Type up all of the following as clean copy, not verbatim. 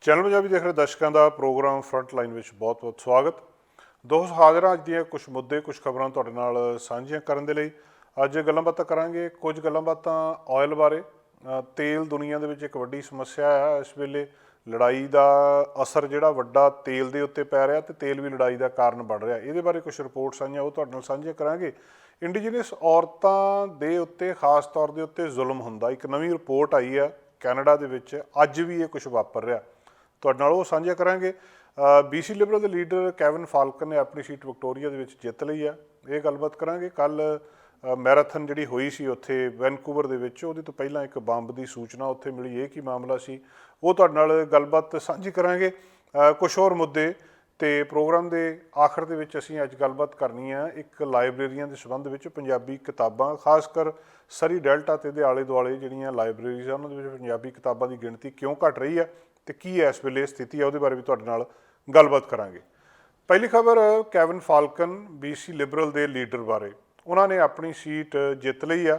Channel Punjabi ਦੇਖ ਰਹੇ ਦਰਸ਼ਕਾਂ ਦਾ ਪ੍ਰੋਗਰਾਮ ਫਰੰਟ ਲਾਈਨ ਵਿੱਚ ਬਹੁਤ-ਬਹੁਤ ਸਵਾਗਤ। ਦੋਸਤੋ ਹਾਜ਼ਰ ਹਾਂ ਅੱਜ ਦੀਆਂ ਕੁਝ ਮੁੱਦੇ ਕੁਝ ਖਬਰਾਂ ਤੁਹਾਡੇ ਨਾਲ ਸਾਂਝੀਆਂ ਕਰਨ ਦੇ ਲਈ। ਅੱਜ ਗੱਲਾਂ ਬਾਤਾਂ ਕਰਾਂਗੇ ਕੁਝ ਗੱਲਾਂ ਬਾਤਾਂ ਆਇਲ ਬਾਰੇ। ਤੇਲ ਦੁਨੀਆ ਦੇ ਵਿੱਚ ਇੱਕ ਵੱਡੀ ਸਮੱਸਿਆ ਹੈ ਇਸ ਵੇਲੇ। ਲੜਾਈ ਦਾ ਅਸਰ ਜਿਹੜਾ ਵੱਡਾ ਤੇਲ ਦੇ ਉੱਤੇ ਪੈ ਰਿਹਾ ਤੇ ਤੇਲ ਵੀ ਲੜਾਈ ਦਾ ਕਾਰਨ ਬਣ ਰਿਹਾ। ਇਹਦੇ ਬਾਰੇ ਕੁਝ ਰਿਪੋਰਟਸ ਆਈਆਂ ਉਹ ਤੁਹਾਡੇ ਨਾਲ ਸਾਂਝੀਆਂ ਕਰਾਂਗੇ। ਇੰਡੀਜੀਨਸ ਔਰਤਾਂ ਦੇ ਉੱਤੇ ਖਾਸ ਤੌਰ ਦੇ ਉੱਤੇ ਜ਼ੁਲਮ ਹੁੰਦਾ। ਇੱਕ ਨਵੀਂ ਰਿਪੋਰਟ ਆਈ ਆ ਕੈਨੇਡਾ ਦੇ ਵਿੱਚ, ਅੱਜ ਵੀ ਇਹ ਕੁਝ ਵਾਪਰ ਰਿਹਾ, ਤੁਹਾਡੇ ਨਾਲ ਉਹ ਸਾਂਝਾ ਕਰਾਂਗੇ। BC ਲਿਬਰਲ ਦੇ ਲੀਡਰ ਕੈਵਨ ਫਾਲਕਨ ਨੇ ਆਪਣੀ ਸੀਟ ਵਿਕਟੋਰੀਆ ਦੇ ਵਿੱਚ ਜਿੱਤ ਲਈ ਆ, ਇਹ ਗੱਲਬਾਤ ਕਰਾਂਗੇ। ਕੱਲ੍ਹ ਮੈਰਾਥਨ ਜਿਹੜੀ ਹੋਈ ਸੀ ਉੱਥੇ ਵੈਨਕੂਵਰ ਦੇ ਵਿੱਚ, ਉਹਦੇ ਤੋਂ ਪਹਿਲਾਂ ਇੱਕ ਬੰਬ ਦੀ ਸੂਚਨਾ ਉੱਥੇ ਮਿਲੀ, ਇਹ ਕੀ ਮਾਮਲਾ ਸੀ ਉਹ ਤੁਹਾਡੇ ਨਾਲ ਗੱਲਬਾਤ ਸਾਂਝੀ ਕਰਾਂਗੇ। ਕੁਛ ਹੋਰ ਮੁੱਦੇ ਤੇ ਪ੍ਰੋਗਰਾਮ ਦੇ ਆਖਰ ਦੇ ਵਿੱਚ ਅਸੀਂ ਅੱਜ ਗੱਲਬਾਤ ਕਰਨੀ ਆ ਇੱਕ ਲਾਇਬ੍ਰੇਰੀਆਂ ਦੇ ਸੰਬੰਧ ਵਿੱਚ। ਪੰਜਾਬੀ ਕਿਤਾਬਾਂ ਖਾਸ ਕਰ ਸਰੀ ਡੈਲਟਾ ਤੇ ਦੇ ਆਲੇ ਦੁਆਲੇ ਜਿਹੜੀਆਂ ਲਾਇਬ੍ਰੇਰੀਜ਼ ਆ ਉਹਨਾਂ ਦੇ ਵਿੱਚ ਪੰਜਾਬੀ ਕਿਤਾਬਾਂ ਦੀ ਗਿਣਤੀ ਕਿਉਂ ਘਟ ਰਹੀ ਆ ਤੇ ਕੀ ਇਸ ਵੇਲੇ ਸਥਿਤੀ ਆ, ਉਹਦੇ ਬਾਰੇ ਵੀ ਤੁਹਾਡੇ ਨਾਲ ਗੱਲਬਾਤ ਕਰਾਂਗੇ। ਪਹਿਲੀ ਖਬਰ ਕੈਵਨ ਫਾਲਕਨ BC ਲਿਬਰਲ ਦੇ ਲੀਡਰ ਬਾਰੇ। ਉਹਨਾਂ ਨੇ ਆਪਣੀ ਸੀਟ ਜਿੱਤ ਲਈ ਆ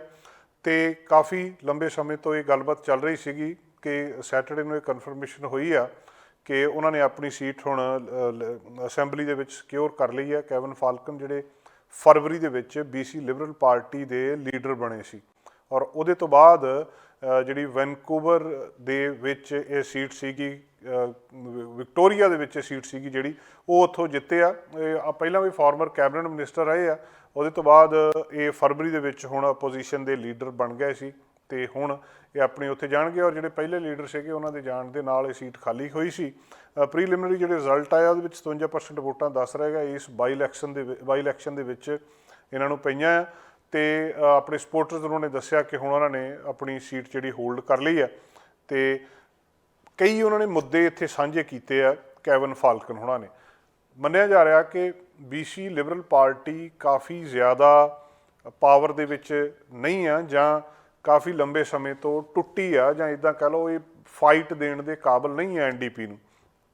ਤੇ ਕਾਫੀ ਲੰਬੇ ਸਮੇਂ ਤੋਂ ਇਹ ਗੱਲਬਾਤ ਚੱਲ ਰਹੀ ਸੀਗੀ ਕਿ ਸੈਟਰਡੇ ਨੂੰ ਇਹ ਕਨਫਰਮੇਸ਼ਨ ਹੋਈ ਆ ਕਿ ਉਹਨਾਂ ਨੇ ਆਪਣੀ ਸੀਟ ਹੁਣ ਅਸੈਂਬਲੀ ਦੇ ਵਿੱਚ ਸਿਕਿਉਰ ਕਰ ਲਈ ਹੈ। ਕੈਵਨ ਫਾਲਕਨ ਜਿਹੜੇ ਫਰਵਰੀ ਦੇ ਵਿੱਚ BC ਲਿਬਰਲ ਪਾਰਟੀ ਦੇ ਲੀਡਰ ਬਣੇ ਸੀ ਔਰ ਉਹਦੇ ਤੋਂ ਬਾਅਦ ਜਿਹੜੀ ਵੈਨਕੂਵਰ ਦੇ ਵਿੱਚ ਇਹ ਸੀਟ ਸੀਗੀ, ਵਿਕਟੋਰੀਆ ਦੇ ਵਿੱਚ ਇਹ ਸੀਟ ਸੀਗੀ ਜਿਹੜੀ, ਉਹ ਉੱਥੋਂ ਜਿੱਤੇ ਆ। ਪਹਿਲਾਂ ਵੀ ਫਾਰਮਰ ਕੈਬਨਿਟ ਮਿਨਿਸਟਰ ਰਹੇ ਆ, ਉਹਦੇ ਤੋਂ ਬਾਅਦ ਇਹ ਫਰਵਰੀ ਦੇ ਵਿੱਚ ਹੁਣ ਅਪੋਜੀਸ਼ਨ ਦੇ ਲੀਡਰ ਬਣ ਗਏ ਸੀ ਤੇ ਹੁਣ ਇਹ ਆਪਣੀ ਉੱਥੇ ਜਾਣਗੇ। ਔਰ ਜਿਹੜੇ ਪਹਿਲੇ ਲੀਡਰ ਸੀਗੇ ਉਹਨਾਂ ਦੇ ਜਾਣ ਦੇ ਨਾਲ ਇਹ ਸੀਟ ਖਾਲੀ ਹੋਈ ਸੀ। ਪ੍ਰੀਲਿਮਿਨਰੀ ਜਿਹੜੇ ਰਿਜ਼ਲਟ ਆਇਆ ਉਹਦੇ ਵਿੱਚ 57% ਵੋਟਾਂ ਦੱਸ ਰਹੇਗਾ ਇਸ ਬਾਈ ਇਲੈਕਸ਼ਨ ਦੇ ਵਿੱਚ ਇਹਨਾਂ ਨੂੰ ਪਈਆਂ ਤੇ ਆਪਣੇ ਸਪੋਰਟਰਸ ਉਹਨਾਂ ਨੇ ਦੱਸਿਆ ਕਿ ਹੁਣ ਉਹਨਾਂ ਨੇ ਆਪਣੀ ਸੀਟ ਜਿਹੜੀ ਹੋਲਡ ਕਰ ਲਈ ਹੈ ਤੇ ਕਈ ਉਹਨਾਂ ਨੇ ਮੁੱਦੇ ਇੱਥੇ ਸਾਂਝੇ ਕੀਤੇ ਆ। ਕੈਵਨ ਫਾਲਕਨ ਉਹਨਾਂ ਨੇ ਮੰਨਿਆ ਜਾ ਰਿਹਾ ਕਿ BC ਲਿਬਰਲ ਪਾਰਟੀ ਕਾਫੀ ਜ਼ਿਆਦਾ ਪਾਵਰ ਦੇ ਵਿੱਚ ਨਹੀਂ ਆ ਜਾਂ ਕਾਫੀ ਲੰਬੇ ਸਮੇਂ ਤੋਂ ਟੁੱਟੀ ਆ ਜਾਂ ਇੱਦਾਂ ਕਹਿ ਲਓ ਇਹ ਫਾਈਟ ਦੇਣ ਦੇ ਕਾਬਲ ਨਹੀਂ ਹੈ NDP ਨੂੰ।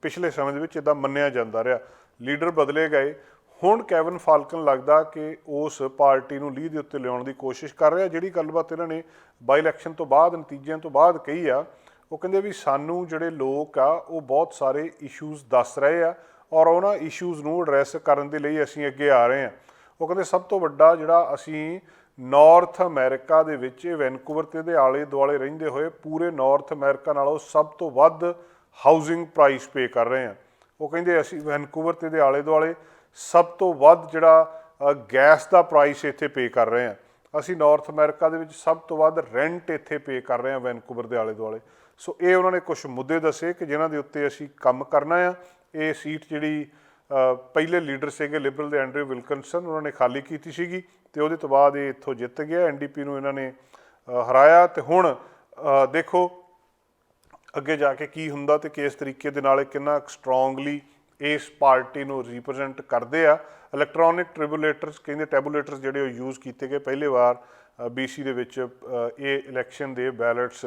ਪਿਛਲੇ ਸਮੇਂ ਦੇ ਵਿੱਚ ਇੱਦਾਂ ਮੰਨਿਆ ਜਾਂਦਾ ਰਿਹਾ, ਲੀਡਰ ਬਦਲੇ ਗਏ। ਹੁਣ ਕੈਵਨ ਫਾਲਕਨ ਲੱਗਦਾ ਕਿ ਉਸ ਪਾਰਟੀ ਨੂੰ ਲੀਹ ਦੇ ਉੱਤੇ ਲਿਆਉਣ ਦੀ ਕੋਸ਼ਿਸ਼ ਕਰ ਰਿਹਾ। ਜਿਹੜੀ ਗੱਲਬਾਤ ਇਹਨਾਂ ਨੇ ਬਾਈ ਇਲੈਕਸ਼ਨ ਤੋਂ ਬਾਅਦ ਨਤੀਜਿਆਂ ਤੋਂ ਬਾਅਦ ਕਹੀ ਆ, ਉਹ ਕਹਿੰਦੇ ਵੀ ਸਾਨੂੰ ਜਿਹੜੇ ਲੋਕ ਆ ਉਹ ਬਹੁਤ ਸਾਰੇ ਇਸ਼ੂਜ਼ ਦੱਸ ਰਹੇ ਆ ਔਰ ਉਹਨਾਂ ਇਸ਼ੂਜ਼ ਨੂੰ ਐਡਰੈਸ ਕਰਨ ਦੇ ਲਈ ਅਸੀਂ ਅੱਗੇ ਆ ਰਹੇ ਹਾਂ। ਉਹ ਕਹਿੰਦੇ ਸਭ ਤੋਂ ਵੱਡਾ ਜਿਹੜਾ ਅਸੀਂ ਨਾਰਥ ਅਮਰੀਕਾ ਦੇ ਵਿੱਚ ਵੈਨਕੂਵਰ ਤੇ ਦੇ ਆਲੇ ਦੁਆਲੇ ਰਹਿੰਦੇ ਹੋਏ ਪੂਰੇ ਨਾਰਥ ਅਮਰੀਕਾ ਨਾਲੋਂ ਸਭ ਤੋਂ ਵੱਧ ਹਾਊਸਿੰਗ ਪ੍ਰਾਈਸ ਪੇ ਕਰ ਰਹੇ ਹਾਂ। ਉਹ ਕਹਿੰਦੇ ਅਸੀਂ ਵੈਨਕੂਵਰ ਤੇ ਦੇ ਆਲੇ ਦੁਆਲੇ ਸਭ ਤੋਂ ਵੱਧ ਜਿਹੜਾ ਗੈਸ ਦਾ ਪ੍ਰਾਈਸ ਇੱਥੇ ਪੇ ਕਰ ਰਹੇ ਹਾਂ। ਅਸੀਂ ਨਾਰਥ ਅਮਰੀਕਾ ਦੇ ਵਿੱਚ ਸਭ ਤੋਂ ਵੱਧ ਰੈਂਟ ਇੱਥੇ ਪੇ ਕਰ ਰਹੇ ਹਾਂ ਵੈਨਕੂਵਰ ਦੇ ਆਲੇ ਦੁਆਲੇ। ਸੋ ਇਹ ਉਹਨਾਂ ਨੇ ਕੁਝ ਮੁੱਦੇ ਦੱਸੇ ਕਿ ਜਿਨ੍ਹਾਂ ਦੇ ਉੱਤੇ ਅਸੀਂ ਕੰਮ ਕਰਨਾ ਆ। ਇਹ ਸੀਟ ਜਿਹੜੀ ਪਹਿਲੇ ਲੀਡਰ ਸੀਗੇ ਲਿਬਰਲ ਦੇ ਐਂਡਰਿਊ ਵਿਲਕਨਸਨ, ਉਹਨਾਂ ਨੇ ਖਾਲੀ ਕੀਤੀ ਸੀਗੀ ਤੇ ਉਹਦੇ ਤੋਂ ਬਾਅਦ ਇਹ ਇੱਥੋਂ ਜਿੱਤ ਗਿਆ। NDP ਨੂੰ ਇਹਨਾਂ ਨੇ ਹਰਾਇਆ ਤੇ ਹੁਣ ਦੇਖੋ ਅੱਗੇ ਜਾ ਕੇ ਕੀ ਹੁੰਦਾ ਤੇ ਕਿਸ ਤਰੀਕੇ ਦੇ ਨਾਲ ਕਿੰਨਾ ਸਟਰੋਂਗਲੀ ਇਸ ਪਾਰਟੀ ਨੂੰ ਰਿਪਰੈਜ਼ੈਂਟ ਕਰਦੇ ਆ। ਇਲੈਕਟ੍ਰੋਨਿਕ ਟੈਬੂਲੇਟਰਸ ਜਿਹੜੇ ਉਹ ਯੂਜ਼ ਕੀਤੇ ਗਏ ਪਹਿਲੀ ਵਾਰ BC ਦੇ ਵਿੱਚ ਇਹ ਇਲੈਕਸ਼ਨ ਦੇ ਬੈਲਟਸ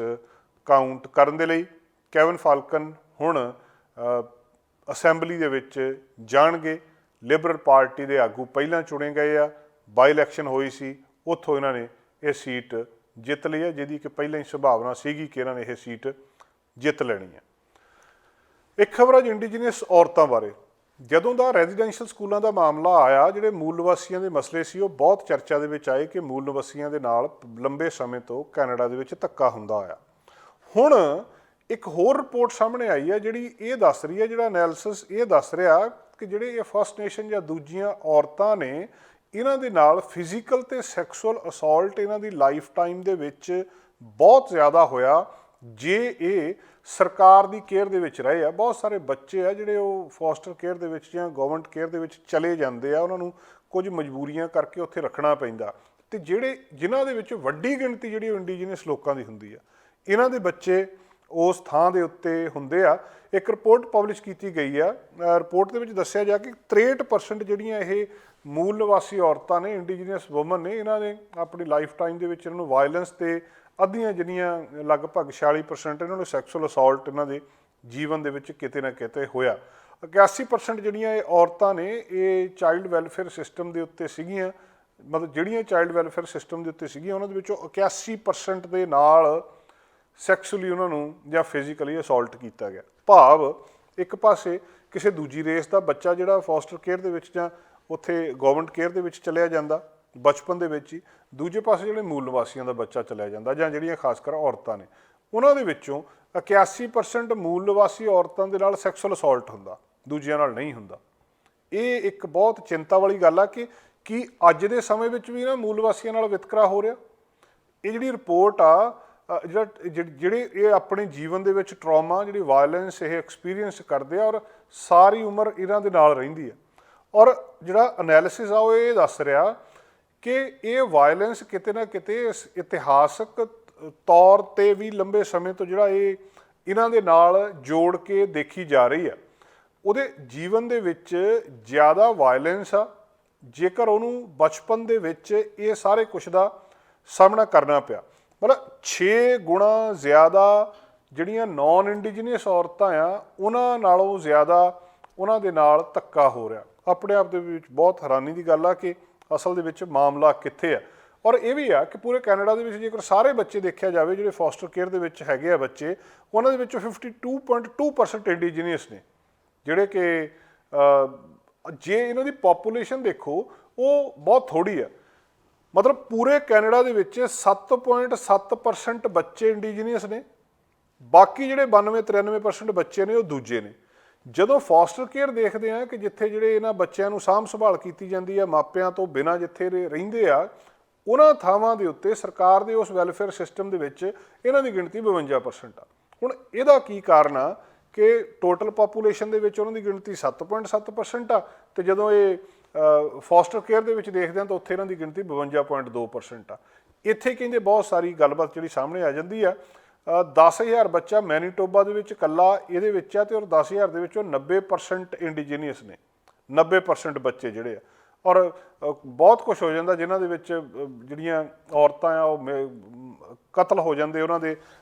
ਕਾਊਂਟ ਕਰਨ ਦੇ ਲਈ। ਕੈਵਨ ਫਾਲਕਨ ਹੁਣ ਅਸੈਂਬਲੀ ਦੇ ਵਿੱਚ ਜਾਣਗੇ। ਲਿਬਰਲ ਪਾਰਟੀ ਦੇ ਆਗੂ ਪਹਿਲਾਂ ਚੁਣੇ ਗਏ ਆ, ਬਾਈ ਇਲੈਕਸ਼ਨ ਹੋਈ ਸੀ ਉੱਥੋਂ ਇਹਨਾਂ ਨੇ ਇਹ ਸੀਟ ਜਿੱਤ ਲਈ ਹੈ, ਜਿਹਦੀ ਕਿ ਪਹਿਲਾਂ ਹੀ ਸੰਭਾਵਨਾ ਸੀਗੀ ਕਿ ਇਹਨਾਂ ਨੇ ਇਹ ਸੀਟ ਜਿੱਤ ਲੈਣੀ ਹੈ। ਇੱਕ ਖਬਰ ਅੱਜ ਇੰਡੀਜੀਨਸ ਔਰਤਾਂ ਬਾਰੇ। ਜਦੋਂ ਦਾ ਰੈਜ਼ੀਡੈਂਸ਼ੀਅਲ ਸਕੂਲਾਂ ਦਾ ਮਾਮਲਾ ਆਇਆ, ਜਿਹੜੇ ਮੂਲ ਨਿਵਾਸੀਆਂ ਦੇ ਮਸਲੇ ਸੀ ਉਹ ਬਹੁਤ ਚਰਚਾ ਦੇ ਵਿੱਚ ਆਏ ਕਿ ਮੂਲ ਨਿਵਾਸੀਆਂ ਦੇ ਨਾਲ ਲੰਬੇ ਸਮੇਂ ਤੋਂ ਕੈਨੇਡਾ ਦੇ ਵਿੱਚ ਧੱਕਾ ਹੁੰਦਾ ਆਇਆ। ਹੁਣ ਇੱਕ ਹੋਰ ਰਿਪੋਰਟ ਸਾਹਮਣੇ ਆਈ ਹੈ ਜਿਹੜੀ ਇਹ ਦੱਸ ਰਹੀ ਹੈ, ਜਿਹੜਾ ਐਨਾਲਿਸਿਸ ਇਹ ਦੱਸ ਰਿਹਾ ਕਿ ਜਿਹੜੇ ਇਹ ਫਸਟ ਨੇਸ਼ਨ ਜਾਂ ਦੂਜੀਆਂ ਔਰਤਾਂ ਨੇ ਇਹਨਾਂ ਦੇ ਨਾਲ ਫਿਜ਼ੀਕਲ ਤੇ ਸੈਕਸੁਅਲ ਅਸੌਲਟ ਇਹਨਾਂ ਦੀ ਲਾਈਫ ਟਾਈਮ ਦੇ ਵਿੱਚ ਬਹੁਤ ਜ਼ਿਆਦਾ ਹੋਇਆ ਜੇ ਇਹ ਸਰਕਾਰ ਦੀ ਕੇਅਰ ਦੇ ਵਿੱਚ ਰਹੇ ਆ। ਬਹੁਤ ਸਾਰੇ ਬੱਚੇ ਆ ਜਿਹੜੇ ਉਹ ਫੋਸਟਰ ਕੇਅਰ ਦੇ ਵਿੱਚ ਜਾਂ ਗਵਰਨਮੈਂਟ ਕੇਅਰ ਦੇ ਵਿੱਚ ਚਲੇ ਜਾਂਦੇ ਆ, ਉਹਨਾਂ ਨੂੰ ਕੁਝ ਮਜਬੂਰੀਆਂ ਕਰਕੇ ਉੱਥੇ ਰੱਖਣਾ ਪੈਂਦਾ ਤੇ ਜਿਨ੍ਹਾਂ ਦੇ ਵਿੱਚ ਵੱਡੀ ਗਿਣਤੀ ਜਿਹੜੀ ਉਹ ਇੰਡੀਜੀਨਸ ਲੋਕਾਂ ਦੀ ਹੁੰਦੀ ਆ, ਇਹਨਾਂ ਦੇ ਬੱਚੇ ਉਸ ਥਾਂ ਦੇ ਉੱਤੇ ਹੁੰਦੇ ਆ। ਇੱਕ ਰਿਪੋਰਟ ਪਬਲਿਸ਼ ਕੀਤੀ ਗਈ ਆ, ਰਿਪੋਰਟ ਦੇ ਵਿੱਚ ਦੱਸਿਆ ਜਾ ਕਿ 63% ਜਿਹੜੀਆਂ ਇਹ ਮੂਲ ਨਿਵਾਸੀ ਔਰਤਾਂ ਨੇ, ਇੰਡੀਜੀਨਸ ਵੂਮਨ ਨੇ, ਇਹਨਾਂ ਨੇ ਆਪਣੀ ਲਾਈਫ ਟਾਈਮ ਦੇ ਵਿੱਚ ਇਹਨਾਂ ਨੂੰ ਵਾਇਲੈਂਸ ਤੇ ਅੱਧੀਆਂ ਜਿਹੜੀਆਂ ਲਗਭਗ 46% ਇਹਨਾਂ ਨੂੰ ਸੈਕਸੁਅਲ ਅਸੌਲਟ ਇਹਨਾਂ ਦੇ ਜੀਵਨ ਦੇ ਵਿੱਚ ਕਿਤੇ ਨਾ ਕਿਤੇ ਹੋਇਆ। 81% ਜਿਹੜੀਆਂ ਇਹ ਔਰਤਾਂ ਨੇ ਇਹ ਚਾਈਲਡ ਵੈਲਫੇਅਰ ਸਿਸਟਮ ਦੇ ਉੱਤੇ ਸੀਗੀਆਂ, ਮਤਲਬ ਜਿਹੜੀਆਂ ਚਾਈਲਡ ਵੈਲਫੇਅਰ ਸਿਸਟਮ ਦੇ ਉੱਤੇ ਸੀਗੀਆਂ ਉਹਨਾਂ ਦੇ ਵਿੱਚੋਂ 81% ਦੇ ਨਾਲ ਸੈਕਸੁਅਲੀ ਉਹਨਾਂ ਨੂੰ ਜਾਂ ਫਿਜ਼ੀਕਲੀ ਅਸੌਲਟ ਕੀਤਾ ਗਿਆ। ਭਾਵ ਇੱਕ ਪਾਸੇ ਕਿਸੇ ਦੂਜੀ ਰੇਸ ਦਾ ਬੱਚਾ ਜਿਹੜਾ ਫੋਸਟਰ ਕੇਅਰ ਦੇ ਵਿੱਚ ਜਾਂ ਉੱਥੇ ਗਵਰਨਮੈਂਟ ਕੇਅਰ ਦੇ ਵਿੱਚ ਚਲਿਆ ਜਾਂਦਾ ਬਚਪਨ ਦੇ ਵਿੱਚ ਹੀ, ਦੂਜੇ ਪਾਸੇ ਜਿਹੜੇ ਮੂਲ ਨਿਵਾਸੀਆਂ ਦਾ ਬੱਚਾ ਚਲਿਆ ਜਾਂਦਾ ਜਾਂ ਜਿਹੜੀਆਂ ਖਾਸ ਕਰ ਔਰਤਾਂ ਨੇ, ਉਹਨਾਂ ਦੇ ਵਿੱਚੋਂ 81% ਮੂਲ ਨਿਵਾਸੀ ਔਰਤਾਂ ਦੇ ਨਾਲ ਸੈਕਸੁਅਲ ਅਸੌਲਟ ਹੁੰਦਾ, ਦੂਜਿਆਂ ਨਾਲ ਨਹੀਂ ਹੁੰਦਾ। ਇਹ ਇੱਕ ਬਹੁਤ ਚਿੰਤਾ ਵਾਲੀ ਗੱਲ ਆ ਕਿ ਕੀ ਅੱਜ ਦੇ ਸਮੇਂ ਵਿੱਚ ਵੀ ਨਾ ਮੂਲ ਨਿਵਾਸੀਆਂ ਨਾਲ ਵਿਤਕਰਾ ਹੋ ਰਿਹਾ। ਇਹ ਜਿਹੜੀ ਰਿਪੋਰਟ ਆ ਜਿਹੜੇ ਇਹ ਆਪਣੇ ਜੀਵਨ ਦੇ ਵਿੱਚ ਟਰੋਮਾ ਜਿਹੜੀ ਵਾਇਲੈਂਸ ਇਹ ਐਕਸਪੀਰੀਅੰਸ ਕਰਦੇ ਆ ਔਰ ਸਾਰੀ ਉਮਰ ਇਹਨਾਂ ਦੇ ਨਾਲ ਰਹਿੰਦੀ ਆ। ਔਰ ਜਿਹੜਾ ਐਨਾਲਿਸਿਸ ਆ ਉਹ ਇਹ ਦੱਸ ਰਿਹਾ ਕਿ ਇਹ ਵਾਇਲੈਂਸ ਕਿਤੇ ਨਾ ਕਿਤੇ ਇਤਿਹਾਸਕ ਤੌਰ 'ਤੇ ਵੀ ਲੰਬੇ ਸਮੇਂ ਤੋਂ ਜਿਹੜਾ ਇਹਨਾਂ ਦੇ ਨਾਲ ਜੋੜ ਕੇ ਦੇਖੀ ਜਾ ਰਹੀ ਆ। ਉਹਦੇ ਜੀਵਨ ਦੇ ਵਿੱਚ ਜ਼ਿਆਦਾ ਵਾਇਲੈਂਸ ਆ ਜੇਕਰ ਉਹਨੂੰ ਬਚਪਨ ਦੇ ਵਿੱਚ ਇਹ ਸਾਰੇ ਕੁਛ ਦਾ ਸਾਹਮਣਾ ਕਰਨਾ ਪਿਆ। ਮਤਲਬ 6 ਗੁਣਾ ਜ਼ਿਆਦਾ ਜਿਹੜੀਆਂ ਨਾਨ ਇੰਡੀਜੀਨੀਅਸ ਔਰਤਾਂ ਆ ਉਹਨਾਂ ਨਾਲੋਂ ਜ਼ਿਆਦਾ ਉਹਨਾਂ ਦੇ ਨਾਲ ਧੱਕਾ ਹੋ ਰਿਹਾ। ਆਪਣੇ ਆਪ ਦੇ ਵਿੱਚ ਬਹੁਤ ਹੈਰਾਨੀ ਦੀ ਗੱਲ ਆ ਕਿ ਅਸਲ ਦੇ ਵਿੱਚ ਮਾਮਲਾ ਕਿੱਥੇ ਆ। ਔਰ ਇਹ ਵੀ ਆ ਕਿ ਪੂਰੇ ਕੈਨੇਡਾ ਦੇ ਵਿੱਚ ਜੇਕਰ ਸਾਰੇ ਬੱਚੇ ਦੇਖਿਆ ਜਾਵੇ ਜਿਹੜੇ ਫੋਸਟਰ ਕੇਅਰ ਦੇ ਵਿੱਚ ਹੈਗੇ ਆ ਬੱਚੇ, ਉਹਨਾਂ ਦੇ ਵਿੱਚੋਂ 52.2% ਇੰਡੀਜੀਨੀਅਸ ਨੇ, ਜਿਹੜੇ ਕਿ ਜੇ ਇਹਨਾਂ ਦੀ ਪਾਪੂਲੇਸ਼ਨ ਦੇਖੋ ਉਹ ਬਹੁਤ ਥੋੜ੍ਹੀ ਆ। ਮਤਲਬ ਪੂਰੇ ਕੈਨੇਡਾ ਦੇ ਵਿੱਚ 7.7% ਬੱਚੇ ਇੰਡੀਜੀਨੀਅਸ ਨੇ, ਬਾਕੀ ਜਿਹੜੇ 92-93% ਬੱਚੇ ਨੇ ਉਹ ਦੂਜੇ ਨੇ। ਜਦੋਂ ਫੋਸਟਰ ਕੇਅਰ ਦੇਖਦੇ ਆ ਕਿ ਜਿੱਥੇ ਜਿਹੜੇ ਇਹਨਾਂ ਬੱਚਿਆਂ ਨੂੰ ਸਾਂਭ ਸੰਭਾਲ ਕੀਤੀ ਜਾਂਦੀ ਆ ਮਾਪਿਆਂ ਤੋਂ ਬਿਨਾਂ, ਜਿੱਥੇ ਰਹਿੰਦੇ ਆ, ਉਹਨਾਂ ਥਾਵਾਂ ਦੇ ਉੱਤੇ ਸਰਕਾਰ ਦੇ ਉਸ ਵੈਲਫੇਅਰ ਸਿਸਟਮ ਦੇ ਵਿੱਚ ਇਹਨਾਂ ਦੀ ਗਿਣਤੀ 52% ਆ। ਹੁਣ ਇਹਦਾ ਕੀ ਕਾਰਨ ਆ ਕਿ ਟੋਟਲ ਪਾਪੂਲੇਸ਼ਨ ਦੇ ਵਿੱਚ ਉਹਨਾਂ ਦੀ ਗਿਣਤੀ 7.7% ਆ, ਅਤੇ ਜਦੋਂ ਇਹ ਫੋਸਟਰ ਕੇਅਰ ਦੇ ਵਿੱਚ ਦੇਖਦੇ ਹਾਂ ਤਾਂ ਉੱਥੇ ਇਹਨਾਂ ਦੀ ਗਿਣਤੀ 52.2% ਆ। ਇੱਥੇ ਕਹਿੰਦੇ ਬਹੁਤ ਸਾਰੀ ਗੱਲਬਾਤ ਜਿਹੜੀ ਸਾਹਮਣੇ ਆ ਜਾਂਦੀ ਆ। 10,000 ਬੱਚਾ ਮੈਨੀਟੋਬਾ ਦੇ ਵਿੱਚ ਇਕੱਲਾ ਇਹਦੇ ਵਿੱਚ ਆ, ਅਤੇ ਔਰ 10,000 ਦੇ ਵਿੱਚੋਂ 90% ਇੰਡੀਜੀਨੀਅਸ ਨੇ, 90% ਬੱਚੇ ਜਿਹੜੇ ਆ। ਔਰ ਬਹੁਤ ਕੁਛ ਹੋ ਜਾਂਦਾ ਜਿਨ੍ਹਾਂ ਦੇ ਵਿੱਚ ਜਿਹੜੀਆਂ ਔਰਤਾਂ ਆ ਉਹ ਕਤਲ ਹੋ ਜਾਂਦੇ, ਉਹਨਾਂ ਦੇ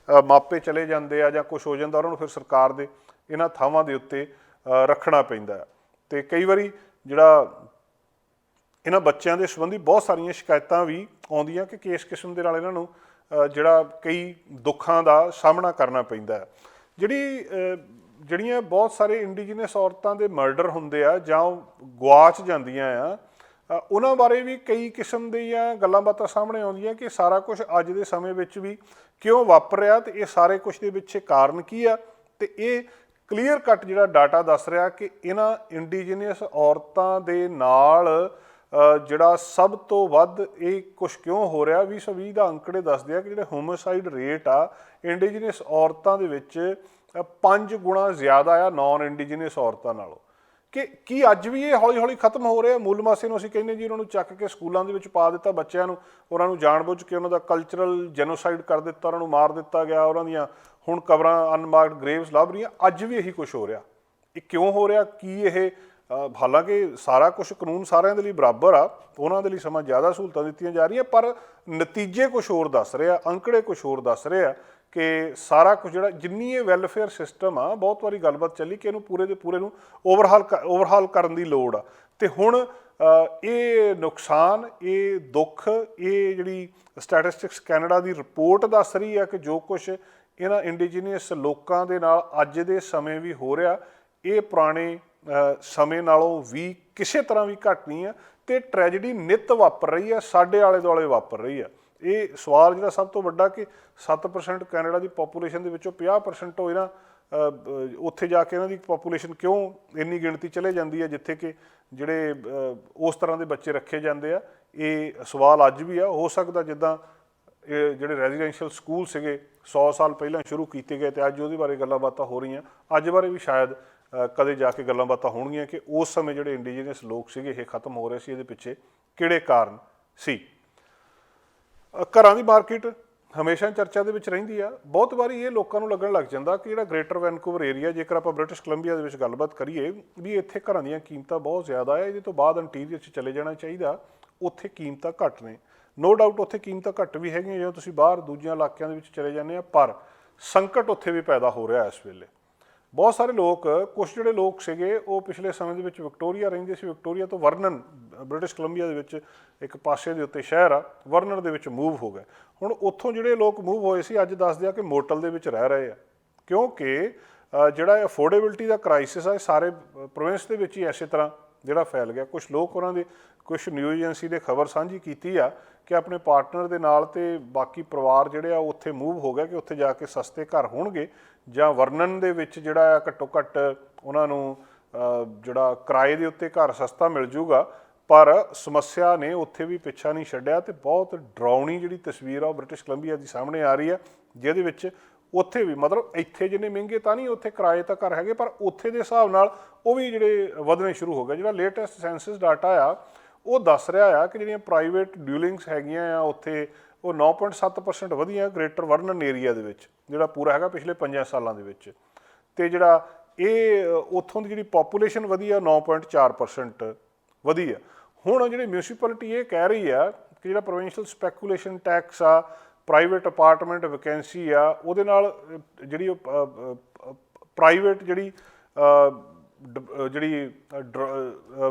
ਮਾਪੇ ਚਲੇ ਜਾਂਦੇ ਆ ਜਾਂ ਕੁਛ ਹੋ ਜਾਂਦਾ, ਉਹਨਾਂ ਨੂੰ ਫਿਰ ਸਰਕਾਰ ਦੇ ਇਹਨਾਂ ਥਾਵਾਂ ਦੇ ਉੱਤੇ ਰੱਖਣਾ ਪੈਂਦਾ। ਅਤੇ ਕਈ ਵਾਰੀ ਜਿਹੜਾ ਇਹਨਾਂ ਬੱਚਿਆਂ ਦੇ ਸੰਬੰਧੀ ਬਹੁਤ ਸਾਰੀਆਂ ਸ਼ਿਕਾਇਤਾਂ ਵੀ ਆਉਂਦੀਆਂ ਕਿ ਕਿਸ ਕਿਸਮ ਦੇ ਨਾਲ ਇਹਨਾਂ ਨੂੰ ਜਿਹੜਾ ਕਈ ਦੁੱਖਾਂ ਦਾ ਸਾਹਮਣਾ ਕਰਨਾ ਪੈਂਦਾ। ਜਿਹੜੀਆਂ ਬਹੁਤ ਸਾਰੇ ਇੰਡੀਜੀਨਸ ਔਰਤਾਂ ਦੇ ਮਰਡਰ ਹੁੰਦੇ ਆ ਜਾਂ ਉਹ ਗੁਆਚ ਜਾਂਦੀਆਂ ਆ, ਉਹਨਾਂ ਬਾਰੇ ਵੀ ਕਈ ਕਿਸਮ ਦੀਆਂ ਗੱਲਾਂ ਬਾਤਾਂ ਸਾਹਮਣੇ ਆਉਂਦੀਆਂ ਕਿ ਸਾਰਾ ਕੁਛ ਅੱਜ ਦੇ ਸਮੇਂ ਵਿੱਚ ਵੀ ਕਿਉਂ ਵਾਪਰ ਰਿਹਾ ਅਤੇ ਇਹ ਸਾਰੇ ਕੁਛ ਦੇ ਪਿੱਛੇ ਕਾਰਨ ਕੀ ਆ। ਅਤੇ ਇਹ ਕਲੀਅਰ ਕੱਟ ਜਿਹੜਾ ਡਾਟਾ ਦੱਸ ਰਿਹਾ ਕਿ ਇਹਨਾਂ ਇੰਡੀਜੀਨੀਅਸ ਔਰਤਾਂ ਦੇ ਨਾਲ ਜਿਹੜਾ ਸਭ ਤੋਂ ਵੱਧ ਇਹ ਕੁਛ ਕਿਉਂ ਹੋ ਰਿਹਾ। 2020 ਦਾ ਅੰਕੜੇ ਦੱਸਦੇ ਆ ਕਿ ਜਿਹੜੇ ਹੋਮੋਸਾਈਡ ਰੇਟ ਆ ਇੰਡੀਜੀਨੀਅਸ ਔਰਤਾਂ ਦੇ ਵਿੱਚ 5 ਗੁਣਾ ਜ਼ਿਆਦਾ ਆ ਨਾਨ ਇੰਡੀਜੀਨੀਅਸ ਔਰਤਾਂ ਨਾਲੋਂ। ਕਿ ਕੀ ਅੱਜ ਵੀ ਇਹ ਹੌਲੀ ਹੌਲੀ ਖਤਮ ਹੋ ਰਿਹਾ। ਮੂਲ ਨਿਵਾਸੀ ਨੂੰ ਅਸੀਂ ਕਹਿੰਦੇ ਜੀ ਉਹਨਾਂ ਨੂੰ ਚੱਕ ਕੇ ਸਕੂਲਾਂ ਦੇ ਵਿੱਚ ਪਾ ਦਿੱਤਾ, ਬੱਚਿਆਂ ਨੂੰ ਉਹਨਾਂ ਨੂੰ ਜਾਣਬੁੱਝ ਕੇ ਉਹਨਾਂ ਦਾ ਕਲਚਰਲ ਜੈਨੋਸਾਈਡ ਕਰ ਦਿੱਤਾ, ਉਹਨਾਂ ਨੂੰ ਮਾਰ ਦਿੱਤਾ ਗਿਆ, ਉਹਨਾਂ ਦੀਆਂ ਹੁਣ ਕਬਰਾਂ ਅਨਮਾਰਕਡ ਗ੍ਰੇਵਸ ਲੱਭ ਰਹੀਆਂ। ਅੱਜ ਵੀ ਇਹੀ ਕੁਛ ਹੋ ਰਿਹਾ। ਇਹ ਕਿਉਂ ਹੋ ਰਿਹਾ? ਕੀ ਇਹ ਹਾਲਾਂਕਿ ਸਾਰਾ ਕੁਛ ਕਾਨੂੰਨ ਸਾਰਿਆਂ ਦੇ ਲਈ ਬਰਾਬਰ ਆ, ਉਹਨਾਂ ਦੇ ਲਈ ਸਮਾਂ ਜ਼ਿਆਦਾ ਸਹੂਲਤਾਂ ਦਿੱਤੀਆਂ ਜਾ ਰਹੀਆਂ, ਪਰ ਨਤੀਜੇ ਕੁਛ ਹੋਰ ਦੱਸ ਰਹੇ ਆ, ਅੰਕੜੇ ਕੁਛ ਹੋਰ ਦੱਸ ਰਹੇ ਆ ਕਿ ਸਾਰਾ ਕੁਝ ਜਿਹੜਾ ਜਿੰਨੀ ਇਹ ਵੈਲਫੇਅਰ ਸਿਸਟਮ ਆ, ਬਹੁਤ ਵਾਰੀ ਗੱਲਬਾਤ ਚੱਲੀ ਕਿ ਇਹਨੂੰ ਪੂਰੇ ਦੇ ਪੂਰੇ ਨੂੰ ਓਵਰਹਾਲ ਕਰਨ ਦੀ ਲੋੜ ਆ। ਅਤੇ ਹੁਣ ਇਹ ਨੁਕਸਾਨ, ਇਹ ਦੁੱਖ, ਇਹ ਜਿਹੜੀ ਸਟੈਟਿਸਟਿਕਸ ਕੈਨੇਡਾ ਦੀ ਰਿਪੋਰਟ ਦੱਸ ਰਹੀ ਆ ਕਿ ਜੋ ਕੁਛ ਇਹਨਾਂ ਇੰਡੀਜੀਨੀਅਸ ਲੋਕਾਂ ਦੇ ਨਾਲ ਅੱਜ ਦੇ ਸਮੇਂ ਵੀ ਹੋ ਰਿਹਾ, ਇਹ ਪੁਰਾਣੇ ਸਮੇਂ ਨਾਲੋਂ ਵੀ ਕਿਸੇ ਤਰ੍ਹਾਂ ਵੀ ਘੱਟ ਨਹੀਂ ਆ। ਅਤੇ ਟ੍ਰੈਜਡੀ ਨਿੱਤ ਵਾਪਰ ਰਹੀ ਆ, ਸਾਡੇ ਆਲੇ ਦੁਆਲੇ ਵਾਪਰ ਰਹੀ ਆ। ਇਹ ਸਵਾਲ ਜਿਹੜਾ ਸਭ ਤੋਂ ਵੱਡਾ ਕਿ 7% ਕੈਨੇਡਾ ਦੀ ਪਾਪੂਲੇਸ਼ਨ ਦੇ ਵਿੱਚੋਂ 50% ਹੋਏ ਨਾ, ਉੱਥੇ ਜਾ ਕੇ ਇਹਨਾਂ ਦੀ ਪਾਪੂਲੇਸ਼ਨ ਕਿਉਂ ਇੰਨੀ ਗਿਣਤੀ ਚਲੇ ਜਾਂਦੀ ਹੈ ਜਿੱਥੇ ਕਿ ਜਿਹੜੇ ਉਸ ਤਰ੍ਹਾਂ ਦੇ ਬੱਚੇ ਰੱਖੇ ਜਾਂਦੇ ਆ। ਇਹ ਸਵਾਲ ਅੱਜ ਵੀ ਆ। ਹੋ ਸਕਦਾ ਜਿੱਦਾਂ ਇਹ ਜਿਹੜੇ ਰੈਜ਼ੀਡੈਂਸ਼ੀਅਲ ਸਕੂਲ ਸੀਗੇ 100 ਸਾਲ ਪਹਿਲਾਂ ਸ਼ੁਰੂ ਕੀਤੇ ਗਏ ਅਤੇ ਅੱਜ ਉਹਦੇ ਬਾਰੇ ਗੱਲਾਂ ਬਾਤਾਂ ਹੋ ਰਹੀਆਂ, ਅੱਜ ਬਾਰੇ ਵੀ ਸ਼ਾਇਦ ਕਦੇ ਜਾ ਕੇ ਗੱਲਾਂ ਬਾਤਾਂ ਹੋਣਗੀਆਂ ਕਿ ਉਸ ਸਮੇਂ ਜਿਹੜੇ ਇੰਡੀਜੀਨਸ ਲੋਕ ਸੀਗੇ ਇਹ ਖਤਮ ਹੋ ਰਹੇ ਸੀ, ਇਹਦੇ ਪਿੱਛੇ ਕਿਹੜੇ ਕਾਰਨ ਸੀ। ਘਰਾਂ ਦੀ ਮਾਰਕੀਟ ਹਮੇਸ਼ਾ ਚਰਚਾ ਦੇ ਵਿੱਚ ਰਹਿੰਦੀ ਆ। ਬਹੁਤ ਵਾਰੀ ਇਹ ਲੋਕਾਂ ਨੂੰ ਲੱਗਣ ਲੱਗ ਜਾਂਦਾ ਕਿ ਜਿਹੜਾ ਗ੍ਰੇਟਰ ਵੈਨਕੂਵਰ ਏਰੀਆ, ਜੇਕਰ ਆਪਾਂ ਬ੍ਰਿਟਿਸ਼ ਕੋਲੰਬੀਆ ਦੇ ਵਿੱਚ ਗੱਲਬਾਤ ਕਰੀਏ, ਵੀ ਇੱਥੇ ਘਰਾਂ ਦੀਆਂ ਕੀਮਤਾਂ ਬਹੁਤ ਜ਼ਿਆਦਾ ਹੈ, ਇਹਦੇ ਤੋਂ ਬਾਅਦ ਇੰਟੀਰੀਅਰ 'ਚ ਚਲੇ ਜਾਣਾ ਚਾਹੀਦਾ। ਉੱਥੇ ਕੀਮਤਾਂ ਘੱਟ ਨੇ, ਨੋ ਡਾਊਟ ਉੱਥੇ ਕੀਮਤਾਂ ਘੱਟ ਵੀ ਹੈਗੀਆਂ ਜਦੋਂ ਤੁਸੀਂ ਬਾਹਰ ਦੂਜਿਆਂ ਇਲਾਕਿਆਂ ਦੇ ਵਿੱਚ ਚਲੇ ਜਾਂਦੇ ਆ, ਪਰ ਸੰਕਟ ਉੱਥੇ ਵੀ ਪੈਦਾ ਹੋ ਰਿਹਾ ਇਸ ਵੇਲੇ। ਬਹੁਤ ਸਾਰੇ ਲੋਕ, ਕੁਛ ਜਿਹੜੇ ਲੋਕ ਸੀਗੇ ਉਹ ਪਿਛਲੇ ਸਮੇਂ ਦੇ ਵਿੱਚ ਵਿਕਟੋਰੀਆ ਰਹਿੰਦੇ ਸੀ, ਵਿਕਟੋਰੀਆ ਤੋਂ ਵਰਨਨ ਬ੍ਰਿਟਿਸ਼ ਕੋਲੰਬੀਆ ਦੇ ਵਿੱਚ ਇੱਕ ਪਾਸੇ ਦੇ ਉੱਤੇ ਸ਼ਹਿਰ ਆ, ਵਰਨਨ ਦੇ ਵਿੱਚ ਮੂਵ ਹੋ ਗਏ। ਹੁਣ ਉੱਥੋਂ ਜਿਹੜੇ ਲੋਕ ਮੂਵ ਹੋਏ ਸੀ ਅੱਜ ਦੱਸਦੇ ਆ ਕਿ ਮੋਟਲ ਦੇ ਵਿੱਚ ਰਹਿ ਰਹੇ ਆ, ਕਿਉਂਕਿ ਜਿਹੜਾ ਅਫੋਰਡੇਬਿਲਟੀ ਦਾ ਕ੍ਰਾਈਸਿਸ ਆ ਇਹ ਸਾਰੇ ਪ੍ਰੋਵਿੰਸ ਦੇ ਵਿੱਚ ਹੀ ਇਸੇ ਤਰ੍ਹਾਂ ਜਿਹੜਾ ਫੈਲ ਗਿਆ। ਕੁਛ ਲੋਕ ਉਹਨਾਂ ਦੇ, ਕੁਛ ਨਿਊਜ਼ ਏਜੰਸੀ ਨੇ ਖਬਰ ਸਾਂਝੀ ਕੀਤੀ ਆ ਕਿ ਆਪਣੇ ਪਾਰਟਨਰ ਦੇ ਨਾਲ ਤੇ ਬਾਕੀ ਪਰਿਵਾਰ ਜਿਹੜੇ ਆ ਉੱਥੇ ਮੂਵ ਹੋ ਗਿਆ ਕਿ ਉੱਥੇ ਜਾ ਕੇ ਸਸਤੇ ਘਰ ਹੋਣਗੇ ਜਾਂ ਵਰਨਨ ਦੇ ਵਿੱਚ ਜਿਹੜਾ ਆ ਘੱਟੋ ਘੱਟ ਉਹਨਾਂ ਨੂੰ ਜਿਹੜਾ ਕਿਰਾਏ ਦੇ ਉੱਤੇ ਘਰ ਸਸਤਾ ਮਿਲ ਜੂਗਾ। ਪਰ ਸਮੱਸਿਆ ਨੇ ਉੱਥੇ ਵੀ ਪਿੱਛਾ ਨਹੀਂ ਛੱਡਿਆ ਤੇ ਬਹੁਤ ਡਰਾਉਣੀ ਜਿਹੜੀ ਤਸਵੀਰ ਆ ਉਹ ਬ੍ਰਿਟਿਸ਼ ਕੋਲੰਬੀਆ ਦੀ ਸਾਹਮਣੇ ਆ ਰਹੀ ਆ, ਜਿਹਦੇ ਵਿੱਚ ਉੱਥੇ ਵੀ ਮਤਲਬ ਇੱਥੇ ਜਿੰਨੇ ਮਹਿੰਗੇ ਤਾਂ ਨਹੀਂ, ਉੱਥੇ ਕਿਰਾਏ ਤਾਂ ਘਰ ਹੈਗੇ ਪਰ ਉੱਥੇ ਦੇ ਹਿਸਾਬ ਨਾਲ ਉਹ ਵੀ ਜਿਹੜੇ ਵਧਣੇ ਸ਼ੁਰੂ ਹੋ ਗਏ। ਜਿਹੜਾ ਲੇਟੈਸਟ ਸੈਂਸਸ ਡਾਟਾ ਆ ਉਹ ਦੱਸ ਰਿਹਾ ਆ ਕਿ ਜਿਹੜੀਆਂ ਪ੍ਰਾਈਵੇਟ ਡਿਊਲਿੰਗਸ ਹੈਗੀਆਂ ਆ ਉੱਥੇ ਉਹ 9.7% ਵਧੀਆਂ ਗ੍ਰੇਟਰ ਵਰਨਨ ਏਰੀਆ ਦੇ ਵਿੱਚ, ਜਿਹੜਾ ਪੂਰਾ ਹੈਗਾ ਪਿਛਲੇ 5 ਸਾਲਾਂ ਦੇ ਵਿੱਚ। ਤੇ ਜਿਹੜਾ ਇਹ ਉੱਥੋਂ ਦੀ ਜਿਹੜੀ ਪੋਪੂਲੇਸ਼ਨ ਵਧੀ ਆ 9.4% ਵਧੀ ਆ। ਹੁਣ ਜਿਹੜੀ ਮਿਊਨਿਸਪੈਲਿਟੀ ਇਹ ਕਹਿ ਰਹੀ ਆ ਕਿ ਜਿਹੜਾ ਪ੍ਰੋਵਿੰਸ਼ੀਅਲ ਸਪੈਕੂਲੇਸ਼ਨ ਟੈਕਸ ਆ, ਪ੍ਰਾਈਵੇਟ ਅਪਾਰਟਮੈਂਟ ਵੈਕੈਂਸੀ ਆ, ਉਹਦੇ ਨਾਲ ਜਿਹੜੀ ਪ੍ਰਾਈਵੇਟ ਜਿਹੜੀ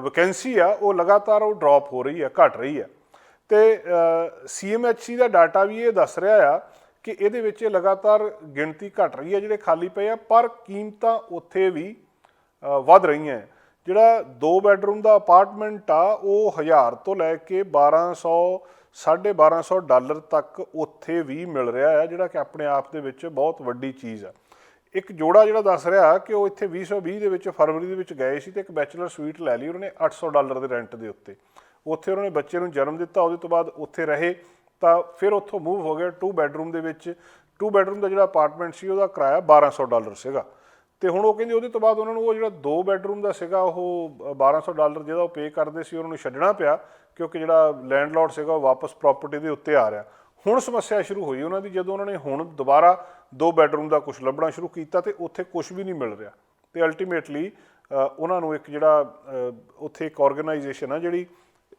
ਵੈਕੈਂਸੀ ਆ ਉਹ ਲਗਾਤਾਰ ਉਹ ਡਰੋਪ ਹੋ ਰਹੀ ਆ, ਘਟ ਰਹੀ ਆ। ਤੇ CMHC ਦਾ ਡਾਟਾ ਵੀ ਇਹ ਦੱਸ ਰਿਹਾ ਆ ਕਿ ਇਹਦੇ ਵਿੱਚ ਲਗਾਤਾਰ ਗਿਣਤੀ ਘਟ ਰਹੀ ਹੈ ਜਿਹੜੇ ਖਾਲੀ ਪਏ ਆ, ਪਰ ਕੀਮਤਾਂ ਉੱਥੇ ਵੀ ਵੱਧ ਰਹੀਆਂ। ਜਿਹੜਾ 2 ਬੈਡਰੂਮ ਦਾ ਅਪਾਰਟਮੈਂਟ ਆ ਉਹ 1000 ਤੋਂ ਲੈ ਕੇ 1200 $1250 ਤੱਕ ਉੱਥੇ ਵੀ ਮਿਲ ਰਿਹਾ ਆ, ਜਿਹੜਾ ਕਿ ਆਪਣੇ ਆਪ ਦੇ ਵਿੱਚ ਬਹੁਤ ਵੱਡੀ ਚੀਜ਼ ਆ। ਇੱਕ ਜੋੜਾ ਜਿਹੜਾ ਦੱਸ ਰਿਹਾ ਕਿ ਉਹ ਇੱਥੇ 2020 ਦੇ ਵਿੱਚ ਫਰਵਰੀ ਦੇ ਵਿੱਚ ਗਏ ਸੀ ਤੇ ਇੱਕ ਬੈਚਲਰ ਸਵੀਟ ਲੈ ਲਈ ਉਹਨਾਂ ਨੇ $800 ਦੇ ਰੈਂਟ ਦੇ ਉੱਤੇ। ਉੱਥੇ ਉਹਨਾਂ ਨੇ ਬੱਚੇ ਨੂੰ ਜਨਮ ਦਿੱਤਾ, ਉਹਦੇ ਤੋਂ ਬਾਅਦ ਉੱਥੇ ਰਹੇ ਤਾਂ ਫਿਰ ਉੱਥੋਂ ਮੂਵ ਹੋ ਗਏ 2 ਬੈਡਰੂਮ ਦੇ ਵਿੱਚ। 2 ਬੈਡਰੂਮ ਦਾ ਜਿਹੜਾ ਅਪਾਰਟਮੈਂਟ ਸੀ ਉਹਦਾ ਕਿਰਾਇਆ $1200 ਸੀਗਾ ਤੇ ਹੁਣ ਉਹ ਕਹਿੰਦੇ ਉਹਦੇ ਤੋਂ ਬਾਅਦ ਉਹਨਾਂ ਨੂੰ ਉਹ ਜਿਹੜਾ 2 ਬੈਡਰੂਮ ਦਾ ਸੀਗਾ ਉਹ $1200 ਜਿਹੜਾ ਉਹ ਪੇ ਕਰਦੇ ਸੀ ਉਹਨਾਂ ਨੂੰ ਛੱਡਣਾ ਪਿਆ, ਕਿਉਂਕਿ ਜਿਹੜਾ ਲੈਂਡਲੋਰਡ ਸੀਗਾ ਉਹ ਵਾਪਸ ਪ੍ਰੋਪਰਟੀ ਦੇ ਉੱਤੇ ਆ ਰਿਹਾ। ਹੁਣ ਸਮੱਸਿਆ ਸ਼ੁਰੂ ਹੋਈ ਉਹਨਾਂ ਦੀ ਜਦੋਂ ਉਹਨਾਂ ਨੇ ਹੁਣ ਦੁਬਾਰਾ 2 ਬੈਡਰੂਮ ਦਾ ਕੁਛ ਲੱਭਣਾ ਸ਼ੁਰੂ ਕੀਤਾ ਤੇ ਉੱਥੇ ਕੁਛ ਵੀ ਨਹੀਂ ਮਿਲ ਰਿਹਾ। ਤੇ ਅਲਟੀਮੇਟਲੀ ਉਹਨਾਂ ਨੂੰ ਇੱਕ ਜਿਹੜਾ ਉੱਥੇ ਇੱਕ ਆਰਗੇਨਾਈਜੇਸ਼ਨ ਆ ਜਿਹੜੀ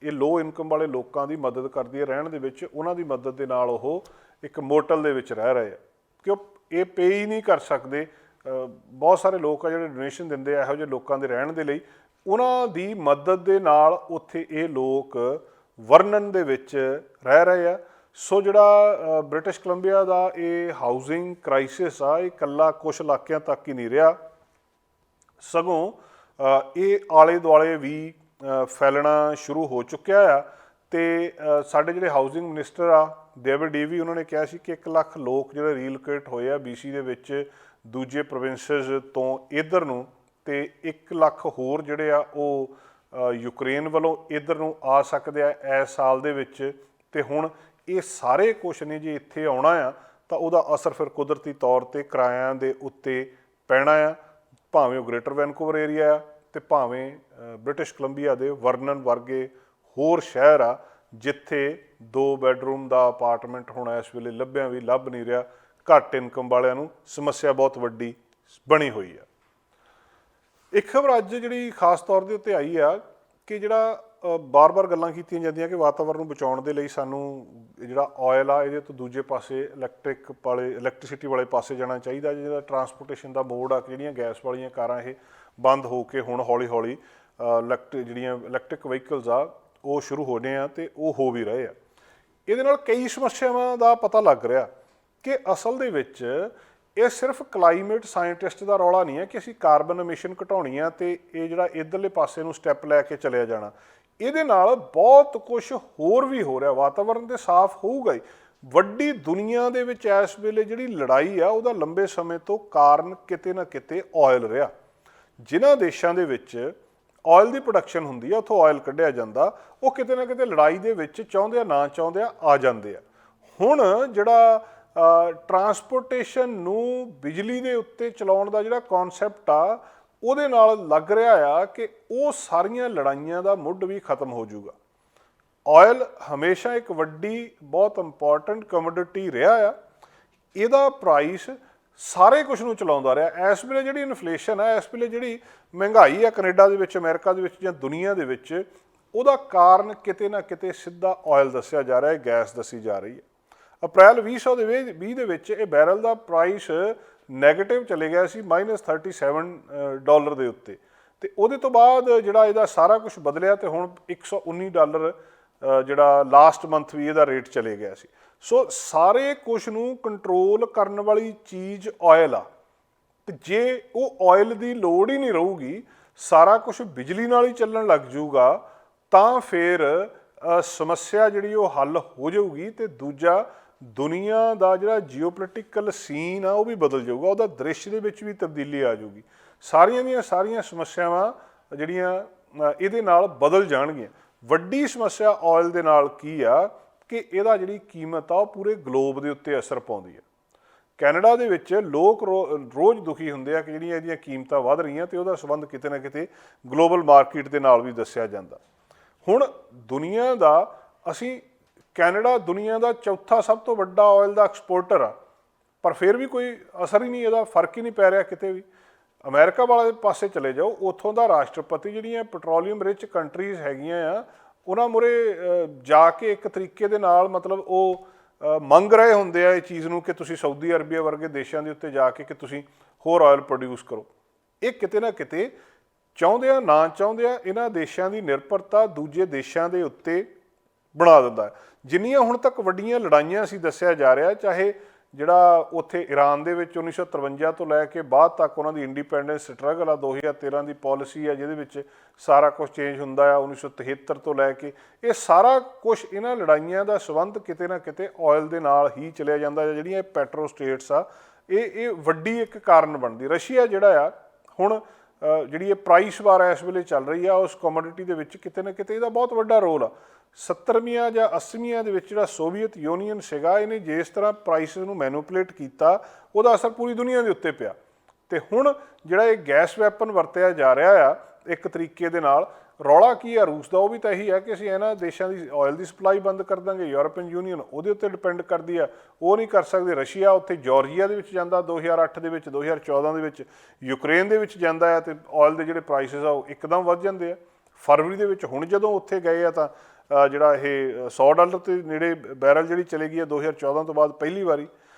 ਇਹ ਲੋ ਇਨਕਮ ਵਾਲੇ ਲੋਕਾਂ ਦੀ ਮਦਦ ਕਰਦੀ ਹੈ ਰਹਿਣ ਦੇ ਵਿੱਚ, ਉਹਨਾਂ ਦੀ ਮਦਦ ਦੇ ਨਾਲ ਉਹ ਇੱਕ ਮੋਟਲ ਦੇ ਵਿੱਚ ਰਹਿ ਰਹੇ ਆ ਕਿ ਉਹ ਇਹ ਪੇ ਹੀ ਨਹੀਂ ਕਰ ਸਕਦੇ। ਬਹੁਤ ਸਾਰੇ ਲੋਕ ਆ ਜਿਹੜੇ ਡੋਨੇਸ਼ਨ ਦਿੰਦੇ ਆ ਇਹੋ ਜਿਹੇ ਲੋਕਾਂ ਦੇ ਰਹਿਣ ਦੇ ਲਈ, ਉਹਨਾਂ ਦੀ ਮਦਦ ਦੇ ਨਾਲ ਉੱਥੇ ਇਹ ਲੋਕ ਵਰਨਨ ਦੇ ਵਿੱਚ ਰਹਿ ਰਹੇ ਆ। ਸੋ ਜਿਹੜਾ ਬ੍ਰਿਟਿਸ਼ ਕੋਲੰਬੀਆ ਦਾ ਇਹ ਹਾਊਸਿੰਗ ਕ੍ਰਾਈਸਿਸ ਆ ਇਹ ਇਕੱਲਾ ਕੁਛ ਇਲਾਕਿਆਂ ਤੱਕ ਹੀ ਨਹੀਂ ਰਿਹਾ, ਸਗੋਂ ਇਹ ਆਲੇ ਦੁਆਲੇ ਵੀ ਫੈਲਣਾ ਸ਼ੁਰੂ ਹੋ ਚੁੱਕਿਆ ਆ। ਤੇ ਸਾਡੇ ਜਿਹੜੇ ਹਾਊਸਿੰਗ ਮਿਨਿਸਟਰ ਆ ਡੇਵਿਡ ਈਵੀ, ਉਹਨਾਂ ਨੇ ਕਿਹਾ ਸੀ ਕਿ 1 ਲੱਖ ਲੋਕ ਜਿਹੜੇ ਰੀਲੋਕੇਟ ਹੋਏ ਆ BC ਦੇ ਵਿੱਚ ਦੂਜੇ ਪ੍ਰੋਵਿੰਸਸ ਤੋਂ ਇੱਧਰ ਨੂੰ, ਤੇ 1 ਲੱਖ ਹੋਰ ਜਿਹੜੇ ਆ ਉਹ ਯੂਕਰੇਨ ਵੱਲੋਂ ਇੱਧਰ ਨੂੰ ਆ ਸਕਦੇ ਆ ਇਸ ਸਾਲ ਦੇ ਵਿੱਚ। ਤੇ ਹੁਣ ਇਹ ਸਾਰੇ ਕੁਛ ਨੇ ਜੇ ਇੱਥੇ ਆਉਣਾ ਆ ਤਾਂ ਉਹਦਾ ਅਸਰ ਫਿਰ ਕੁਦਰਤੀ ਤੌਰ 'ਤੇ ਕਿਰਾਇਆਂ ਦੇ ਉੱਤੇ ਪੈਣਾ ਆ, ਭਾਵੇਂ ਉਹ ਗ੍ਰੇਟਰ ਵੈਨਕੂਵਰ ਏਰੀਆ ਆ ਤੇ ਭਾਵੇਂ ਬ੍ਰਿਟਿਸ਼ ਕੋਲੰਬੀਆ ਦੇ ਵਰਨਨ ਵਰਗੇ ਹੋਰ ਸ਼ਹਿਰ ਆ ਜਿੱਥੇ 2 ਬੈਡਰੂਮ ਦਾ ਅਪਾਰਟਮੈਂਟ ਹੁਣ ਇਸ ਵੇਲੇ ਲੱਭਿਆ ਵੀ ਲੱਭ ਨਹੀਂ ਰਿਹਾ। ਘੱਟ ਇਨਕਮ ਵਾਲਿਆਂ ਨੂੰ ਸਮੱਸਿਆ ਬਹੁਤ ਵੱਡੀ ਬਣੀ ਹੋਈ ਆ। ਇੱਕ ਖਬਰ ਅੱਜ ਜਿਹੜੀ ਖਾਸ ਤੌਰ ਦੇ ਉੱਤੇ ਆਈ ਆ ਕਿ ਜਿਹੜਾ ਬਾਰ-ਬਾਰ ਗੱਲਾਂ ਕੀਤੀਆਂ ਜਾਂਦੀਆਂ ਕਿ ਵਾਤਾਵਰਨ ਨੂੰ ਬਚਾਉਣ ਦੇ ਲਈ ਸਾਨੂੰ ਜਿਹੜਾ ਆਇਲ ਆ ਇਹਦੇ ਤੋਂ ਦੂਜੇ ਪਾਸੇ ਇਲੈਕਟ੍ਰਿਸਿਟੀ ਵਾਲੇ ਪਾਸੇ ਜਾਣਾ ਚਾਹੀਦਾ। ਜਿਹੜਾ ਟਰਾਂਸਪੋਰਟੇਸ਼ਨ ਦਾ ਮੋਡ ਆ ਕਿ ਜਿਹੜੀਆਂ ਗੈਸ ਵਾਲੀਆਂ ਕਾਰਾਂ ਇਹ ਬੰਦ ਹੋ ਕੇ ਹੁਣ ਹੌਲੀ-ਹੌਲੀ ਜਿਹੜੀਆਂ ਇਲੈਕਟ੍ਰਿਕ ਵਹੀਕਲਸ ਆ ਉਹ ਸ਼ੁਰੂ ਹੋਣੇ ਆ ਤੇ ਉਹ ਹੋ ਵੀ ਰਹੇ ਆ। ਇਹਦੇ ਨਾਲ ਕਈ ਸਮੱਸਿਆਵਾਂ ਦਾ ਪਤਾ ਲੱਗ ਰਿਹਾ ਕਿ ਅਸਲ ਦੇ ਵਿੱਚ ਇਹ ਸਿਰਫ ਕਲਾਈਮੇਟ ਸਾਇੰਟਿਸਟ ਦਾ ਰੌਲਾ ਨਹੀਂ ਹੈ ਕਿ ਅਸੀਂ ਕਾਰਬਨ ਐਮਿਸ਼ਨ ਘਟਾਉਣੀ ਆ ਤੇ ਇਹ ਜਿਹੜਾ ਇੱਧਰਲੇ ਪਾਸੇ ਨੂੰ ਸਟੈਪ ਲੈ ਕੇ ਚਲਿਆ ਜਾਣਾ। ਇਹਦੇ ਨਾਲ ਬਹੁਤ ਕੁਝ ਹੋਰ ਵੀ ਹੋ ਰਿਹਾ। ਵਾਤਾਵਰਨ ਤੇ ਸਾਫ਼ ਹੋਊਗਾ ਹੀ। ਵੱਡੀ ਦੁਨੀਆ ਦੇ ਵਿੱਚ ਇਸ ਵੇਲੇ ਜਿਹੜੀ ਲੜਾਈ ਆ ਉਹਦਾ ਲੰਬੇ ਸਮੇਂ ਤੋਂ ਕਾਰਨ ਕਿਤੇ ਨਾ ਕਿਤੇ ਆਇਲ ਰਿਹਾ। ਜਿਨ੍ਹਾਂ ਦੇਸ਼ਾਂ ਦੇ ਵਿੱਚ ਆਇਲ ਦੀ ਪ੍ਰੋਡਕਸ਼ਨ ਹੁੰਦੀ ਆ ਉੱਥੋਂ ਆਇਲ ਕੱਢਿਆ ਜਾਂਦਾ, ਉਹ ਕਿਤੇ ਨਾ ਕਿਤੇ ਲੜਾਈ ਦੇ ਵਿੱਚ ਚਾਹੁੰਦੇ ਆ ਨਾ ਚਾਹੁੰਦੇ ਆ ਜਾਂਦੇ ਆ। ਹੁਣ ਜਿਹੜਾ ਟਰਾਂਸਪੋਰਟੇਸ਼ਨ ਨੂੰ ਬਿਜਲੀ ਦੇ ਉੱਤੇ ਚਲਾਉਣ ਦਾ ਜਿਹੜਾ ਕਨਸੈਪਟ ਆ ਉਹਦੇ ਨਾਲ ਲੱਗ ਰਿਹਾ ਆ ਕਿ ਉਹ ਸਾਰੀਆਂ ਲੜਾਈਆਂ ਦਾ ਮੁੱਢ ਵੀ ਖਤਮ ਹੋ ਜਾਊਗਾ। ਆਇਲ ਹਮੇਸ਼ਾ ਇੱਕ ਵੱਡੀ ਬਹੁਤ ਇੰਪੋਰਟੈਂਟ ਕਮੋਡਿਟੀ ਰਿਹਾ ਆ। ਇਹਦਾ ਪ੍ਰਾਈਸ ਸਾਰੇ ਕੁਝ ਨੂੰ ਚਲਾਉਂਦਾ ਰਿਹਾ। ਇਸ ਵੇਲੇ ਜਿਹੜੀ ਇਨਫਲੇਸ਼ਨ ਆ, ਇਸ ਵੇਲੇ ਜਿਹੜੀ ਮਹਿੰਗਾਈ ਆ ਕੈਨੇਡਾ ਦੇ ਵਿੱਚ, ਅਮਰੀਕਾ ਦੇ ਵਿੱਚ ਜਾਂ ਦੁਨੀਆ ਦੇ ਵਿੱਚ, ਉਹਦਾ ਕਾਰਨ ਕਿਤੇ ਨਾ ਕਿਤੇ ਸਿੱਧਾ ਆਇਲ ਦੱਸਿਆ ਜਾ ਰਿਹਾ ਹੈ, ਗੈਸ ਦੱਸੀ ਜਾ ਰਹੀ ਹੈ। ਅਪ੍ਰੈਲ 2020 ਦੇ ਵਿੱਚ ਇਹ ਬੈਰਲ ਦਾ ਪ੍ਰਾਈਸ ਨੈਗੇਟਿਵ ਚਲੇ ਗਿਆ ਸੀ -$37 ਦੇ ਉੱਤੇ। ਤੇ ਉਹਦੇ ਤੋਂ ਬਾਅਦ ਜਿਹੜਾ ਇਹਦਾ ਸਾਰਾ ਕੁਝ ਬਦਲਿਆ ਤੇ ਹੁਣ $119 ਜਿਹੜਾ ਲਾਸਟ ਮੰਥ ਵੀ ਇਹਦਾ ਰੇਟ ਚਲੇ ਗਿਆ ਸੀ। ਸੋ ਸਾਰੇ ਕੁਝ ਨੂੰ ਕੰਟਰੋਲ ਕਰਨ ਵਾਲੀ ਚੀਜ਼ ਆਇਲ ਆ, ਤੇ ਜੇ ਉਹ ਆਇਲ ਦੀ ਲੋੜ ਹੀ ਨਹੀਂ ਰਹੂਗੀ, ਸਾਰਾ ਕੁਝ ਬਿਜਲੀ ਨਾਲ ਹੀ ਚੱਲਣ ਲੱਗ ਜੂਗਾ, ਤਾਂ ਫਿਰ ਸਮੱਸਿਆ ਜਿਹੜੀ ਉਹ ਹੱਲ ਹੋ ਜਾਊਗੀ। ਤੇ ਦੂਜਾ, ਦੁਨੀਆ ਦਾ ਜਿਹੜਾ ਜੀਓਪੋਲਿਟੀਕਲ ਸੀਨ ਆ ਉਹ ਵੀ ਬਦਲ ਜਾਊਗਾ, ਉਹਦਾ ਦ੍ਰਿਸ਼ ਦੇ ਵਿੱਚ ਵੀ ਤਬਦੀਲੀ ਆ ਜਾਊਗੀ। ਸਾਰੀਆਂ ਦੀਆਂ ਸਾਰੀਆਂ ਸਮੱਸਿਆਵਾਂ ਜਿਹੜੀਆਂ ਇਹਦੇ ਨਾਲ ਬਦਲ ਜਾਣਗੀਆਂ। ਵੱਡੀ ਸਮੱਸਿਆ ਆਇਲ ਦੇ ਨਾਲ ਕੀ ਆ ਕਿ ਇਹਦਾ ਜਿਹੜੀ ਕੀਮਤ ਆ ਉਹ ਪੂਰੇ ਗਲੋਬ ਦੇ ਉੱਤੇ ਅਸਰ ਪਾਉਂਦੀ ਆ। ਕੈਨੇਡਾ ਦੇ ਵਿੱਚ ਲੋਕ ਰੋਜ਼ ਦੁਖੀ ਹੁੰਦੇ ਆ ਕਿ ਜਿਹੜੀਆਂ ਇਹਦੀਆਂ ਕੀਮਤਾਂ ਵੱਧ ਰਹੀਆਂ, ਤੇ ਉਹਦਾ ਸੰਬੰਧ ਕਿਤੇ ਨਾ ਕਿਤੇ ਗਲੋਬਲ ਮਾਰਕੀਟ ਦੇ ਨਾਲ ਵੀ ਦੱਸਿਆ ਜਾਂਦਾ। ਹੁਣ ਦੁਨੀਆ ਦਾ ਕੈਨੇਡਾ ਦੁਨੀਆ ਦਾ ਚੌਥਾ ਸਭ ਤੋਂ ਵੱਡਾ ਆਇਲ ਦਾ ਐਕਸਪੋਰਟਰ ਆ, ਪਰ ਫਿਰ ਵੀ ਕੋਈ ਅਸਰ ਹੀ ਨਹੀਂ, ਇਹਦਾ ਫਰਕ ਹੀ ਨਹੀਂ ਪੈ ਰਿਹਾ ਕਿਤੇ ਵੀ। ਅਮਰੀਕਾ ਵਾਲੇ ਪਾਸੇ ਚਲੇ ਜਾਓ, ਉੱਥੋਂ ਦਾ ਰਾਸ਼ਟਰਪਤੀ ਜਿਹੜੀਆਂ ਪੈਟਰੋਲੀਅਮ ਰਿਚ ਕੰਟਰੀਜ਼ ਹੈਗੀਆਂ ਆ, ਉਹਨਾਂ ਮੂਹਰੇ ਜਾ ਕੇ ਇੱਕ ਤਰੀਕੇ ਦੇ ਨਾਲ ਮਤਲਬ ਉਹ ਮੰਗ ਰਹੇ ਹੁੰਦੇ ਆ ਇਹ ਚੀਜ਼ ਨੂੰ ਕਿ ਤੁਸੀਂ ਸਾਊਦੀ ਅਰਬੀਆ ਵਰਗੇ ਦੇਸ਼ਾਂ ਦੇ ਉੱਤੇ ਜਾ ਕੇ ਕਿ ਤੁਸੀਂ ਹੋਰ ਆਇਲ ਪ੍ਰੋਡਿਊਸ ਕਰੋ। ਇਹ ਕਿਤੇ ਨਾ ਕਿਤੇ ਚਾਹੁੰਦੇ ਆ ਨਾ ਚਾਹੁੰਦੇ ਆ, ਇਹਨਾਂ ਦੇਸ਼ਾਂ ਦੀ ਨਿਰਭਰਤਾ ਦੂਜੇ ਦੇਸ਼ਾਂ ਦੇ ਉੱਤੇ ਬਣਾ ਦਿੰਦਾ। ਜਿੰਨੀਆਂ ਹੁਣ ਤੱਕ ਵੱਡੀਆਂ ਲੜਾਈਆਂ ਸੀ ਦੱਸਿਆ ਜਾ ਰਿਹਾ, ਚਾਹੇ ਜਿਹੜਾ ਉੱਥੇ ਈਰਾਨ ਦੇ ਵਿੱਚ 1953 ਤੋਂ ਲੈ ਕੇ ਬਾਅਦ ਤੱਕ ਉਹਨਾਂ ਦੀ ਇੰਡੀਪੈਂਡੈਂਸ ਸਟਰਗਲ ਆ, 2013 ਦੀ ਪਾਲਿਸੀ ਆ ਜਿਹਦੇ ਵਿੱਚ ਸਾਰਾ ਕੁਝ ਚੇਂਜ ਹੁੰਦਾ ਆ, 1973 ਤੋਂ ਲੈ ਕੇ, ਇਹ ਸਾਰਾ ਕੁਝ ਇਹਨਾਂ ਲੜਾਈਆਂ ਦਾ ਸੰਬੰਧ ਕਿਤੇ ਨਾ ਕਿਤੇ ਆਇਲ ਦੇ ਨਾਲ ਹੀ ਚਲਿਆ ਜਾਂਦਾ। ਜਿਹੜੀਆਂ ਪੈਟਰੋ ਸਟੇਟਸ ਆ, ਇਹ ਵੱਡੀ ਇੱਕ ਕਾਰਨ ਬਣਦੀ। ਰਸ਼ੀਆ ਜਿਹੜਾ ਆ ਹੁਣ ਜਿਹੜੀ ਇਹ ਪ੍ਰਾਈਸ ਵਾਰ ਇਸ ਵੇਲੇ ਚੱਲ ਰਹੀ ਆ, ਉਸ ਕਮੋਡਿਟੀ ਦੇ ਵਿੱਚ ਕਿਤੇ ਨਾ ਕਿਤੇ ਇਹਦਾ ਬਹੁਤ ਵੱਡਾ ਰੋਲ ਆ। 70ਵੀਆਂ ਜਾਂ 80ਵੀਆਂ ਦੇ ਵਿੱਚ ਜਿਹੜਾ ਸੋਵੀਅਤ ਯੂਨੀਅਨ ਸੀਗਾ, ਇਹਨੇ ਜਿਸ ਤਰ੍ਹਾਂ ਪ੍ਰਾਈਸਿਸ ਨੂੰ ਮੈਨੂਪੂਲੇਟ ਕੀਤਾ, ਉਹਦਾ ਅਸਰ ਪੂਰੀ ਦੁਨੀਆ ਦੇ ਉੱਤੇ ਪਿਆ। ਤੇ ਹੁਣ ਜਿਹੜਾ ਇਹ ਗੈਸ ਵੈਪਨ ਵਰਤਿਆ ਜਾ ਰਿਹਾ ਆ ਇੱਕ ਤਰੀਕੇ ਦੇ ਨਾਲ, ਰੌਲਾ ਕੀ ਆ ਰੂਸ ਦਾ? ਉਹ ਵੀ ਤਾਂ ਇਹੀ ਆ ਕਿ ਅਸੀਂ ਇਹਨਾਂ ਦੇਸ਼ਾਂ ਦੀ ਆਇਲ ਦੀ ਸਪਲਾਈ ਬੰਦ ਕਰ ਦਾਂਗੇ। ਯੂਰਪੀਅਨ ਯੂਨੀਅਨ ਉਹਦੇ ਉੱਤੇ ਡਿਪੈਂਡ ਕਰਦੀ ਆ, ਉਹ ਨਹੀਂ ਕਰ ਸਕਦੇ। ਰਸ਼ੀਆ ਉੱਥੇ ਜਾਰਜੀਆ ਦੇ ਵਿੱਚ ਜਾਂਦਾ 2008 ਦੇ ਵਿੱਚ, 2014 ਦੇ ਵਿੱਚ ਯੂਕਰੇਨ ਦੇ ਵਿੱਚ ਜਾਂਦਾ ਆ, ਤੇ ਆਇਲ ਦੇ ਜਿਹੜੇ ਪ੍ਰਾਈਸਿਸ ਆ ਉਹ ਇੱਕਦਮ ਵੱਧ ਜਾਂਦੇ ਆ। ਫਰਵਰੀ ਦੇ ਵਿੱਚ ਹੁਣ ਜਦੋਂ ਉੱਥੇ ਗਏ ਆ ਤਾਂ ਜਿਹੜਾ ਇਹ $100 ਦੇ ਨੇੜੇ ਬੈਰਲ ਜਿਹੜੀ ਚਲੇ ਗਈ ਹੈ 2014 ਤੋਂ ਬਾਅਦ ਪਹਿਲੀ ਵਾਰੀ।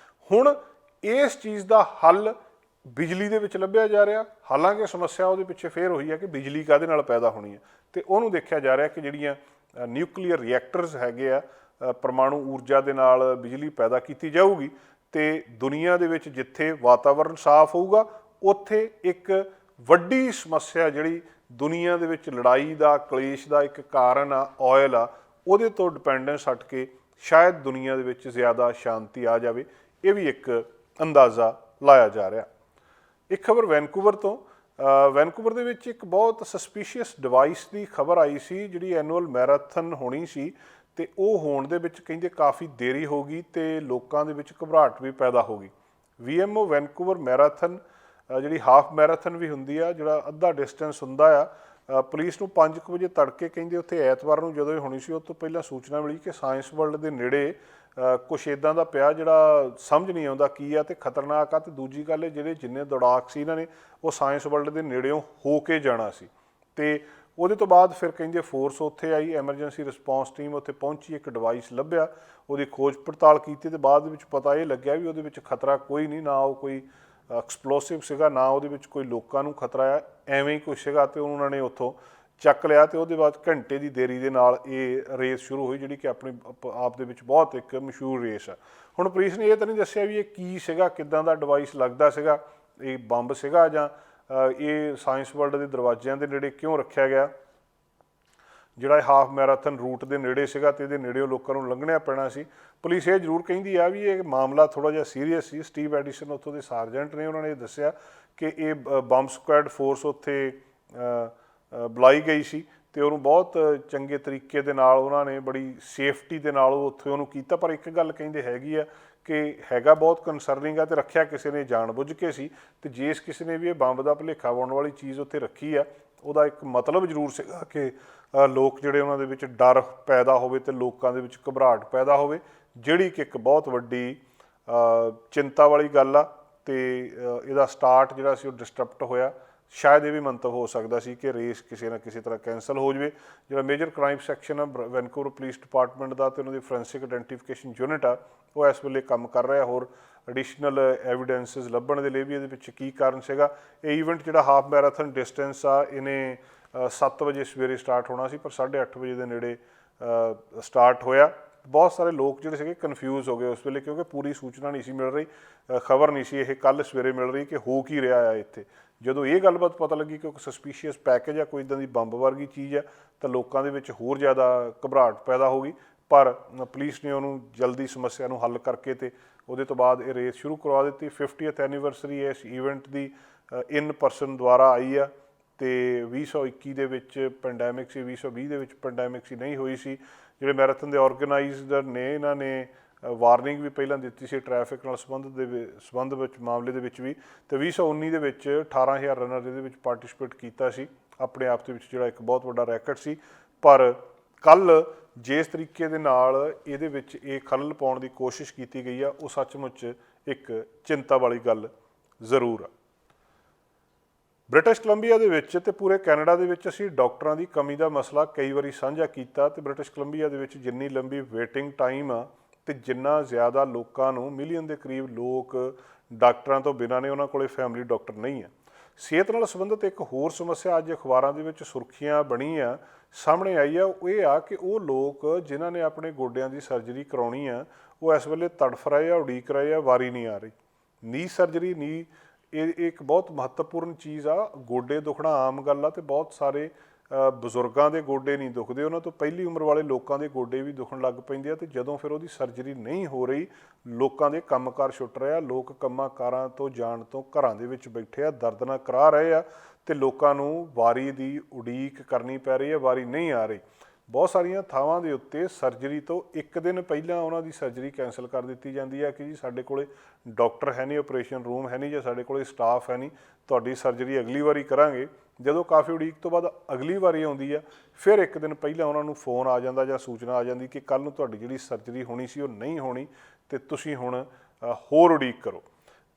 ਹੁਣ ਇਸ ਚੀਜ਼ ਦਾ ਹੱਲ ਬਿਜਲੀ ਦੇ ਵਿੱਚ ਲੱਭਿਆ ਜਾ ਰਿਹਾ। ਹਾਲਾਂਕਿ ਸਮੱਸਿਆ ਉਹਦੇ ਪਿੱਛੇ ਫੇਰ ਹੋਈ ਹੈ ਕਿ ਬਿਜਲੀ ਕਾਹਦੇ ਨਾਲ ਪੈਦਾ ਹੋਣੀ ਹੈ, ਤੇ ਉਹਨੂੰ ਦੇਖਿਆ ਜਾ ਰਿਹਾ ਕਿ ਜਿਹੜੀਆਂ ਨਿਊਕਲੀਅਰ ਰਿਐਕਟਰਸ ਹੈਗੇ ਆ, ਪਰਮਾਣੂ ਊਰਜਾ ਦੇ ਨਾਲ ਬਿਜਲੀ ਪੈਦਾ ਕੀਤੀ ਜਾਊਗੀ। ਤੇ ਦੁਨੀਆ ਦੇ ਵਿੱਚ ਜਿੱਥੇ ਵਾਤਾਵਰਣ ਸਾਫ਼ ਹੋਊਗਾ, ਉੱਥੇ ਇੱਕ ਵੱਡੀ ਸਮੱਸਿਆ ਜਿਹੜੀ ਦੁਨੀਆ ਦੇ ਵਿੱਚ ਲੜਾਈ ਦਾ, ਕਲੇਸ਼ ਦਾ ਇੱਕ ਕਾਰਨ ਆ, ਆਇਲ ਆ, ਉਹਦੇ ਤੋਂ ਡਿਪੈਂਡੈਂਸ ਹਟ ਕੇ ਸ਼ਾਇਦ ਦੁਨੀਆ ਦੇ ਵਿੱਚ ਜ਼ਿਆਦਾ ਸ਼ਾਂਤੀ ਆ ਜਾਵੇ। ਇਹ ਵੀ ਇੱਕ ਅੰਦਾਜ਼ਾ ਲਾਇਆ ਜਾ ਰਿਹਾ। ਇੱਕ ਖਬਰ ਵੈਨਕੂਵਰ ਤੋਂ। ਵੈਨਕੂਵਰ ਦੇ ਵਿੱਚ ਇੱਕ ਬਹੁਤ ਸਸਪੀਸ਼ੀਅਸ ਡਿਵਾਈਸ ਦੀ ਖਬਰ ਆਈ ਸੀ, ਜਿਹੜੀ ਐਨੂਅਲ ਮੈਰਾਥਨ ਹੋਣੀ ਸੀ, ਤੇ ਉਹ ਹੋਣ ਦੇ ਵਿੱਚ ਕਹਿੰਦੇ ਕਾਫੀ ਦੇਰੀ ਹੋ ਗਈ ਤੇ ਲੋਕਾਂ ਦੇ ਵਿੱਚ ਘਬਰਾਹਟ ਵੀ ਪੈਦਾ ਹੋ ਗਈ। VMO ਵੈਨਕੂਵਰ ਮੈਰਾਥਨ ਜਿਹੜੀ ਹਾਫ ਮੈਰਾਥਨ ਵੀ ਹੁੰਦੀ ਆ, ਜਿਹੜਾ ਅੱਧਾ ਡਿਸਟੈਂਸ ਹੁੰਦਾ ਆ, ਪੁਲਿਸ ਨੂੰ 5 ਵਜੇ ਤੜਕੇ ਕਹਿੰਦੇ ਉੱਥੇ ਐਤਵਾਰ ਨੂੰ ਜਦੋਂ ਇਹ ਹੋਣੀ ਸੀ, ਉਹ ਤੋਂ ਪਹਿਲਾਂ ਸੂਚਨਾ ਮਿਲੀ ਕਿ ਸਾਇੰਸ ਵਰਲਡ ਦੇ ਨੇੜੇ ਕੁਛ ਇੱਦਾਂ ਦਾ ਪਿਆ ਜਿਹੜਾ ਸਮਝ ਨਹੀਂ ਆਉਂਦਾ ਕੀ ਆ ਤੇ ਖਤਰਨਾਕ ਆ। ਤੇ ਦੂਜੀ ਗੱਲ ਇਹ ਜਿਹੜੇ ਜਿੰਨੇ ਦੌੜਾਕ ਸੀ ਇਹਨਾਂ ਨੇ ਉਹ ਸਾਇੰਸ ਵਰਲਡ ਦੇ ਨੇੜਿਓਂ ਹੋ ਕੇ ਜਾਣਾ ਸੀ। ਤੇ ਉਹਦੇ ਤੋਂ ਬਾਅਦ ਫਿਰ ਕਹਿੰਦੇ ਫੋਰਸ ਉੱਥੇ ਆਈ, ਐਮਰਜੈਂਸੀ ਰਿਸਪੌਂਸ ਟੀਮ ਉੱਥੇ ਪਹੁੰਚੀ, ਇੱਕ ਡਿਵਾਈਸ ਲੱਭਿਆ, ਉਹਦੀ ਖੋਜ ਪੜਤਾਲ ਕੀਤੀ ਤੇ ਬਾਅਦ ਵਿੱਚ ਪਤਾ ਇਹ ਲੱਗਿਆ ਵੀ ਉਹਦੇ ਵਿੱਚ ਖਤਰਾ ਕੋਈ ਨਹੀਂ, ਨਾ ਉਹ ਕੋਈ ਐਕਸਪਲੋਸਿਵ ਸੀਗਾ, ਨਾ ਉਹਦੇ ਵਿੱਚ ਕੋਈ ਲੋਕਾਂ ਨੂੰ ਖਤਰਾ ਆ, ਐਵੇਂ ਹੀ ਕੁਛ ਸੀਗਾ। ਤੇ ਉਹਨਾਂ ਨੇ ਉੱਥੋਂ ਚੱਕ ਲਿਆ ਤੇ ਉਹਦੇ ਬਾਅਦ ਘੰਟੇ ਦੀ ਦੇਰੀ ਦੇ ਨਾਲ ਇਹ ਰੇਸ ਸ਼ੁਰੂ ਹੋਈ, ਜਿਹੜੀ ਕਿ ਆਪਣੀ ਆਪ ਦੇ ਵਿੱਚ ਬਹੁਤ ਇੱਕ ਮਸ਼ਹੂਰ ਰੇਸ ਆ। ਹੁਣ ਪੁਲਿਸ ਨੇ ਇਹ ਤਾਂ ਨਹੀਂ ਦੱਸਿਆ ਵੀ ਇਹ ਕੀ ਸੀਗਾ, ਕਿੱਦਾਂ ਦਾ ਡਿਵਾਈਸ ਲੱਗਦਾ ਸੀਗਾ, ਇਹ ਬੰਬ ਸੀਗਾ ਜਾਂ ਇਹ ਸਾਇੰਸ ਵਰਲਡ ਦੇ ਦਰਵਾਜ਼ਿਆਂ ਦੇ ਨੇੜੇ ਕਿਉਂ ਰੱਖਿਆ ਗਿਆ, ਜਿਹੜਾ ਇਹ ਹਾਫ ਮੈਰਾਥਨ ਰੂਟ ਦੇ ਨੇੜੇ ਸੀਗਾ ਤੇ ਇਹਦੇ ਨੇੜਿਓਂ ਲੋਕਾਂ ਨੂੰ ਲੰਘਣਾ ਪੈਣਾ ਸੀ। ਪੁਲਿਸ ਇਹ ਜ਼ਰੂਰ ਕਹਿੰਦੀ ਆ ਵੀ ਇਹ ਮਾਮਲਾ ਥੋੜ੍ਹਾ ਜਿਹਾ ਸੀਰੀਅਸ ਸੀ। ਸਟੀਵ ਐਡੀਸਨ ਉੱਥੋਂ ਦੇ ਸਾਰਜੈਂਟ ਨੇ, ਉਹਨਾਂ ਨੇ ਇਹ ਦੱਸਿਆ ਕਿ ਇਹ ਬੰਬ ਸਕੁਐਡ ਫੋਰਸ ਉੱਥੇ ਬੁਲਾਈ ਗਈ ਸੀ ਤੇ ਉਹਨੂੰ ਬਹੁਤ ਚੰਗੇ ਤਰੀਕੇ ਦੇ ਨਾਲ ਉਹਨਾਂ ਨੇ ਬੜੀ ਸੇਫਟੀ ਦੇ ਨਾਲ ਉੱਥੇ ਉਹਨੂੰ ਕੀਤਾ। ਪਰ ਇੱਕ ਗੱਲ ਕਹਿੰਦੇ ਹੈਗੀ ਆ ਕਿ ਹੈਗਾ ਬਹੁਤ ਕੰਸਰਨਿੰਗ ਆ ਤੇ ਰੱਖਿਆ ਕਿਸੇ ਨੇ ਜਾਣਬੁੱਝ ਕੇ ਸੀ, ਤੇ ਜਿਸ ਕਿਸੇ ਨੇ ਵੀ ਇਹ ਬੰਬ ਦਾ ਭੁਲੇਖਾ ਪਾਉਣ ਵਾਲੀ ਚੀਜ਼ ਉੱਥੇ ਰੱਖੀ ਆ, ਉਹਦਾ ਇੱਕ ਮਤਲਬ ਜ਼ਰੂਰ ਸੀਗਾ ਕਿ ਲੋਕ ਜਿਹੜੇ ਉਹਨਾਂ ਦੇ ਵਿੱਚ ਡਰ ਪੈਦਾ ਹੋਵੇ ਤੇ ਲੋਕਾਂ ਦੇ ਵਿੱਚ ਘਬਰਾਹਟ ਪੈਦਾ ਹੋਵੇ, ਜਿਹੜੀ ਕਿ ਇੱਕ ਬਹੁਤ ਵੱਡੀ ਚਿੰਤਾ ਵਾਲੀ ਗੱਲ ਆ। ਤੇ ਇਹਦਾ ਸਟਾਰਟ ਜਿਹੜਾ ਸੀ ਉਹ ਡਿਸਟਰਪਟ ਹੋਇਆ। ਸ਼ਾਇਦ ਇਹ ਵੀ ਮੰਤਵ ਹੋ ਸਕਦਾ ਸੀ ਕਿ ਰੇਸ ਕਿਸੇ ਨਾ ਕਿਸੇ ਤਰ੍ਹਾਂ ਕੈਂਸਲ ਹੋ ਜਾਵੇ। ਜਿਹੜਾ ਮੇਜਰ ਕ੍ਰਾਈਮ ਸੈਕਸ਼ਨ ਆ ਵੈਨਕੂਵਰ ਪੁਲਿਸ ਡਿਪਾਰਟਮੈਂਟ ਦਾ ਤੇ ਉਹਨਾਂ ਦੀ ਫੋਰੈਂਸਿਕ ਆਇਡੈਂਟੀਫਿਕੇਸ਼ਨ ਯੂਨਿਟ ਆ, ਉਹ ਇਸ ਵੇਲੇ ਕੰਮ ਕਰ ਰਿਹਾ। ਹੋਰ ਐਡੀਸ਼ਨਲ ਐਵੀਡੈਂਸਿਸ ਲੱਭਣ ਦੇ ਲਈ ਵੀ ਇਹਦੇ ਵਿੱਚ ਕੀ ਕਾਰਨ ਸੀਗਾ। ਇਹ ਈਵੈਂਟ ਜਿਹੜਾ ਹਾਫ ਮੈਰਾਥਨ ਡਿਸਟੈਂਸ ਆ ਇਹਨੇ 7 ਵਜੇ ਸਵੇਰੇ ਸਟਾਰਟ ਹੋਣਾ ਸੀ, ਪਰ 8:30 ਵਜੇ ਦੇ ਨੇੜੇ ਸਟਾਰਟ ਹੋਇਆ। ਬਹੁਤ ਸਾਰੇ ਲੋਕ ਜਿਹੜੇ ਸੀਗੇ ਕਨਫਿਊਜ਼ ਹੋ ਗਏ ਉਸ ਵੇਲੇ, ਕਿਉਂਕਿ ਪੂਰੀ ਸੂਚਨਾ ਨਹੀਂ ਸੀ ਮਿਲ ਰਹੀ, ਖਬਰ ਨਹੀਂ ਸੀ ਇਹ ਕੱਲ੍ਹ ਸਵੇਰੇ ਮਿਲ ਰਹੀ ਕਿ ਹੋ ਕੀ ਰਿਹਾ ਆ ਇੱਥੇ। ਜਦੋਂ ਇਹ ਗੱਲਬਾਤ ਪਤਾ ਲੱਗੀ ਕਿ ਕੋਈ ਸਸਪੀਸ਼ੀਅਸ ਪੈਕੇਜ ਆ, ਕੋਈ ਇੱਦਾਂ ਦੀ ਬੰਬ ਵਰਗੀ ਚੀਜ਼ ਆ, ਤਾਂ ਲੋਕਾਂ ਦੇ ਵਿੱਚ ਹੋਰ ਜ਼ਿਆਦਾ ਘਬਰਾਹਟ ਪੈਦਾ ਹੋ ਗਈ। ਪਰ ਪੁਲਿਸ ਨੇ ਉਹਨੂੰ ਜਲਦੀ ਸਮੱਸਿਆ ਨੂੰ ਹੱਲ ਕਰਕੇ ਤੇ ਉਹਦੇ ਤੋਂ ਬਾਅਦ ਇਹ ਰੇਸ ਸ਼ੁਰੂ ਕਰਵਾ ਦਿੱਤੀ। 50th ਐਨੀਵਰਸਰੀ ਇਸ ਈਵੈਂਟ ਦੀ ਇਨ ਪਰਸਨ ਦੁਆਰਾ ਆਈ ਆ, ਅਤੇ 2021 ਦੇ ਵਿੱਚ ਪੈਂਡੈਮਿਕ ਸੀ, 2020 ਦੇ ਵਿੱਚ ਪੈਂਡੈਮਿਕ ਸੀ, ਨਹੀਂ ਹੋਈ ਸੀ। ਜਿਹੜੇ ਮੈਰਾਥਨ ਦੇ ਔਰਗੇਨਾਈਜ਼ਰ ਨੇ ਇਹਨਾਂ ਨੇ ਵਾਰਨਿੰਗ ਵੀ ਪਹਿਲਾਂ ਦਿੱਤੀ ਸੀ ਟ੍ਰੈਫਿਕ ਨਾਲ ਸੰਬੰਧ ਵਿੱਚ ਮਾਮਲੇ ਦੇ ਵਿੱਚ ਵੀ, ਅਤੇ 2019 ਦੇ ਵਿੱਚ 18,000 ਰਨਰ ਇਹਦੇ ਵਿੱਚ ਪਾਰਟੀਸਪੇਟ ਕੀਤਾ ਸੀ। ਆਪਣੇ ਆਪ ਦੇ ਵਿੱਚ ਜਿਹੜਾ ਇੱਕ ਬਹੁਤ ਵੱਡਾ ਰੈਕਟ ਸੀ। ਪਰ ਕੱਲ੍ਹ ਜਿਸ ਤਰੀਕੇ ਦੇ ਨਾਲ ਇਹਦੇ ਵਿੱਚ ਇਹ ਖਲਲ ਪਾਉਣ ਦੀ ਕੋਸ਼ਿਸ਼ ਕੀਤੀ ਗਈ ਆ, ਉਹ ਸੱਚਮੁੱਚ ਇੱਕ ਚਿੰਤਾ ਵਾਲੀ ਗੱਲ ਜ਼ਰੂਰ ਆ। ਬ੍ਰਿਟਿਸ਼ ਕੋਲੰਬੀਆ ਦੇ ਵਿੱਚ ਅਤੇ ਪੂਰੇ ਕੈਨੇਡਾ ਦੇ ਵਿੱਚ ਅਸੀਂ ਡਾਕਟਰਾਂ ਦੀ ਕਮੀ ਦਾ ਮਸਲਾ ਕਈ ਵਾਰੀ ਸਾਂਝਾ ਕੀਤਾ, ਅਤੇ ਬ੍ਰਿਟਿਸ਼ ਕੋਲੰਬੀਆ ਦੇ ਵਿੱਚ ਜਿੰਨੀ ਲੰਬੀ ਵੇਟਿੰਗ ਟਾਈਮ ਆ ਅਤੇ ਜਿੰਨਾ ਜ਼ਿਆਦਾ ਲੋਕਾਂ ਨੂੰ, ਮਿਲੀਅਨ ਦੇ ਕਰੀਬ ਲੋਕ ਡਾਕਟਰਾਂ ਤੋਂ ਬਿਨਾਂ ਨੇ, ਉਹਨਾਂ ਕੋਲ ਫੈਮਿਲੀ ਡਾਕਟਰ ਨਹੀਂ ਆ। ਸਿਹਤ ਨਾਲ ਸੰਬੰਧਿਤ ਇੱਕ ਹੋਰ ਸਮੱਸਿਆ ਅੱਜ ਅਖਬਾਰਾਂ ਦੇ ਵਿੱਚ ਸੁਰਖੀਆਂ ਬਣੀ ਆ, ਸਾਹਮਣੇ ਆਈ ਆ। ਉਹ ਇਹ ਆ ਕਿ ਉਹ ਲੋਕ ਜਿਨ੍ਹਾਂ ਨੇ ਆਪਣੇ ਗੋਡਿਆਂ ਦੀ ਸਰਜਰੀ ਕਰਾਉਣੀ ਆ, ਉਹ ਇਸ ਵੇਲੇ ਤੜਫ ਰਹੇ ਆ, ਉਡੀਕ ਰਹੇ ਆ, ਵਾਰੀ ਨਹੀਂ ਆ ਰਹੀ। ਨੀ ਸਰਜਰੀ ਇਹ ਇੱਕ ਬਹੁਤ ਮਹੱਤਵਪੂਰਨ ਚੀਜ਼ ਆ। ਗੋਡੇ ਦੁਖਣਾ ਆਮ ਗੱਲ ਆ, ਅਤੇ ਬਹੁਤ ਸਾਰੇ ਬਜ਼ੁਰਗਾਂ ਦੇ ਗੋਡੇ ਨਹੀਂ ਦੁਖਦੇ, ਉਹਨਾਂ ਤੋਂ ਪਹਿਲੀ ਉਮਰ ਵਾਲੇ ਲੋਕਾਂ ਦੇ ਗੋਡੇ ਵੀ ਦੁਖਣ ਲੱਗ ਪੈਂਦੇ ਆ। ਅਤੇ ਜਦੋਂ ਫਿਰ ਉਹਦੀ ਸਰਜਰੀ ਨਹੀਂ ਹੋ ਰਹੀ, ਲੋਕਾਂ ਦੇ ਕੰਮਕਾਰ ਛੁੱਟ ਰਹੇ ਆ, ਲੋਕ ਕੰਮਾਂ ਕਾਰਾਂ ਤੋਂ ਜਾਣ ਤੋਂ ਘਰਾਂ ਦੇ ਵਿੱਚ ਬੈਠੇ ਆ, ਦਰਦ ਨਾਲ ਕਰਾ ਰਹੇ ਆ, ਅਤੇ ਲੋਕਾਂ ਨੂੰ ਵਾਰੀ ਦੀ ਉਡੀਕ ਕਰਨੀ ਪੈ ਰਹੀ ਹੈ, ਵਾਰੀ ਨਹੀਂ ਆ ਰਹੀ। ਬਹੁਤ ਸਾਰੀਆਂ ਥਾਵਾਂ ਦੇ ਉੱਤੇ ਸਰਜਰੀ ਤੋਂ ਇੱਕ ਦਿਨ ਪਹਿਲਾਂ ਉਹਨਾਂ ਦੀ ਸਰਜਰੀ ਕੈਂਸਲ ਕਰ ਦਿੱਤੀ ਜਾਂਦੀ ਹੈ ਕਿ ਜੀ ਸਾਡੇ ਕੋਲ ਡਾਕਟਰ ਹੈ ਨਹੀਂ, ਆਪਰੇਸ਼ਨ ਰੂਮ ਹੈ ਨਹੀਂ, ਜਾਂ ਸਾਡੇ ਕੋਲ ਸਟਾਫ ਹੈ ਨਹੀਂ, ਤੁਹਾਡੀ ਸਰਜਰੀ ਅਗਲੀ ਵਾਰੀ ਕਰਾਂਗੇ। ਜਦੋਂ ਕਾਫੀ ਉਡੀਕ ਤੋਂ ਬਾਅਦ ਅਗਲੀ ਵਾਰੀ ਆਉਂਦੀ ਆ, ਫਿਰ ਇੱਕ ਦਿਨ ਪਹਿਲਾਂ ਉਹਨਾਂ ਨੂੰ ਫੋਨ ਆ ਜਾਂਦਾ ਜਾਂ ਸੂਚਨਾ ਆ ਜਾਂਦੀ ਕਿ ਕੱਲ੍ਹ ਨੂੰ ਤੁਹਾਡੀ ਜਿਹੜੀ ਸਰਜਰੀ ਹੋਣੀ ਸੀ ਉਹ ਨਹੀਂ ਹੋਣੀ, ਅਤੇ ਤੁਸੀਂ ਹੁਣ ਹੋਰ ਉਡੀਕ ਕਰੋ।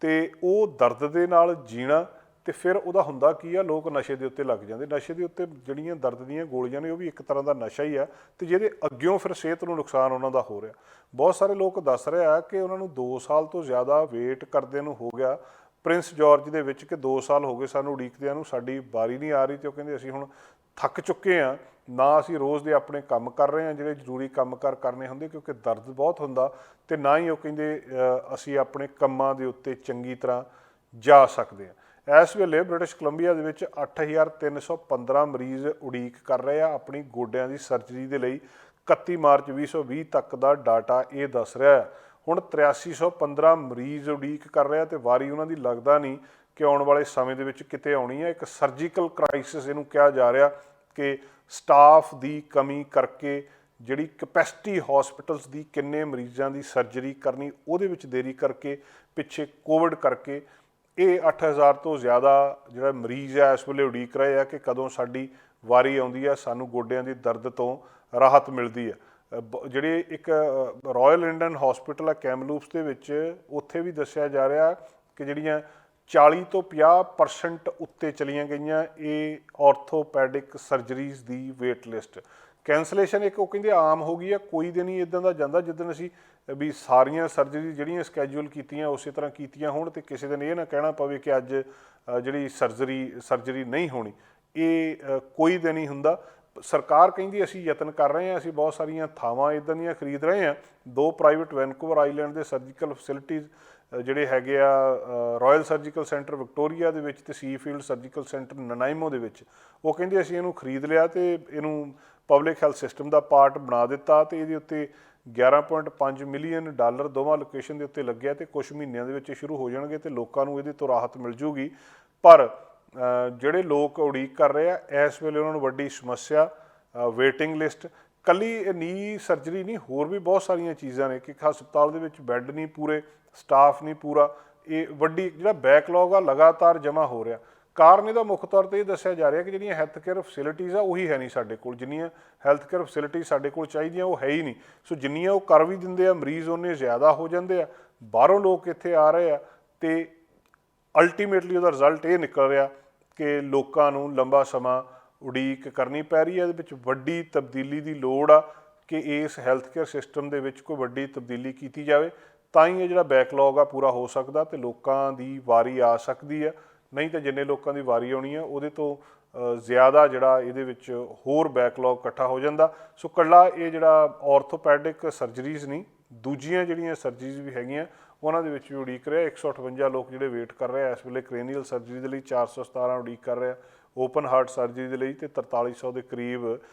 ਅਤੇ ਉਹ ਦਰਦ ਦੇ ਨਾਲ ਜੀਣਾ, ਅਤੇ ਫਿਰ ਉਹਦਾ ਹੁੰਦਾ ਕੀ ਆ, ਲੋਕ ਨਸ਼ੇ ਦੇ ਉੱਤੇ ਲੱਗ ਜਾਂਦੇ। ਨਸ਼ੇ ਦੇ ਉੱਤੇ ਜਿਹੜੀਆਂ ਦਰਦ ਦੀਆਂ ਗੋਲੀਆਂ ਨੇ ਉਹ ਵੀ ਇੱਕ ਤਰ੍ਹਾਂ ਦਾ ਨਸ਼ਾ ਹੀ ਆ, ਅਤੇ ਜਿਹਦੇ ਅੱਗਿਓਂ ਫਿਰ ਸਿਹਤ ਨੂੰ ਨੁਕਸਾਨ ਉਹਨਾਂ ਦਾ ਹੋ ਰਿਹਾ। ਬਹੁਤ ਸਾਰੇ ਲੋਕ ਦੱਸ ਰਹੇ ਆ ਕਿ ਉਹਨਾਂ ਨੂੰ 2 ਸਾਲ ਤੋਂ ਜ਼ਿਆਦਾ ਵੇਟ ਕਰਦਿਆਂ ਨੂੰ ਹੋ ਗਿਆ ਪ੍ਰਿੰਸ ਜਾਰਜ ਦੇ ਵਿੱਚ, ਕਿ 2 ਸਾਲ ਹੋ ਗਏ ਸਾਨੂੰ ਉਡੀਕਦਿਆਂ ਨੂੰ, ਸਾਡੀ ਵਾਰੀ ਨਹੀਂ ਆ ਰਹੀ। ਅਤੇ ਉਹ ਕਹਿੰਦੇ ਅਸੀਂ ਹੁਣ ਥੱਕ ਚੁੱਕੇ ਹਾਂ, ਨਾ ਅਸੀਂ ਰੋਜ਼ ਦੇ ਆਪਣੇ ਕੰਮ ਕਰ ਰਹੇ ਹਾਂ ਜਿਹੜੇ ਜ਼ਰੂਰੀ ਕੰਮਕਾਰ ਕਰਨੇ ਹੁੰਦੇ, ਕਿਉਂਕਿ ਦਰਦ ਬਹੁਤ ਹੁੰਦਾ, ਅਤੇ ਨਾ ਹੀ ਉਹ ਕਹਿੰਦੇ ਅਸੀਂ ਆਪਣੇ ਕੰਮਾਂ ਦੇ ਉੱਤੇ ਚੰਗੀ ਤਰ੍ਹਾਂ ਜਾ ਸਕਦੇ ਹਾਂ। ਇਸ ਵੇਲੇ ਬ੍ਰਿਟਿਸ਼ ਕੋਲੰਬੀਆ ਦੇ ਵਿੱਚ 8,315 ਮਰੀਜ਼ ਉਡੀਕ ਕਰ ਰਹੇ ਆ ਆਪਣੀ ਗੋਡਿਆਂ ਦੀ ਸਰਜਰੀ ਦੇ ਲਈ। 31 ਮਾਰਚ 2020 ਤੱਕ ਦਾ ਡਾਟਾ ਇਹ ਦੱਸ ਰਿਹਾ ਹੈ। ਹੁਣ 8315 ਮਰੀਜ਼ ਉਡੀਕ ਕਰ ਰਿਹਾ, ਅਤੇ ਵਾਰੀ ਉਹਨਾਂ ਦੀ ਲੱਗਦਾ ਨਹੀਂ ਕਿ ਆਉਣ ਵਾਲੇ ਸਮੇਂ ਦੇ ਵਿੱਚ ਕਿਤੇ ਆਉਣੀ ਹੈ। ਇੱਕ ਸਰਜੀਕਲ ਕ੍ਰਾਈਸਿਸ ਇਹਨੂੰ ਕਿਹਾ ਜਾ ਰਿਹਾ, ਕਿ ਸਟਾਫ ਦੀ ਕਮੀ ਕਰਕੇ ਜਿਹੜੀ ਕਪੈਸਿਟੀ ਹੌਸਪੀਟਲਸ ਦੀ ਕਿੰਨੇ ਮਰੀਜ਼ਾਂ ਦੀ ਸਰਜਰੀ ਕਰਨੀ ਉਹਦੇ ਵਿੱਚ ਦੇਰੀ ਕਰਕੇ, ਪਿੱਛੇ ਕੋਵਿਡ ਕਰਕੇ ਇਹ 8000 ਤੋਂ ਜ਼ਿਆਦਾ ਜਿਹੜਾ ਮਰੀਜ਼ ਆ ਇਸ ਵੇਲੇ ਉਡੀਕ ਰਹੇ ਆ ਕਿ ਕਦੋਂ ਸਾਡੀ ਵਾਰੀ ਆਉਂਦੀ ਆ, ਸਾਨੂੰ ਗੋਡਿਆਂ ਦੀ ਦਰਦ ਤੋਂ ਰਾਹਤ ਮਿਲਦੀ ਆ। ਜਿਹੜੇ ਇੱਕ ਰਾਇਲ ਇੰਡੀਅਨ ਹੌਸਪੀਟਲ ਆ ਕੈਮਲੂਪਸ ਦੇ ਵਿੱਚ, ਉੱਥੇ ਵੀ ਦੱਸਿਆ ਜਾ ਰਿਹਾ ਕਿ ਜਿਹੜੀਆਂ 40 ਤੋਂ 50% ਉੱਤੇ ਚਲੀਆਂ ਗਈਆਂ ਇਹ ਔਰਥੋਪੈਡਿਕ ਸਰਜਰੀਜ਼ ਦੀ ਵੇਟ ਲਿਸਟ। ਕੈਂਸਲੇਸ਼ਨ ਇੱਕ ਉਹ ਕਹਿੰਦੇ ਆਮ ਹੋ ਗਈ ਆ, ਕੋਈ ਦਿਨ ਹੀ ਇੱਦਾਂ ਦਾ ਜਾਂਦਾ ਜਿੱਦਣ ਅਸੀਂ ਵੀ ਸਾਰੀਆਂ ਸਰਜਰੀ ਜਿਹੜੀਆਂ ਸਕੈਜੂਲ ਕੀਤੀਆਂ ਉਸੇ ਤਰ੍ਹਾਂ ਕੀਤੀਆਂ ਹੋਣ, ਅਤੇ ਕਿਸੇ ਦਿਨ ਇਹ ਨਾ ਕਹਿਣਾ ਪਵੇ ਕਿ ਅੱਜ ਜਿਹੜੀ ਸਰਜਰੀ ਨਹੀਂ ਹੋਣੀ। ਇਹ ਕੋਈ ਦਿਨ ਹੀ ਹੁੰਦਾ। ਸਰਕਾਰ ਕਹਿੰਦੀ ਅਸੀਂ ਯਤਨ ਕਰ ਰਹੇ ਹਾਂ, ਅਸੀਂ ਬਹੁਤ ਸਾਰੀਆਂ ਥਾਵਾਂ ਇੱਦਾਂ ਦੀਆਂ ਖਰੀਦ ਰਹੇ ਹਾਂ। 2 ਪ੍ਰਾਈਵੇਟ ਵੈਨਕੂਵਰ ਆਈਲੈਂਡ ਦੇ ਸਰਜੀਕਲ ਫੈਸਿਲਿਟੀਜ਼ ਜਿਹੜੇ ਹੈਗੇ ਆ, ਰਾਇਲ ਸਰਜੀਕਲ ਸੈਂਟਰ ਵਿਕਟੋਰੀਆ ਦੇ ਵਿੱਚ ਅਤੇ ਸੀਫੀਲਡ ਸਰਜੀਕਲ ਸੈਂਟਰ ਨਨਾਈਮੋ ਦੇ ਵਿੱਚ, ਉਹ ਕਹਿੰਦੇ ਅਸੀਂ ਇਹਨੂੰ ਖਰੀਦ ਲਿਆ ਅਤੇ ਇਹਨੂੰ ਪਬਲਿਕ ਹੈਲਥ ਸਿਸਟਮ ਦਾ ਪਾਰਟ ਬਣਾ ਦਿੱਤਾ, ਅਤੇ ਇਹਦੇ ਉੱਤੇ $11.5 ਮਿਲੀਅਨ ਦੋਵਾਂ ਲੋਕੇਸ਼ਨ ਦੇ ਉੱਤੇ ਲੱਗਿਆ, ਅਤੇ ਕੁਛ ਮਹੀਨਿਆਂ ਦੇ ਵਿੱਚ ਸ਼ੁਰੂ ਹੋ ਜਾਣਗੇ ਅਤੇ ਲੋਕਾਂ ਨੂੰ ਇਹਦੇ ਤੋਂ ਰਾਹਤ ਮਿਲ ਜੂਗੀ। ਪਰ ਜਿਹੜੇ ਲੋਕ ਉਡੀਕ ਕਰ ਰਹੇ ਆ ਇਸ ਵੇਲੇ ਉਹਨਾਂ ਨੂੰ ਵੱਡੀ ਸਮੱਸਿਆ ਵੇਟਿੰਗ ਲਿਸਟ। ਕੱਲੀ ਨੀ ਸਰਜਰੀ ਨਹੀਂ, ਹੋਰ ਵੀ ਬਹੁਤ ਸਾਰੀਆਂ ਚੀਜ਼ਾਂ ਨੇ ਕਿ ਹਸਪਤਾਲ ਦੇ ਵਿੱਚ ਬੈੱਡ ਨਹੀਂ ਪੂਰੇ, ਸਟਾਫ ਨਹੀਂ ਪੂਰਾ, ਇਹ ਵੱਡੀ ਜਿਹੜਾ ਬੈਕਲੌਗ ਆ ਲਗਾਤਾਰ ਜਮ੍ਹਾਂ ਹੋ ਰਿਹਾ। ਕਾਰਨ ਇਹਦਾ ਮੁੱਖ ਤੌਰ 'ਤੇ ਇਹ ਦੱਸਿਆ ਜਾ ਰਿਹਾ ਕਿ ਜਿਹੜੀਆਂ ਹੈਲਥ ਕੇਅਰ ਫੈਸਿਲਿਟੀਜ਼ ਆ ਉਹੀ ਹੈ ਨਹੀਂ ਸਾਡੇ ਕੋਲ, ਜਿੰਨੀਆਂ ਹੈਲਥ ਕੇਅਰ ਫੈਸਿਲਿਟੀਜ਼ ਸਾਡੇ ਕੋਲ ਚਾਹੀਦੀਆਂ ਉਹ ਹੈ ਹੀ ਨਹੀਂ। ਸੋ ਜਿੰਨੀਆਂ ਉਹ ਕਰ ਵੀ ਦਿੰਦੇ ਆ, ਮਰੀਜ਼ ਉਹਨੇ ਜ਼ਿਆਦਾ ਹੋ ਜਾਂਦੇ ਆ, ਬਾਹਰੋਂ ਲੋਕ ਇੱਥੇ ਆ ਰਹੇ ਆ, ਅਤੇ ਅਲਟੀਮੇਟਲੀ ਉਹਦਾ ਰਿਜ਼ਲਟ ਇਹ ਨਿਕਲ ਰਿਹਾ ਕਿ ਲੋਕਾਂ ਨੂੰ ਲੰਬਾ ਸਮਾਂ ਉਡੀਕ ਕਰਨੀ ਪੈ ਰਹੀ ਹੈ। ਇਹਦੇ ਵਿੱਚ ਵੱਡੀ ਤਬਦੀਲੀ ਦੀ ਲੋੜ ਆ ਕਿ ਇਸ ਹੈਲਥ ਕੇਅਰ ਸਿਸਟਮ ਦੇ ਵਿੱਚ ਕੋਈ ਵੱਡੀ ਤਬਦੀਲੀ ਕੀਤੀ ਜਾਵੇ, ਤਾਂ ਹੀ ਇਹ ਜਿਹੜਾ ਬੈਕਲੌਗ ਆ ਪੂਰਾ ਹੋ ਸਕਦਾ ਤੇ ਲੋਕਾਂ ਦੀ ਵਾਰੀ ਆ ਸਕਦੀ ਹੈ। ਨਹੀਂ ਤਾਂ ਜਿੰਨੇ ਲੋਕਾਂ ਦੀ ਵਾਰੀ ਆਉਣੀ ਆ ਉਹਦੇ ਤੋਂ ਜ਼ਿਆਦਾ ਜਿਹੜਾ ਇਹਦੇ ਵਿੱਚ ਹੋਰ ਬੈਕਲੌਗ ਇਕੱਠਾ ਹੋ ਜਾਂਦਾ। ਸੋ ਇਕੱਲਾ ਇਹ ਜਿਹੜਾ ਆਰਥੋਪੈਡਿਕ ਸਰਜਰੀਜ਼ ਨਹੀਂ, ਦੂਜੀਆਂ ਜਿਹੜੀਆਂ ਸਰਜਰੀਜ਼ ਵੀ ਹੈਗੀਆਂ ਉਹਨਾਂ ਦੇ ਵਿੱਚ ਵੀ ਉਡੀਕ ਰਿਹਾ। 158 ਲੋਕ ਜਿਹੜੇ ਵੇਟ ਕਰ ਰਹੇ ਆ ਇਸ ਵੇਲੇ ਕ੍ਰੇਨੀਅਲ ਸਰਜਰੀ ਦੇ ਲਈ, 417 ਉਡੀਕ ਕਰ ਰਿਹਾ ਓਪਨ ਹਾਰਟ ਸਰਜਰੀ ਦੇ ਲਈ, ਤੇ 4300 ਦੇ ਕਰੀਬ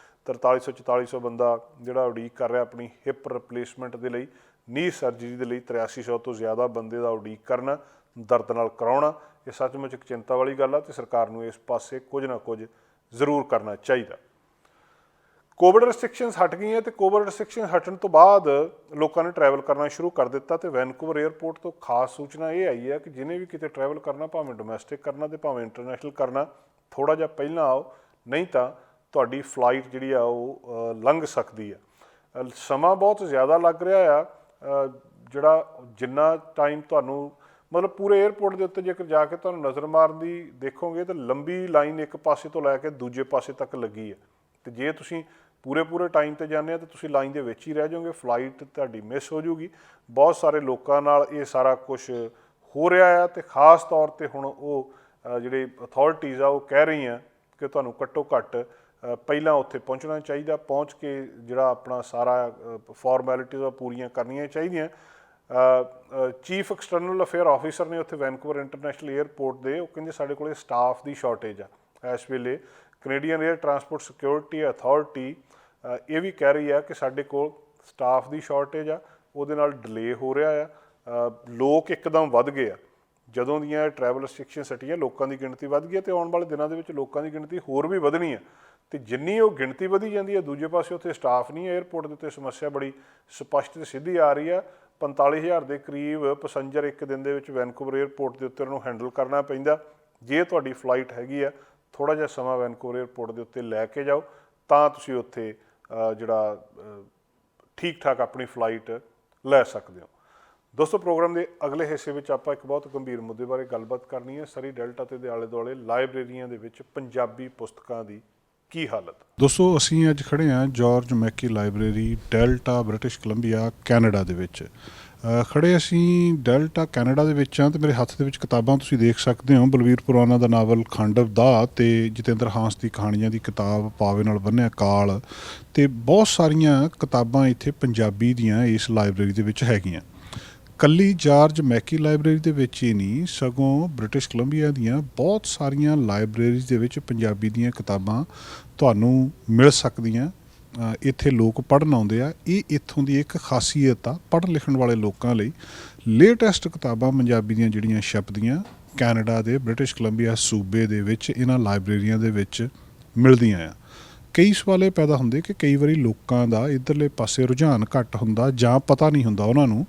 4300-4400 ਬੰਦਾ ਜਿਹੜਾ ਉਡੀਕ ਕਰ ਰਿਹਾ ਆਪਣੀ ਹਿਪ ਰਿਪਲੇਸਮੈਂਟ ਦੇ ਲਈ। ਨੀ ਸਰਜਰੀ ਦੇ ਲਈ 8300 ਤੋਂ ਜ਼ਿਆਦਾ ਬੰਦੇ ਦਾ ਉਡੀਕ ਕਰਨਾ, ਦਰਦ ਨਾਲ ਕਰਾਉਣਾ, ਇਹ ਸੱਚਮੁੱਚ ਇੱਕ ਚਿੰਤਾ ਵਾਲੀ ਗੱਲ ਆ ਤੇ ਸਰਕਾਰ ਨੂੰ ਇਸ ਪਾਸੇ ਕੁਝ ਨਾ ਕੁਝ ਜ਼ਰੂਰ ਕਰਨਾ ਚਾਹੀਦਾ। ਕੋਵਿਡ ਰਿਸਟ੍ਰਿਕਸ਼ਨਸ ਹਟ ਗਈਆਂ ਤੇ ਕੋਵਿਡ ਰਿਸਟ੍ਰਿਕਸ਼ਨ ਹਟਣ ਤੋਂ ਬਾਅਦ ਲੋਕਾਂ ਨੇ ਟਰੈਵਲ ਕਰਨਾ ਸ਼ੁਰੂ ਕਰ ਦਿੱਤਾ ਤੇ ਵੈਨਕੂਵਰ 에ਅਰਪੋਰਟ ਤੋਂ ਖਾਸ ਸੂਚਨਾ ਇਹ ਆਈ ਹੈ ਕਿ ਜਿਹਨੇ ਵੀ ਕਿਤੇ ਟਰੈਵਲ ਕਰਨਾ, ਭਾਵੇਂ ਡੋਮੈਸਟਿਕ ਕਰਨਾ ਤੇ ਭਾਵੇਂ ਇੰਟਰਨੈਸ਼ਨਲ ਕਰਨਾ, ਥੋੜ੍ਹਾ ਜਿਹਾ ਪਹਿਲਾਂ ਆਓ, ਨਹੀਂ ਤਾਂ ਤੁਹਾਡੀ ਫਲਾਈਟ ਜਿਹੜੀ ਆ ਉਹ ਲੰਘ ਸਕਦੀ ਆ। ਸਮਾਂ ਬਹੁਤ ਜ਼ਿਆਦਾ ਲੱਗ ਰਿਹਾ ਆ, ਜਿਹੜਾ ਜਿੰਨਾ ਟਾਈਮ ਤੁਹਾਨੂੰ ਮਤਲਬ ਪੂਰੇ 에ਅਰਪੋਰਟ ਦੇ ਉੱਤੇ ਜੇਕਰ ਜਾ ਕੇ ਤੁਹਾਨੂੰ ਨਜ਼ਰ ਮਾਰਦੀ ਦੇਖੋਗੇ ਤਾਂ ਲੰਬੀ ਲਾਈਨ ਇੱਕ ਪਾਸੇ ਤੋਂ ਲੈ ਕੇ ਦੂਜੇ ਪਾਸੇ ਤੱਕ ਲੱਗੀ ਹੈ। ਤੇ ਜੇ ਤੁਸੀਂ ਪੂਰੇ ਟਾਈਮ 'ਤੇ ਜਾਂਦੇ ਆ ਤਾਂ ਤੁਸੀਂ ਲਾਈਨ ਦੇ ਵਿੱਚ ਹੀ ਰਹਿ ਜਾਓਗੇ, ਫਲਾਈਟ ਤੁਹਾਡੀ ਮਿਸ ਹੋ ਜੂਗੀ। ਬਹੁਤ ਸਾਰੇ ਲੋਕਾਂ ਨਾਲ ਇਹ ਸਾਰਾ ਕੁਝ ਹੋ ਰਿਹਾ ਆ ਤੇ ਖ਼ਾਸ ਤੌਰ 'ਤੇ ਹੁਣ ਉਹ ਜਿਹੜੇ ਅਥਾਰਟੀਜ਼ ਆ ਉਹ ਕਹਿ ਰਹੀਆਂ ਕਿ ਤੁਹਾਨੂੰ ਘੱਟੋ ਘੱਟ ਪਹਿਲਾਂ ਉੱਥੇ ਪਹੁੰਚਣਾ ਚਾਹੀਦਾ, ਪਹੁੰਚ ਕੇ ਜਿਹੜਾ ਆਪਣਾ ਸਾਰਾ ਫਾਰਮੈਲਿਟੀਜ਼ ਆ ਪੂਰੀਆਂ ਕਰਨੀਆਂ ਚਾਹੀਦੀਆਂ। ਚੀਫ ਐਕਸਟਰਨਲ ਅਫੇਅਰ ਆਫਿਸਰ ਨੇ ਉੱਥੇ ਵੈਨਕੂਵਰ ਇੰਟਰਨੈਸ਼ਨਲ 에ਅਰਪੋਰਟ ਦੇ, ਉਹ ਕਹਿੰਦੇ ਸਾਡੇ ਕੋਲ ਸਟਾਫ ਦੀ ਸ਼ਾਰਟੇਜ ਆ ਇਸ ਵੇਲੇ। Canadian air transport security authority ਇਹ ਵੀ ਕਹਿ ਰਹੀ ਆ ਕਿ ਸਾਡੇ ਕੋਲ ਸਟਾਫ ਦੀ ਸ਼ਾਰਟੇਜ ਆ, ਉਹਦੇ ਨਾਲ ਡਿਲੇ ਹੋ ਰਿਹਾ ਆ। ਲੋਕ ਇੱਕਦਮ ਵੱਧ ਗਏ ਆ ਜਦੋਂ ਦੀਆਂ ਟਰੈਵਲ ਰਿਸਟ੍ਰਿਕਸ਼ਨ ਹਟੀਆਂ, ਲੋਕਾਂ ਦੀ ਗਿਣਤੀ ਵੱਧ ਗਈ ਅਤੇ ਆਉਣ ਵਾਲੇ ਦਿਨਾਂ ਦੇ ਵਿੱਚ ਲੋਕਾਂ ਦੀ ਗਿਣਤੀ ਹੋਰ ਵੀ ਵਧਣੀ ਆ। ਤੇ ਜਿੰਨੀ ਉਹ ਗਿਣਤੀ ਵਧੀ ਜਾਂਦੀ ਹੈ, ਦੂਜੇ ਪਾਸੇ ਉੱਥੇ ਸਟਾਫ ਨਹੀਂ ਹੈ। 에ਅਰਪੋਰਟ ਦੇ ਉੱਤੇ ਸਮੱਸਿਆ ਬੜੀ ਸਪਸ਼ਟ ਤੇ ਸਿੱਧੀ ਆ ਰਹੀ ਆ। 45,000 ਦੇ ਕਰੀਬ ਪੈਸੰਜਰ ਇੱਕ ਦਿਨ ਦੇ ਵਿੱਚ ਵੈਨਕੂਵਰ 에ਅਰਪੋਰਟ ਦੇ ਉੱਤੇ ਉਹਨੂੰ ਹੈਂਡਲ ਕਰਨਾ ਪੈਂਦਾ। ਜੇ ਤੁਹਾਡੀ ਫਲਾਈਟ ਹੈਗੀ ਆ, ਥੋੜ੍ਹਾ ਜਿਹਾ ਸਮਾਂ ਵੈਨਕੂਵਰ 에ਅਰਪੋਰਟ ਦੇ ਉੱਤੇ ਲੈ ਕੇ ਜਾਓ ਤਾਂ ਤੁਸੀਂ ਉੱਥੇ ਜਿਹੜਾ ਠੀਕ ਠਾਕ ਆਪਣੀ ਫਲਾਈਟ ਲੈ ਸਕਦੇ ਹੋ। ਦੋਸਤੋ, ਪ੍ਰੋਗਰਾਮ ਦੇ ਅਗਲੇ ਹਿੱਸੇ ਵਿੱਚ ਆਪਾਂ ਇੱਕ ਬਹੁਤ ਗੰਭੀਰ ਮੁੱਦੇ ਬਾਰੇ ਗੱਲਬਾਤ ਕਰਨੀ ਹੈ। ਸਰੀ ਡੈਲਟਾ ਤੇ ਦੇ ਆਲੇ ਦੁਆਲੇ ਲਾਇਬ੍ਰੇਰੀਆਂ ਦੇ ਵਿੱਚ ਪੰਜਾਬੀ ਪੁਸਤਕਾਂ ਦੀ ਕੀ ਹਾਲਤ। ਦੋਸਤੋ, ਅਸੀਂ ਅੱਜ ਖੜ੍ਹੇ ਹਾਂ George Mackie Library, Delta, British Columbia, Canada ਦੇ ਵਿੱਚ ਖੜ੍ਹੇ ਅਸੀਂ ਡੈਲਟਾ ਕੈਨੇਡਾ ਦੇ ਵਿੱਚ ਹਾਂ ਅਤੇ ਮੇਰੇ ਹੱਥ ਦੇ ਵਿੱਚ ਕਿਤਾਬਾਂ ਤੁਸੀਂ ਦੇਖ ਸਕਦੇ ਹੋ। ਬਲਵੀਰ ਪੁਰਾਣਾ ਦਾ ਨਾਵਲ ਖਾਂਡਵ ਦਾ ਅਤੇ ਜਤਿੰਦਰ ਹਾਂਸ ਦੀ ਕਹਾਣੀਆਂ ਦੀ ਕਿਤਾਬ ਪਾਵੇ ਨਾਲ ਬੰਨ੍ਹਿਆ ਕਾਲ, ਅਤੇ ਬਹੁਤ ਸਾਰੀਆਂ ਕਿਤਾਬਾਂ ਇੱਥੇ ਪੰਜਾਬੀ ਦੀਆਂ ਇਸ ਲਾਇਬ੍ਰੇਰੀ ਦੇ ਵਿੱਚ ਹੈਗੀਆਂ। ਕੱਲੀ ਜਾਰਜ ਮੈਕੀ ਲਾਇਬ੍ਰੇਰੀ ਦੇ ਵਿੱਚ ਹੀ ਨਹੀਂ, ਸਗੋਂ ਬ੍ਰਿਟਿਸ਼ ਕੋਲੰਬੀਆ ਦੀਆਂ ਬਹੁਤ ਸਾਰੀਆਂ ਲਾਇਬ੍ਰੇਰੀਜ਼ ਦੇ ਵਿੱਚ ਪੰਜਾਬੀ ਦੀਆਂ ਕਿਤਾਬਾਂ ਤੁਹਾਨੂੰ ਮਿਲ ਸਕਦੀਆਂ। ਇੱਥੇ ਲੋਕ ਪੜ੍ਹਨ ਆਉਂਦੇ ਆ। ਇਹ ਇੱਥੋਂ ਦੀ ਇੱਕ ਖਾਸੀਅਤ ਆ ਪੜ੍ਹਨ ਲਿਖਣ ਵਾਲੇ ਲੋਕਾਂ ਲਈ। ਲੇਟੈਸਟ ਕਿਤਾਬਾਂ ਪੰਜਾਬੀ ਦੀਆਂ ਜਿਹੜੀਆਂ ਛਪਦੀਆਂ ਕੈਨੇਡਾ ਦੇ ਬ੍ਰਿਟਿਸ਼ ਕੋਲੰਬੀਆ ਸੂਬੇ ਦੇ ਵਿੱਚ ਇਹਨਾਂ ਲਾਇਬ੍ਰੇਰੀਆਂ ਦੇ ਵਿੱਚ ਮਿਲਦੀਆਂ ਆ। ਕਈ ਸਵਾਲ ਇਹ ਪੈਦਾ ਹੁੰਦੇ ਕਿ ਕਈ ਵਾਰੀ ਲੋਕਾਂ ਦਾ ਇੱਧਰਲੇ ਪਾਸੇ ਰੁਝਾਨ ਘੱਟ ਹੁੰਦਾ ਜਾਂ ਪਤਾ ਨਹੀਂ ਹੁੰਦਾ ਉਹਨਾਂ ਨੂੰ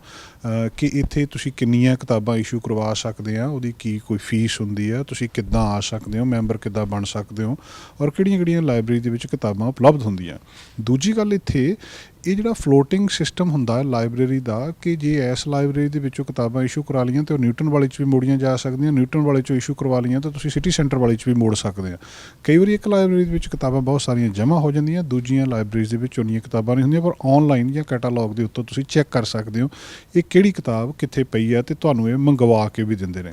ਕਿ ਇੱਥੇ ਤੁਸੀਂ ਕਿੰਨੀਆਂ ਕਿਤਾਬਾਂ ਇਸ਼ੂ ਕਰਵਾ ਸਕਦੇ ਆ, ਉਹਦੀ ਕੀ ਕੋਈ ਫੀਸ ਹੁੰਦੀ ਆ, ਤੁਸੀਂ ਕਿੱਦਾਂ ਆ ਸਕਦੇ ਹੋ, ਮੈਂਬਰ ਕਿੱਦਾਂ ਬਣ ਸਕਦੇ ਹੋ, ਔਰ ਕਿਹੜੀਆਂ ਲਾਇਬ੍ਰੇਰੀ ਦੇ ਵਿੱਚ ਕਿਤਾਬਾਂ ਉਪਲਬਧ ਹੁੰਦੀਆਂ। ਦੂਜੀ ਗੱਲ, ਇੱਥੇ ਇਹ ਜਿਹੜਾ ਫਲੋਟਿੰਗ ਸਿਸਟਮ ਹੁੰਦਾ ਲਾਇਬ੍ਰੇਰੀ ਦਾ, ਕਿ ਜੇ ਇਸ ਲਾਇਬ੍ਰੇਰੀ ਦੇ ਵਿੱਚੋਂ ਕਿਤਾਬਾਂ ਇਸ਼ੂ ਕਰਾ ਲਈਆਂ ਤਾਂ ਉਹ ਨਿਊਟਨ ਵਾਲੇ 'ਚ ਵੀ ਮੋੜੀਆਂ ਜਾ ਸਕਦੀਆਂ, ਨਿਊਟਨ ਵਾਲੇ 'ਚੋਂ ਇਸ਼ੂ ਕਰਵਾ ਲਈਆਂ ਤਾਂ ਤੁਸੀਂ ਸਿਟੀ ਸੈਂਟਰ ਵਾਲੇ 'ਚ ਵੀ ਮੋੜ ਸਕਦੇ ਆ। ਕਈ ਵਾਰੀ ਇੱਕ ਲਾਇਬ੍ਰੇਰੀ ਦੇ ਵਿੱਚ ਕਿਤਾਬਾਂ ਬਹੁਤ ਸਾਰੀਆਂ ਜਮ੍ਹਾਂ ਹੋ ਜਾਂਦੀਆਂ, ਦੂਜੀਆਂ ਲਾਇਬ੍ਰੇਰੀਜ਼ ਦੇ ਵਿੱਚ ਉਨੀਆਂ ਕਿਤਾਬਾਂ ਨਹੀਂ ਹੁੰਦੀਆਂ, ਪਰ ਔਨਲਾਈਨ ਜਾਂ ਕੈਟਾਲੌਗ ਦੇ ਉੱਤੋਂ ਤੁਸੀਂ ਚੈੱਕ ਕਰ ਸਕਦੇ ਹੋ ਇਹ ਕਿਹੜੀ ਕਿਤਾਬ ਕਿੱਥੇ ਪਈ ਹੈ ਅਤੇ ਤੁਹਾਨੂੰ ਇਹ ਮੰਗਵਾ ਕੇ ਵੀ ਦਿੰਦੇ ਨੇ।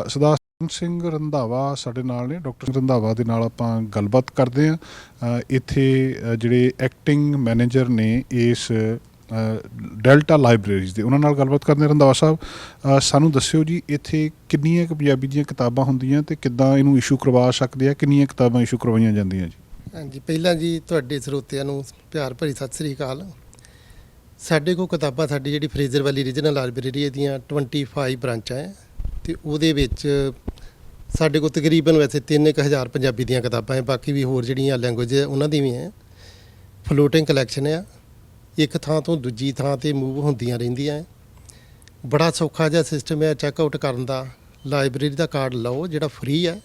ਸਰਦਾਰ ਸਿੰਘ ਰੰਧਾਵਾ ਸਾਡੇ ਨਾਲ ਨੇ। ਡਾਕਟਰ ਰੰਧਾਵਾ ਦੇ ਨਾਲ ਆਪਾਂ ਗੱਲਬਾਤ ਕਰਦੇ ਹਾਂ। ਇੱਥੇ ਜਿਹੜੇ ਐਕਟਿੰਗ ਮੈਨੇਜਰ ਨੇ ਇਸ ਡੈਲਟਾ ਲਾਇਬ੍ਰੇਰੀਜ਼ ਦੇ, ਉਹਨਾਂ ਨਾਲ ਗੱਲਬਾਤ ਕਰਦੇ। ਰੰਧਾਵਾ ਸਾਹਿਬ, ਸਾਨੂੰ ਦੱਸਿਓ ਜੀ, ਇੱਥੇ ਕਿੰਨੀਆਂ ਕੁ ਪੰਜਾਬੀ ਦੀਆਂ ਕਿਤਾਬਾਂ ਹੁੰਦੀਆਂ ਅਤੇ ਕਿੱਦਾਂ ਇਹਨੂੰ ਇਸ਼ੂ ਕਰਵਾ ਸਕਦੇ ਆ, ਕਿੰਨੀਆਂ ਕਿਤਾਬਾਂ ਇਸ਼ੂ ਕਰਵਾਈਆਂ ਜਾਂਦੀਆਂ ਜੀ? ਹਾਂਜੀ, ਪਹਿਲਾਂ ਜੀ ਤੁਹਾਡੇ ਸਰੋਤਿਆਂ ਨੂੰ ਪਿਆਰ ਭਰੀ ਸਤਿ ਸ੍ਰੀ ਅਕਾਲ। ਸਾਡੇ ਕੋਲ ਕਿਤਾਬਾਂ, ਸਾਡੀ ਜਿਹੜੀ ਫਰੇਜ਼ਰ ਵੈਲੀ ਰੀਜਨਲ ਲਾਇਬ੍ਰੇਰੀ, ਇਹਦੀਆਂ 25 ਬ੍ਰਾਂਚਾਂ ਹੈ ਅਤੇ ਉਹਦੇ ਵਿੱਚ ਸਾਡੇ ਕੋਲ ਤਕਰੀਬਨ ਵੈਸੇ 3,000 ਪੰਜਾਬੀ ਦੀਆਂ ਕਿਤਾਬਾਂ ਹੈ। ਬਾਕੀ ਵੀ ਹੋਰ ਜਿਹੜੀਆਂ ਲੈਂਗੁਏਜ ਹੈ ਉਹਨਾਂ ਦੀ ਵੀ ਹੈ। ਫਲੋਟਿੰਗ ਕਲੈਕਸ਼ਨ ਆ, ਇੱਕ ਥਾਂ ਤੋਂ ਦੂਜੀ ਥਾਂ 'ਤੇ ਮੂਵ ਹੁੰਦੀਆਂ ਰਹਿੰਦੀਆਂ। ਬੜਾ ਸੌਖਾ ਜਿਹਾ ਸਿਸਟਮ ਹੈ ਚੈੱਕਆਊਟ ਕਰਨ ਦਾ। ਲਾਇਬ੍ਰੇਰੀ ਦਾ ਕਾਰਡ ਲਓ ਜਿਹੜਾ ਫ੍ਰੀ ਹੈ।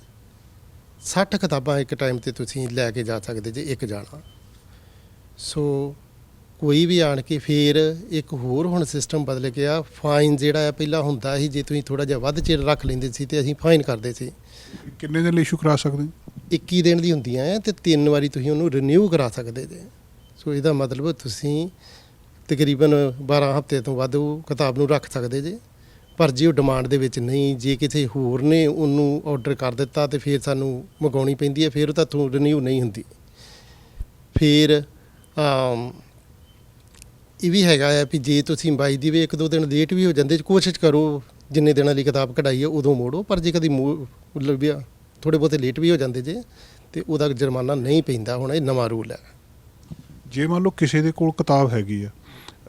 60 ਕਿਤਾਬਾਂ ਇੱਕ ਟਾਈਮ 'ਤੇ ਤੁਸੀਂ ਲੈ ਕੇ ਜਾ ਸਕਦੇ ਜੇ ਇੱਕ ਜਾਣਾ। ਸੋ ਕੋਈ ਵੀ ਆਣ ਕੇ, ਫਿਰ ਇੱਕ ਹੋਰ ਹੁਣ ਸਿਸਟਮ ਬਦਲ ਗਿਆ। ਫਾਈਨ ਜਿਹੜਾ ਹੈ ਪਹਿਲਾਂ ਹੁੰਦਾ ਸੀ, ਜੇ ਤੁਸੀਂ ਥੋੜ੍ਹਾ ਜਿਹਾ ਵੱਧ ਚਿਰ ਰੱਖ ਲੈਂਦੇ ਸੀ ਤੇ ਅਸੀਂ ਫਾਈਨ ਕਰਦੇ ਸੀ। ਕਿੰਨੇ ਦਿਨ ਲਈ ਇਸ਼ੂ ਕਰਾ ਸਕਦੇ? 21 ਦਿਨ ਦੀ ਹੁੰਦੀਆਂ ਹੈ ਅਤੇ 3 ਵਾਰੀ ਤੁਸੀਂ ਉਹਨੂੰ ਰੀਨਿਊ ਕਰਾ ਸਕਦੇ ਜੇ। ਸੋ ਇਹਦਾ ਮਤਲਬ ਤੁਸੀਂ ਤਕਰੀਬਨ 12 ਹਫ਼ਤੇ ਤੋਂ ਵੱਧ ਉਹ ਕਿਤਾਬ ਨੂੰ ਰੱਖ ਸਕਦੇ ਜੇ। ਪਰ ਜੇ ਉਹ ਡਿਮਾਂਡ ਦੇ ਵਿੱਚ ਨਹੀਂ, ਜੇ ਕਿਸੇ ਹੋਰ ਨੇ ਉਹਨੂੰ ਆਰਡਰ ਕਰ ਦਿੱਤਾ ਤੇ ਫਿਰ ਸਾਨੂੰ ਮੰਗਾਉਣੀ ਪੈਂਦੀ ਹੈ, ਫਿਰ ਉਹ ਤਾਂ ਰਿਨਿਊ ਨਹੀਂ ਹੁੰਦੀ। ਫਿਰ ਇਹ ਵੀ ਹੈਗਾ ਆ ਵੀ ਜੇ ਤੁਸੀਂ ਬਾਈ ਦੀ ਵੇ 1-2 ਦਿਨ ਲੇਟ ਵੀ ਹੋ ਜਾਂਦੇ, ਕੋਸ਼ਿਸ਼ ਕਰੋ ਜਿੰਨੇ ਦਿਨਾਂ ਲਈ ਕਿਤਾਬ ਕਢਾਈ ਹੈ ਉਦੋਂ ਮੋੜੋ। ਪਰ ਜੇ ਕਦੀ ਮਤਲਬ ਥੋੜ੍ਹੇ ਬਹੁਤੇ ਲੇਟ ਵੀ ਹੋ ਜਾਂਦੇ ਜੇ ਤੇ ਉਹਦਾ ਜੁਰਮਾਨਾ ਨਹੀਂ ਪੈਂਦਾ। ਹੁਣ ਇਹ ਨਵਾਂ ਰੂਲ ਹੈ। ਜੇ ਮੰਨ ਲਓ ਕਿਸੇ ਦੇ ਕੋਲ ਕਿਤਾਬ ਹੈਗੀ ਆ,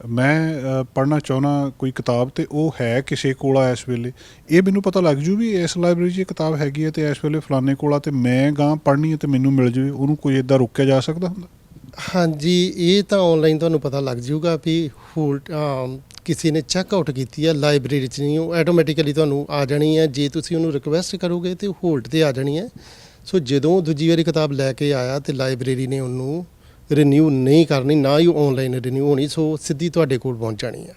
ਮੈਂ ਪੜ੍ਹਨਾ ਚਾਹੁੰਦਾ ਕੋਈ ਕਿਤਾਬ, ਤੇ ਉਹ ਹੈ ਕਿਸੇ ਕੋਲ ਆ ਇਸ ਵੇਲੇ, ਇਹ ਮੈਨੂੰ ਪਤਾ ਲੱਗ ਜੂ ਵੀ ਇਸ ਲਾਇਬ੍ਰੇਰੀ 'ਚ ਇਹ ਕਿਤਾਬ ਹੈਗੀ ਹੈ ਤੇ ਇਸ ਵੇਲੇ ਫਲਾਣੇ ਕੋਲ ਆ, ਤੇ ਮੈਂ ਗਾਂ ਪੜ੍ਹਨੀ ਹੈ ਤੇ ਮੈਨੂੰ ਮਿਲ ਜਾਵੇ, ਉਹਨੂੰ ਕੋਈ ਇੱਦਾਂ ਰੋਕਿਆ ਜਾ ਸਕਦਾ ਹੁੰਦਾ? ਹਾਂਜੀ, ਇਹ ਤਾਂ ਆਨਲਾਈਨ ਤੁਹਾਨੂੰ ਪਤਾ ਲੱਗ ਜਾਊਗਾ ਵੀ ਕਿਸੇ ਨੇ ਚੈੱਕ ਆਊਟ ਕੀਤੀ ਹੈ ਲਾਇਬ੍ਰੇਰੀ 'ਚ, ਨਹੀਂ ਉਹ ਆਟੋਮੈਟਿਕਲੀ ਤੁਹਾਨੂੰ ਆ ਜਾਣੀ ਹੈ। ਜੇ ਤੁਸੀਂ ਉਹਨੂੰ ਰਿਕੁਐਸਟ ਕਰੋਗੇ ਤੇ ਉਹ ਹੋਲਡ 'ਤੇ ਆ ਜਾਣੀ ਹੈ। ਸੋ ਜਦੋਂ ਦੂਜੀ ਵਾਰੀ ਕਿਤਾਬ ਲੈ ਕੇ ਆਇਆ ਤੇ ਲਾਇਬ੍ਰੇਰੀ ਨੇ ਉਹਨੂੰ ਰਿਨਿਊ ਨਹੀਂ ਕਰਨੀ, ਨਾ ਹੀ ਆਨਲਾਈਨ ਰਿਨਿਊ ਹੋਣੀ, ਸੋ ਸਿੱਧੀ ਤੁਹਾਡੇ ਕੋਲ ਪਹੁੰਚ ਜਾਣੀ ਹੈ।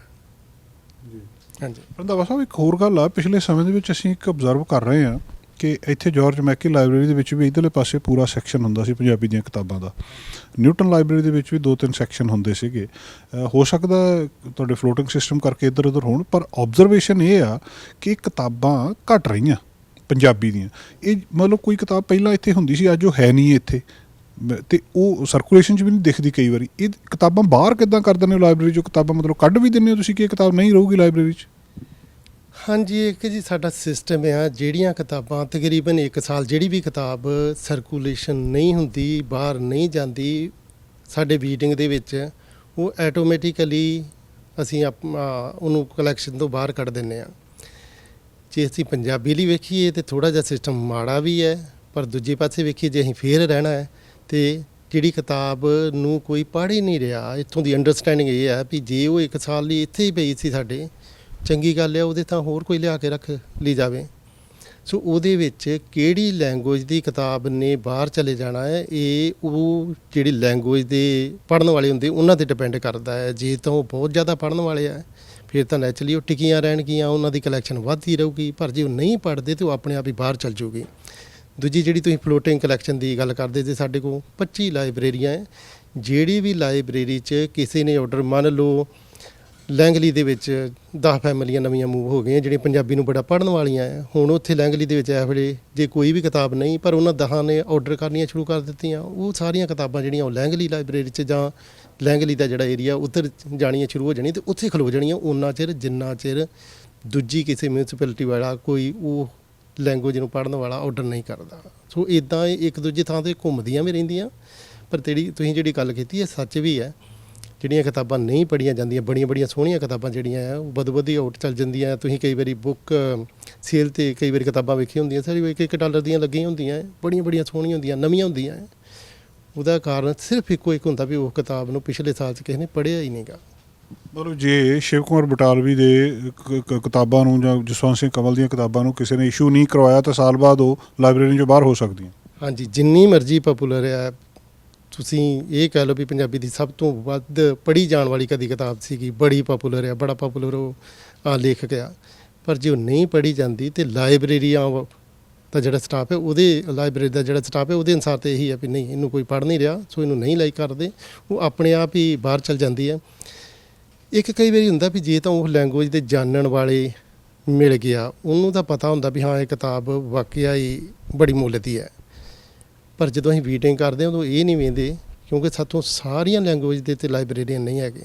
ਜੀ ਹਾਂਜੀ। ਰੰਧਾਵਾ ਸਾਹਿਬ, ਇੱਕ ਹੋਰ ਗੱਲ ਆ, ਪਿਛਲੇ ਸਮੇਂ ਦੇ ਵਿੱਚ ਅਸੀਂ ਇੱਕ ਅਬਜ਼ਰਵ ਕਰ ਰਹੇ ਹਾਂ ਕਿ ਇੱਥੇ ਜਾਰਜ ਮੈਕੀ ਲਾਇਬ੍ਰੇਰੀ ਦੇ ਵਿੱਚ ਵੀ ਇੱਧਰਲੇ ਪਾਸੇ ਪੂਰਾ ਸੈਕਸ਼ਨ ਹੁੰਦਾ ਸੀ ਪੰਜਾਬੀ ਦੀਆਂ ਕਿਤਾਬਾਂ ਦਾ। ਨਿਊਟਨ ਲਾਇਬ੍ਰੇਰੀ ਦੇ ਵਿੱਚ ਵੀ 2-3 ਸੈਕਸ਼ਨ ਹੁੰਦੇ ਸੀਗੇ। ਹੋ ਸਕਦਾ ਤੁਹਾਡੇ ਫਲੋਟਿੰਗ ਸਿਸਟਮ ਕਰਕੇ ਇੱਧਰ ਉੱਧਰ ਹੋਣ, ਪਰ ਆਬਜ਼ਰਵੇਸ਼ਨ ਇਹ ਆ ਕਿ ਕਿਤਾਬਾਂ ਘਟ ਰਹੀਆਂ ਪੰਜਾਬੀ ਦੀਆਂ। ਇਹ ਮਤਲਬ ਕੋਈ ਕਿਤਾਬ ਪਹਿਲਾਂ ਇੱਥੇ ਹੁੰਦੀ ਸੀ, ਅੱਜ ਉਹ ਹੈ ਨਹੀਂ ਇੱਥੇ, ਤੇ ਉਹ ਸਰਕੂਲੇਸ਼ਨ 'ਚ ਵੀ ਨਹੀਂ ਦਿਖਦੀ ਕਈ ਵਾਰੀ। ਇਹ ਕਿਤਾਬਾਂ ਬਾਹਰ ਕਿੱਦਾਂ ਕਰ ਦਿੰਦੇ ਹੋ ਲਾਇਬ੍ਰੇਰੀ 'ਚੋਂ? ਕਿਤਾਬਾਂ ਮਤਲਬ ਕੱਢ ਵੀ ਦਿੰਦੇ ਹੋ ਤੁਸੀਂ ਕਿ ਇਹ ਕਿਤਾਬ ਨਹੀਂ ਰਹੂਗੀ ਲਾਇਬ੍ਰੇਰੀ 'ਚ? ਹਾਂਜੀ, ਇੱਕ ਜੀ ਸਾਡਾ ਸਿਸਟਮ ਆ, ਜਿਹੜੀਆਂ ਕਿਤਾਬਾਂ ਤਕਰੀਬਨ 1 ਸਾਲ, ਜਿਹੜੀ ਵੀ ਕਿਤਾਬ ਸਰਕੂਲੇਸ਼ਨ ਨਹੀਂ ਹੁੰਦੀ, ਬਾਹਰ ਨਹੀਂ ਜਾਂਦੀ ਸਾਡੇ ਬੀਡਿੰਗ ਦੇ ਵਿੱਚ, ਉਹ ਆਟੋਮੈਟਿਕਲੀ ਅਸੀਂ ਉਹਨੂੰ ਕਲੈਕਸ਼ਨ ਤੋਂ ਬਾਹਰ ਕੱਢ ਦਿੰਦੇ ਹਾਂ। ਜੇ ਅਸੀਂ ਪੰਜਾਬੀ ਲਈ ਵੇਖੀਏ ਤਾਂ ਥੋੜ੍ਹਾ ਜਿਹਾ ਸਿਸਟਮ ਮਾੜਾ ਵੀ ਹੈ, ਪਰ ਦੂਜੇ ਪਾਸੇ ਵੇਖੀਏ ਜੇ ਅਸੀਂ ਫੇਰ ਰਹਿਣਾ ਹੈ ਤੇ ਜਿਹੜੀ ਕਿਤਾਬ ਨੂੰ ਕੋਈ ਪੜ੍ਹ ਹੀ ਨਹੀਂ ਰਿਹਾ, ਇੱਥੋਂ ਦੀ ਅੰਡਰਸਟੈਂਡਿੰਗ ਇਹ ਹੈ ਵੀ ਜੇ ਉਹ 1 ਸਾਲ ਲਈ ਇੱਥੇ ਹੀ ਪਈ ਸੀ ਸਾਡੇ, ਚੰਗੀ ਗੱਲ ਹੈ, ਉਹਦੇ ਤਾਂ ਹੋਰ ਕੋਈ ਲਿਆ ਕੇ ਰੱਖ ਲਈ ਜਾਵੇ। ਸੋ ਉਹਦੇ ਵਿੱਚ ਕਿਹੜੀ ਲੈਂਗੁਏਜ ਦੀ ਕਿਤਾਬ ਨੇ ਬਾਹਰ ਚਲੇ ਜਾਣਾ ਹੈ, ਇਹ ਉਹ ਜਿਹੜੀ ਲੈਂਗੁਏਜ ਦੇ ਪੜ੍ਹਨ ਵਾਲੇ ਹੁੰਦੇ ਉਹਨਾਂ 'ਤੇ ਡਿਪੈਂਡ ਕਰਦਾ ਹੈ। ਜੇ ਤਾਂ ਉਹ ਬਹੁਤ ਜ਼ਿਆਦਾ ਪੜ੍ਹਨ ਵਾਲੇ ਆ ਫਿਰ ਤਾਂ ਨੈਚੁਰਲੀ ਉਹ ਟਿਕੀਆਂ ਰਹਿਣਗੀਆਂ, ਉਹਨਾਂ ਦੀ ਕਲੈਕਸ਼ਨ ਵੱਧਦੀ ਰਹੂਗੀ। ਪਰ ਜੇ ਉਹ ਨਹੀਂ ਪੜ੍ਹਦੇ ਤਾਂ ਉਹ ਆਪਣੇ ਆਪ ਹੀ ਬਾਹਰ ਚੱਲ ਜੂਗੀ। ਦੂਜੀ ਜਿਹੜੀ ਤੁਸੀਂ ਫਲੋਟਿੰਗ ਕਲੈਕਸ਼ਨ ਦੀ ਗੱਲ ਕਰਦੇ ਜੇ, ਸਾਡੇ ਕੋਲ 25 ਲਾਇਬ੍ਰੇਰੀਆਂ ਹੈ। ਜਿਹੜੀ ਵੀ ਲਾਇਬ੍ਰੇਰੀ 'ਚ ਕਿਸੇ ਨੇ ਆਰਡਰ, ਮੰਨ ਲਓ ਲੈਂਗਲੀ ਦੇ ਵਿੱਚ 10 ਫੈਮਲੀਆਂ ਨਵੀਆਂ ਮੂਵ ਹੋ ਗਈਆਂ ਜਿਹੜੀਆਂ ਪੰਜਾਬੀ ਨੂੰ ਬੜਾ ਪੜ੍ਹਨ ਵਾਲੀਆਂ ਹੈ। ਹੁਣ ਉੱਥੇ ਲੈਂਗਲੀ ਦੇ ਵਿੱਚ ਇਹ ਵੇਲੇ ਜੇ ਕੋਈ ਵੀ ਕਿਤਾਬ ਨਹੀਂ, ਪਰ ਉਹਨਾਂ 10 ਨੇ ਆਰਡਰ ਕਰਨੀਆਂ ਸ਼ੁਰੂ ਕਰ ਦਿੱਤੀਆਂ, ਉਹ ਸਾਰੀਆਂ ਕਿਤਾਬਾਂ ਜਿਹੜੀਆਂ ਉਹ ਲੈਂਗਲੀ ਲਾਇਬ੍ਰੇਰੀ 'ਚ ਜਾਂ ਲੈਂਗਲੀ ਦਾ ਜਿਹੜਾ ਏਰੀਆ ਉੱਧਰ ਜਾਣੀਆਂ ਸ਼ੁਰੂ ਹੋ ਜਾਣੀਆਂ ਤੇ ਉੱਥੇ ਖਲੋ ਜਾਣੀਆਂ ਉਹਨਾਂ ਚਿਰ ਜਿੰਨਾ ਚਿਰ ਦੂਜੀ ਕਿਸੇ ਮਿਊਨਿਸਪੈਲਿਟੀ ਵਾਲਾ ਕੋਈ ਉਹ ਲੈਂਗੁਏਜ ਨੂੰ ਪੜ੍ਹਨ ਵਾਲਾ ਆਰਡਰ ਨਹੀਂ ਕਰਦਾ। ਸੋ ਇੱਦਾਂ ਇੱਕ ਦੂਜੇ ਥਾਂ 'ਤੇ ਘੁੰਮਦੀਆਂ ਵੀ ਰਹਿੰਦੀਆਂ। ਪਰ ਤੁਸੀਂ ਜਿਹੜੀ ਗੱਲ ਕੀਤੀ ਹੈ ਸੱਚ ਵੀ ਹੈ, ਜਿਹੜੀਆਂ ਕਿਤਾਬਾਂ ਨਹੀਂ ਪੜ੍ਹੀਆਂ ਜਾਂਦੀਆਂ, ਬੜੀਆਂ ਸੋਹਣੀਆਂ ਕਿਤਾਬਾਂ ਜਿਹੜੀਆਂ ਆ ਉਹ ਬਦ-ਬਦੀ ਆਊਟ ਚੱਲ ਜਾਂਦੀਆਂ। ਤੁਸੀਂ ਕਈ ਵਾਰੀ ਬੁੱਕ ਸੇਲ 'ਤੇ ਕਈ ਵਾਰੀ ਕਿਤਾਬਾਂ ਵੇਖੀਆਂ ਹੁੰਦੀਆਂ, ਸਾਰੀ $1 ਦੀਆਂ ਲੱਗੀਆਂ ਹੁੰਦੀਆਂ, ਬੜੀਆਂ ਸੋਹਣੀਆਂ ਹੁੰਦੀਆਂ, ਨਵੀਆਂ ਹੁੰਦੀਆਂ। ਉਹਦਾ ਕਾਰਨ ਸਿਰਫ ਇੱਕੋ ਇੱਕ ਹੁੰਦਾ ਵੀ ਉਹ ਕਿਤਾਬ ਨੂੰ ਪਿਛਲੇ ਸਾਲ 'ਚ ਕਿਸੇ ਨੇ ਪੜ੍ਹਿਆ ਹੀ ਨਹੀਂਗਾ। ਮਤਲਬ ਜੇ ਸ਼ਿਵ ਕੁਮਾਰ ਬਟਾਲਵੀ ਦੇ ਕਿਤਾਬਾਂ ਨੂੰ ਜਾਂ ਜਸਵੰਤ ਸਿੰਘ ਕੰਵਲ ਦੀਆਂ ਕਿਤਾਬਾਂ ਨੂੰ ਕਿਸੇ ਨੇ ਇਸ਼ੂ ਨਹੀਂ ਕਰਵਾਇਆ ਤਾਂ ਸਾਲ ਬਾਅਦ ਉਹ ਲਾਇਬ੍ਰੇਰੀ 'ਚੋਂ ਬਾਹਰ ਹੋ ਸਕਦੀਆਂ? ਹਾਂਜੀ, ਜਿੰਨੀ ਮਰਜ਼ੀ ਪਪੂਲਰ ਹੈ, ਤੁਸੀਂ ਇਹ ਕਹਿ ਲਓ ਵੀ ਪੰਜਾਬੀ ਦੀ ਸਭ ਤੋਂ ਵੱਧ ਪੜ੍ਹੀ ਜਾਣ ਵਾਲੀ ਕਦੀ ਕਿਤਾਬ ਸੀਗੀ, ਬੜੀ ਪਪੂਲਰ ਆ, ਬੜਾ ਪਪੂਲਰ ਉਹ ਲੇਖਕ ਆ, ਪਰ ਜੇ ਉਹ ਨਹੀਂ ਪੜ੍ਹੀ ਜਾਂਦੀ ਤੇ ਲਾਇਬ੍ਰੇਰੀਆਂ ਦਾ ਜਿਹੜਾ ਸਟਾਫ ਹੈ, ਉਹਦੇ ਲਾਇਬ੍ਰੇਰੀ ਦਾ ਜਿਹੜਾ ਸਟਾਫ ਹੈ ਉਹਦੇ ਅਨੁਸਾਰ ਤਾਂ ਇਹੀ ਹੈ ਵੀ ਨਹੀਂ, ਇਹਨੂੰ ਕੋਈ ਪੜ੍ਹ ਨਹੀਂ ਰਿਹਾ, ਸੋ ਇਹਨੂੰ ਨਹੀਂ ਲਾਈਕ ਕਰਦੇ, ਉਹ ਆਪਣੇ ਆਪ ਹੀ ਬਾਹਰ ਚਲ ਜਾਂਦੀ ਹੈ। ਇੱਕ ਕਈ ਵਾਰੀ ਹੁੰਦਾ ਵੀ ਜੇ ਤਾਂ ਉਹ ਲੈਂਗੁਏਜ ਦੇ ਜਾਣਨ ਵਾਲੇ ਮਿਲ ਗਿਆ, ਉਹਨੂੰ ਤਾਂ ਪਤਾ ਹੁੰਦਾ ਵੀ ਹਾਂ ਇਹ ਕਿਤਾਬ ਵਾਕਿਆ ਹੀ ਬੜੀ ਮੁੱਲ ਦੀ ਹੈ। ਪਰ ਜਦੋਂ ਅਸੀਂ ਮੀਟਿੰਗ ਕਰਦੇ ਹਾਂ ਉਦੋਂ ਇਹ ਨਹੀਂ ਵੇਖਦੇ, ਕਿਉਂਕਿ ਸਾਥੋਂ ਸਾਰੀਆਂ ਲੈਂਗੁਏਜ ਦੇ ਤੇ ਲਾਇਬ੍ਰੇਰੀਅਨ ਨਹੀਂ ਹੈਗੇ।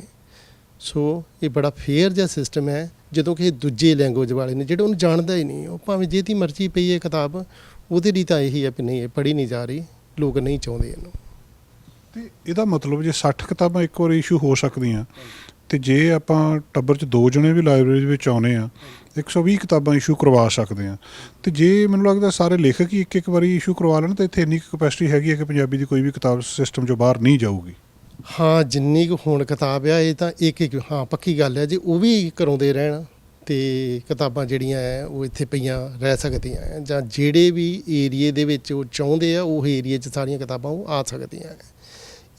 ਸੋ ਇਹ ਬੜਾ ਫੇਅਰ ਜਿਹਾ ਸਿਸਟਮ ਹੈ। ਜਦੋਂ ਕਿ ਦੂਜੇ ਲੈਂਗੁਏਜ ਵਾਲੇ ਨੇ ਜਿਹੜੇ ਉਹਨੂੰ ਜਾਣਦਾ ਹੀ ਨਹੀਂ, ਉਹ ਭਾਵੇਂ ਜਿਹਦੀ ਮਰਜ਼ੀ ਪਈ ਹੈ ਕਿਤਾਬ, ਉਹਦੇ ਲਈ ਤਾਂ ਇਹੀ ਹੈ ਵੀ ਨਹੀਂ, ਇਹ ਪੜ੍ਹੀ ਨਹੀਂ ਜਾ ਰਹੀ, ਲੋਕ ਨਹੀਂ ਚਾਹੁੰਦੇ ਇਹਨੂੰ। ਅਤੇ ਇਹਦਾ ਮਤਲਬ ਜੇ 60 ਕਿਤਾਬਾਂ ਇੱਕ ਵਾਰ ਇਸ਼ੂ ਹੋ ਸਕਦੀਆਂ, ਅਤੇ ਜੇ ਆਪਾਂ ਟੱਬਰ 'ਚ 2 ਜਣੇ ਵੀ ਲਾਇਬ੍ਰੇਰੀ ਵਿੱਚ ਆਉਂਦੇ ਆ, 120 ਕਿਤਾਬਾਂ ਇਸ਼ੂ ਕਰਵਾ ਸਕਦੇ ਹਾਂ। ਅਤੇ ਜੇ ਮੈਨੂੰ ਲੱਗਦਾ ਸਾਰੇ ਲੇਖਕ ਹੀ ਇੱਕ ਵਾਰੀ ਇਸ਼ੂ ਕਰਵਾ ਲੈਣ ਤਾਂ ਇੱਥੇ ਇੰਨੀ ਕਪੈਸਿਟੀ ਹੈਗੀ ਹੈ ਕਿ ਪੰਜਾਬੀ ਦੀ ਕੋਈ ਵੀ ਕਿਤਾਬ ਸਿਸਟਮ 'ਚੋਂ ਬਾਹਰ ਨਹੀਂ ਜਾਊਗੀ। ਹਾਂ, ਜਿੰਨੀ ਕੁ ਹੁਣ ਕਿਤਾਬ ਆ ਇਹ ਤਾਂ ਇੱਕ ਹਾਂ ਪੱਕੀ ਗੱਲ ਹੈ। ਜੇ ਉਹ ਵੀ ਕਰਾਉਂਦੇ ਰਹਿਣ ਤੇ ਕਿਤਾਬਾਂ ਜਿਹੜੀਆਂ ਹੈ ਉਹ ਇੱਥੇ ਪਈਆਂ ਰਹਿ ਸਕਦੀਆਂ ਹੈ, ਜਾਂ ਜਿਹੜੇ ਵੀ ਏਰੀਏ ਦੇ ਵਿੱਚ ਉਹ ਚਾਹੁੰਦੇ ਆ ਉਹ ਏਰੀਏ 'ਚ ਸਾਰੀਆਂ ਕਿਤਾਬਾਂ ਉਹ ਆ ਸਕਦੀਆਂ ਹੈ।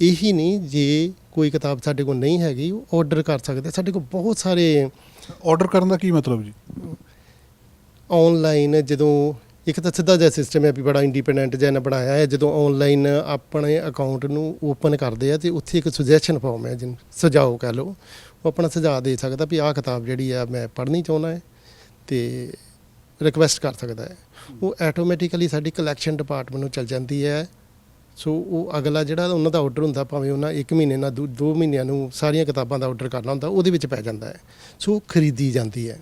ਇਹੀ ਨਹੀਂ, ਜੇ ਕੋਈ ਕਿਤਾਬ ਸਾਡੇ ਕੋਲ ਨਹੀਂ ਹੈਗੀ ਉਹ ਆਰਡਰ ਕਰ ਸਕਦੇ। ਸਾਡੇ ਕੋਲ ਬਹੁਤ ਸਾਰੇ ਆਰਡਰ ਕਰਨ ਦਾ ਕੀ ਮਤਲਬ ਜੀ? ਆਨਲਾਈਨ ਜਦੋਂ ਇੱਕ ਤਾਂ ਸਿੱਧਾ ਜਿਹਾ ਸਿਸਟਮ ਹੈ ਵੀ ਬੜਾ ਇੰਡੀਪੈਂਡੈਂਟ ਜਿਹਾ ਇਹਨਾਂ ਬਣਾਇਆ ਹੈ। ਜਦੋਂ ਆਨਲਾਈਨ ਆਪਣੇ ਅਕਾਊਂਟ ਨੂੰ ਓਪਨ ਕਰਦੇ ਆ ਤੇ ਉੱਥੇ ਇੱਕ ਸੁਜੈਸ਼ਨ ਫਾਰਮ ਹੈ, ਜਿਹਨੂੰ ਸੁਝਾਓ ਕਹਿ ਲਓ, ਉਹ ਆਪਣਾ ਸੁਝਾਅ ਦੇ ਸਕਦਾ ਵੀ ਆਹ ਕਿਤਾਬ ਜਿਹੜੀ ਆ ਮੈਂ ਪੜ੍ਹਨੀ ਚਾਹੁੰਦਾ ਹੈ ਤੇ ਰਿਕੁਐਸਟ ਕਰ ਸਕਦਾ ਹੈ। ਉਹ ਆਟੋਮੈਟਿਕਲੀ ਸਾਡੀ ਕਲੈਕਸ਼ਨ ਡਿਪਾਰਟਮੈਂਟ ਨੂੰ ਚਲ ਜਾਂਦੀ ਹੈ। ਸੋ ਉਹ ਅਗਲਾ ਜਿਹੜਾ ਉਹਨਾਂ ਦਾ ਆਰਡਰ ਹੁੰਦਾ, ਭਾਵੇਂ ਉਹਨਾਂ 1 ਮਹੀਨੇ ਨਾਲ 2 ਮਹੀਨਿਆਂ ਨੂੰ ਸਾਰੀਆਂ ਕਿਤਾਬਾਂ ਦਾ ਆਰਡਰ ਕਰਨਾ ਹੁੰਦਾ, ਉਹਦੇ ਵਿੱਚ ਪੈ ਜਾਂਦਾ ਹੈ। ਸੋ ਉਹ ਖਰੀਦੀ ਜਾਂਦੀ ਹੈ।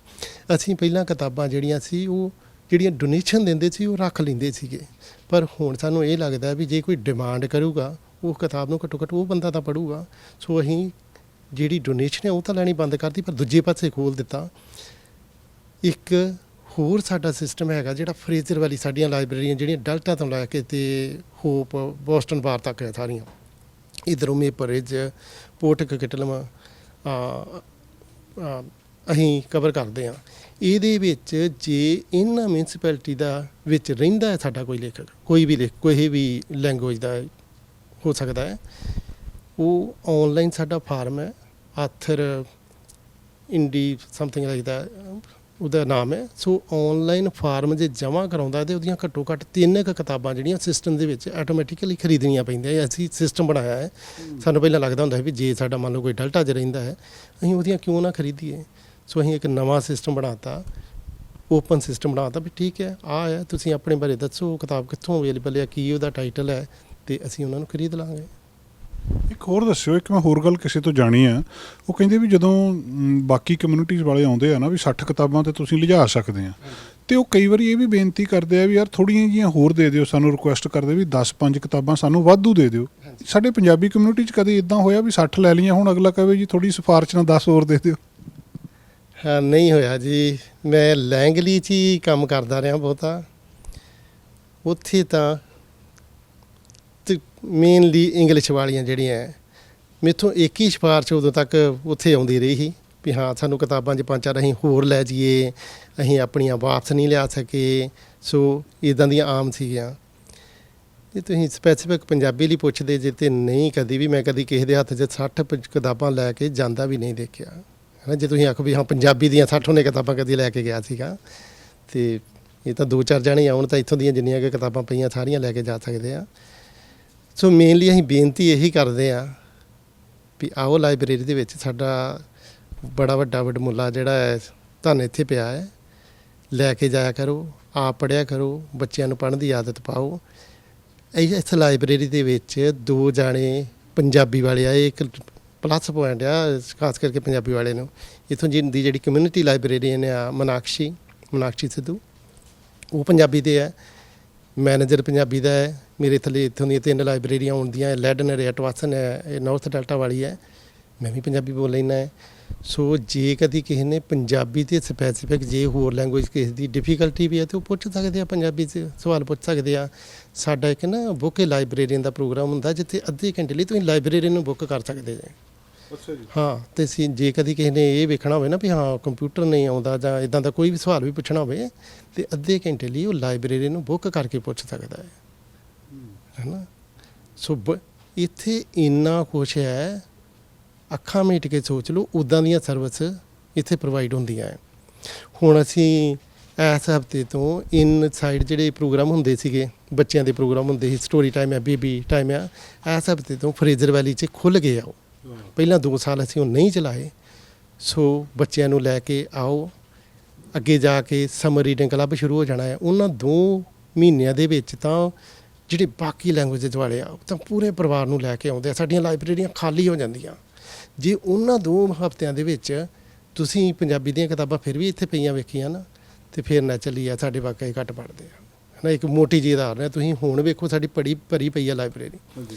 ਅਸੀਂ ਪਹਿਲਾਂ ਕਿਤਾਬਾਂ ਜਿਹੜੀਆਂ ਸੀ ਉਹ ਜਿਹੜੀਆਂ ਡੋਨੇਸ਼ਨ ਦਿੰਦੇ ਸੀ ਉਹ ਰੱਖ ਲੈਂਦੇ ਸੀਗੇ, ਪਰ ਹੁਣ ਸਾਨੂੰ ਇਹ ਲੱਗਦਾ ਵੀ ਜੇ ਕੋਈ ਡਿਮਾਂਡ ਕਰੂਗਾ ਉਹ ਕਿਤਾਬ ਨੂੰ ਘੱਟੋ ਘੱਟ ਉਹ ਬੰਦਾ ਤਾਂ ਪੜ੍ਹੂਗਾ। ਸੋ ਅਸੀਂ ਜਿਹੜੀ ਡੋਨੇਸ਼ਨ ਹੈ ਉਹ ਤਾਂ ਲੈਣੀ ਬੰਦ ਕਰਤੀ, ਪਰ ਦੂਜੇ ਪਾਸੇ ਖੋਲ੍ਹ ਦਿੱਤਾ। ਇੱਕ ਹੋਰ ਸਾਡਾ ਸਿਸਟਮ ਹੈਗਾ ਜਿਹੜਾ ਫਰੇਜ਼ਰ ਵਾਲੀ ਸਾਡੀਆਂ ਲਾਇਬ੍ਰੇਰੀਆਂ ਜਿਹੜੀਆਂ ਡੈਲਟਾ ਤੋਂ ਲੈ ਕੇ ਤੇ ਹੋਪ ਬੋਸਟਨ ਬਾਰ ਤੱਕ ਹੈ ਸਾਰੀਆਂ, ਇੱਧਰੋਂ ਮੇਪਰਿਜ ਪੋਰਟ ਕਕਿਟਲਮ ਅਸੀਂ ਕਵਰ ਕਰਦੇ ਹਾਂ। ਇਹਦੇ ਵਿੱਚ ਜੇ ਇਹਨਾਂ ਮਿਊਨਿਸਪੈਲਿਟੀ ਦਾ ਵਿੱਚ ਰਹਿੰਦਾ ਹੈ ਸਾਡਾ ਕੋਈ ਲੇਖਕ, ਕੋਈ ਵੀ ਲੈਂਗੁਏਜ ਦਾ ਹੋ ਸਕਦਾ ਹੈ, ਉਹ ਆਨਲਾਈਨ ਸਾਡਾ ਫਾਰਮ ਹੈ, ਆਥਰ ਇੰਡੀ ਸਮਥਿੰਗ ਲਾਈਕ ਦਾ ਉਹਦਾ ਨਾਮ ਹੈ। ਸੋ ਆਨਲਾਈਨ ਫਾਰਮ ਜੇ ਜਮ੍ਹਾਂ ਕਰਾਉਂਦਾ ਤੇ ਉਹਦੀਆਂ ਘੱਟੋ ਘੱਟ 3 ਕਿਤਾਬਾਂ ਜਿਹੜੀਆਂ ਸਿਸਟਮ ਦੇ ਵਿੱਚ ਆਟੋਮੈਟਿਕਲੀ ਖਰੀਦਣੀਆਂ ਪੈਂਦੀਆਂ। ਅਸੀਂ ਸਿਸਟਮ ਬਣਾਇਆ ਹੈ। ਸਾਨੂੰ ਪਹਿਲਾਂ ਲੱਗਦਾ ਹੁੰਦਾ ਵੀ ਜੇ ਸਾਡਾ ਮੰਨ ਲਓ ਕੋਈ ਡੈਲਟਾ 'ਚ ਰਹਿੰਦਾ ਹੈ ਅਸੀਂ ਉਹਦੀਆਂ ਕਿਉਂ ਨਾ ਖਰੀਦੀਏ। ਸੋ ਅਸੀਂ ਇੱਕ ਨਵਾਂ ਸਿਸਟਮ ਬਣਾਤਾ, ਓਪਨ ਸਿਸਟਮ ਬਣਾਤਾ ਵੀ ਠੀਕ ਹੈ ਆਹ ਹੈ, ਤੁਸੀਂ ਆਪਣੇ ਬਾਰੇ ਦੱਸੋ ਕਿਤਾਬ ਕਿੱਥੋਂ ਅਵੇਲੇਬਲ ਹੈ, ਕੀ ਉਹਦਾ ਟਾਈਟਲ ਹੈ, ਤੇ ਅਸੀਂ ਉਹਨਾਂ ਨੂੰ ਖਰੀਦ ਲਾਂਗੇ। ਇੱਕ ਹੋਰ ਦੱਸਿਓ, ਇੱਕ ਮੈਂ ਹੋਰ ਗੱਲ ਕਿਸੇ ਤੋਂ ਜਾਣੀ ਆ, ਉਹ ਕਹਿੰਦੇ ਵੀ ਜਦੋਂ ਬਾਕੀ ਕਮਿਊਨਿਟੀਜ਼ ਵਾਲੇ ਆਉਂਦੇ ਆ ਨਾ ਵੀ 60 ਕਿਤਾਬਾਂ ਤੇ ਤੁਸੀਂ ਲਿਜਾ ਸਕਦੇ ਆ, ਤੇ ਉਹ ਕਈ ਵਾਰੀ ਇਹ ਵੀ ਬੇਨਤੀ ਕਰਦੇ ਆ ਵੀ ਯਾਰ ਥੋੜ੍ਹੀਆਂ ਜਿਹੀਆਂ ਹੋਰ ਦੇ ਦਿਓ, ਸਾਨੂੰ ਰਿਕੁਐਸਟ ਕਰਦੇ ਵੀ 10-5 ਕਿਤਾਬਾਂ ਸਾਨੂੰ ਵਾਧੂ ਦੇ ਦਿਓ। ਸਾਡੇ ਪੰਜਾਬੀ ਕਮਿਊਨਿਟੀ 'ਚ ਕਦੇ ਇੱਦਾਂ ਹੋਇਆ ਵੀ 60 ਲੈ ਲਈਆਂ, ਹੁਣ ਅਗਲਾ ਕਹੇ ਜੀ ਥੋੜ੍ਹੀ ਸਿਫਾਰਿਸ਼ ਨਾਲ 10 ਹੋਰ ਦੇ ਦਿਓ? ਹਾਂ, ਨਹੀਂ ਹੋਇਆ ਜੀ। ਮੈਂ ਲੈਂਗਲੀ 'ਚ ਹੀ ਕੰਮ ਕਰਦਾ ਰਿਹਾ ਬਹੁਤਾ, ਉੱਥੇ ਤਾਂ ਮੇਨਲੀ ਇੰਗਲਿਸ਼ ਵਾਲੀਆਂ ਜਿਹੜੀਆਂ ਮੈਥੋਂ ਇੱਕ ਹੀ ਸਿਫਾਰਿਸ਼ ਉਦੋਂ ਤੱਕ ਉੱਥੇ ਆਉਂਦੀ ਰਹੀ ਸੀ ਵੀ ਹਾਂ ਸਾਨੂੰ ਕਿਤਾਬਾਂ 'ਚ 5-4 ਅਸੀਂ ਹੋਰ ਲੈ ਜਾਈਏ, ਅਸੀਂ ਆਪਣੀਆਂ ਵਾਪਸ ਨਹੀਂ ਲਿਆ ਸਕੇ। ਸੋ ਇੱਦਾਂ ਦੀਆਂ ਆਮ ਸੀਗੀਆਂ। ਜੇ ਤੁਸੀਂ ਸਪੈਸੀਫਿਕ ਪੰਜਾਬੀ ਲਈ ਪੁੱਛਦੇ ਜੇ ਤੇ ਨਹੀਂ, ਕਦੀ ਵੀ ਮੈਂ ਕਦੀ ਕਿਸੇ ਦੇ ਹੱਥ 'ਚ 60 ਕਿਤਾਬਾਂ ਲੈ ਕੇ ਜਾਂਦਾ ਵੀ ਨਹੀਂ ਦੇਖਿਆ ਹੈ ਨਾ। ਜੇ ਤੁਸੀਂ ਆਖੋ ਵੀ ਹਾਂ ਪੰਜਾਬੀ ਦੀਆਂ 60 ਉਹਨੇ ਕਿਤਾਬਾਂ ਕਦੀ ਲੈ ਕੇ ਗਿਆ ਸੀਗਾ, ਤੇ ਇਹ ਤਾਂ 2-4 ਜਣੇ ਆਉਣ ਤਾਂ ਇੱਥੋਂ ਦੀਆਂ ਜਿੰਨੀਆਂ ਕਿ ਕਿਤਾਬਾਂ ਪਈਆਂ ਸਾਰੀਆਂ ਲੈ ਕੇ ਜਾ ਸਕਦੇ ਆ। ਸੋ ਮੇਨਲੀ ਅਸੀਂ ਬੇਨਤੀ ਇਹੀ ਕਰਦੇ ਹਾਂ ਵੀ ਆਓ ਲਾਇਬ੍ਰੇਰੀ ਦੇ ਵਿੱਚ ਸਾਡਾ ਬੜਾ ਵੱਡਾ ਵਡਮੁੱਲਾ ਜਿਹੜਾ ਹੈ ਤੁਹਾਨੂੰ ਇੱਥੇ ਪਿਆ ਹੈ, ਲੈ ਕੇ ਜਾਇਆ ਕਰੋ, ਆਪ ਪੜ੍ਹਿਆ ਕਰੋ, ਬੱਚਿਆਂ ਨੂੰ ਪੜ੍ਹਨ ਦੀ ਆਦਤ ਪਾਓ। ਇਸ ਲਾਇਬ੍ਰੇਰੀ ਦੇ ਵਿੱਚ 2 ਜਾਣੇ ਪੰਜਾਬੀ ਵਾਲੇ ਆਏ, ਇੱਕ ਪਲੱਸ ਪੁਆਇੰਟ ਆ ਖਾਸ ਕਰਕੇ ਪੰਜਾਬੀ ਵਾਲੇ ਨੂੰ। ਇੱਥੋਂ ਦੀ ਜਿਹੜੀ ਕਮਿਊਨਿਟੀ ਲਾਇਬ੍ਰੇਰੀਅਨ ਆ ਮਨਾਕਸ਼ੀ ਸਿੱਧੂ, ਉਹ ਪੰਜਾਬੀ ਦੇ ਹੈ, ਮੈਨੇਜਰ ਪੰਜਾਬੀ ਦਾ ਹੈ। ਮੇਰੇ ਥੱਲੇ ਇੱਥੋਂ ਦੀਆਂ 3 ਲਾਇਬ੍ਰੇਰੀਆਂ ਆਉਂਦੀਆਂ, ਲੈਡਨ ਹੈ, ਟਵਾਸਨ ਹੈ, ਇਹ ਨਾਰਥ ਡੈਲਟਾ ਵਾਲੀ ਹੈ, ਮੈਂ ਵੀ ਪੰਜਾਬੀ ਬੋਲ ਲੈਂਦਾ ਹੈ। ਸੋ ਜੇ ਕਦੀ ਕਿਸੇ ਨੇ ਪੰਜਾਬੀ ਤੇ ਸਪੈਸੀਫਿਕ ਜੇ ਹੋਰ ਲੈਂਗੁਏਜ ਕਿਸੇ ਦੀ ਡਿਫੀਕਲਟੀ ਵੀ ਹੈ ਤਾਂ ਉਹ ਪੁੱਛ ਸਕਦੇ ਆ, ਪੰਜਾਬੀ 'ਚ ਸਵਾਲ ਪੁੱਛ ਸਕਦੇ ਆ। ਸਾਡਾ ਇੱਕ ਨਾ ਬੁੱਕ ਲਾਇਬ੍ਰੇਰੀਅਨ ਦਾ ਪ੍ਰੋਗਰਾਮ ਹੁੰਦਾ ਜਿੱਥੇ ਅੱਧੇ ਘੰਟੇ ਲਈ ਤੁਸੀਂ ਲਾਇਬ੍ਰੇਰੀਅਨ ਨੂੰ ਬੁੱਕ ਕਰ ਸਕਦੇ ਜੇ। ਅੱਛਾ ਜੀ। ਹਾਂ, ਤੇ ਜੇ ਕਦੀ ਕਿਸੇ ਨੇ ਇਹ ਵੇਖਣਾ ਹੋਵੇ ਨਾ ਵੀ ਹਾਂ ਕੰਪਿਊਟਰ ਨਹੀਂ ਆਉਂਦਾ ਜਾਂ ਇੱਦਾਂ ਦਾ ਕੋਈ ਵੀ ਸਵਾਲ ਵੀ ਪੁੱਛਣਾ ਹੋਵੇ ਤੇ ਅੱਧੇ ਘੰਟੇ ਲਈ ਉਹ ਲਾਇਬ੍ਰੇਰੀਅਨ ਨੂੰ ਬੁੱਕ ਕਰਕੇ ਪੁੱਛ ਸਕਦਾ ਹੈ ਨਾ। ਸੋ ਇੱਥੇ ਇੰਨਾ ਕੁਛ ਹੈ, ਅੱਖਾਂ ਮੀਟ ਕੇ ਸੋਚ ਲਓ, ਉੱਦਾਂ ਦੀਆਂ ਸਰਵਿਸ ਇੱਥੇ ਪ੍ਰੋਵਾਈਡ ਹੁੰਦੀਆਂ ਹੈ। ਹੁਣ ਅਸੀਂ ਇਸ ਹਫ਼ਤੇ ਤੋਂ ਇਨਸਾਈਡ ਜਿਹੜੇ ਪ੍ਰੋਗਰਾਮ ਹੁੰਦੇ ਸੀਗੇ, ਬੱਚਿਆਂ ਦੇ ਪ੍ਰੋਗਰਾਮ ਹੁੰਦੇ ਸੀ, ਸਟੋਰੀ ਟਾਈਮ ਹੈ, ਬੇਬੀ ਟਾਈਮ ਆ, ਇਸ ਹਫ਼ਤੇ ਤੋਂ ਫਰੇਜ਼ਰ ਵੈਲੀ 'ਚ ਖੁੱਲ੍ਹ ਗਏ ਆ ਉਹ। ਪਹਿਲਾਂ 2 ਸਾਲ ਅਸੀਂ ਉਹ ਨਹੀਂ ਚਲਾਏ। ਸੋ ਬੱਚਿਆਂ ਨੂੰ ਲੈ ਕੇ ਆਓ, ਅੱਗੇ ਜਾ ਕੇ ਸਮਰ ਰੀਡਿੰਗ ਕਲੱਬ ਸ਼ੁਰੂ ਹੋ ਜਾਣਾ ਹੈ। ਉਹਨਾਂ 2 ਮਹੀਨਿਆਂ ਦੇ ਵਿੱਚ ਤਾਂ ਜਿਹੜੇ ਬਾਕੀ ਲੈਂਗੁਏਜ ਵਾਲੇ ਆ ਉਹ ਤਾਂ ਪੂਰੇ ਪਰਿਵਾਰ ਨੂੰ ਲੈ ਕੇ ਆਉਂਦੇ ਆ। ਸਾਡੀਆਂ ਲਾਇਬ੍ਰੇਰੀਆਂ ਖਾਲੀ ਹੋ ਜਾਂਦੀਆਂ ਜੇ ਉਹਨਾਂ 2 ਹਫ਼ਤਿਆਂ ਦੇ ਵਿੱਚ ਤੁਸੀਂ ਪੰਜਾਬੀ ਦੀਆਂ ਕਿਤਾਬਾਂ ਫਿਰ ਵੀ ਇੱਥੇ ਪਈਆਂ ਵੇਖੀਆਂ ਨਾ, ਤੇ ਫਿਰ ਨੈਚੁਰਲੀ ਆ ਸਾਡੇ ਵਾਕਈ ਘੱਟ ਪੜ੍ਹਦੇ ਆ ਹੈ ਨਾ। ਇੱਕ ਮੋਟੀ ਜਿਹੀ ਉਦਾਹਰਨ ਹੈ, ਤੁਸੀਂ ਹੁਣ ਵੇਖੋ ਸਾਡੀ ਭਰੀ ਪਈ ਆ ਲਾਇਬ੍ਰੇਰੀ।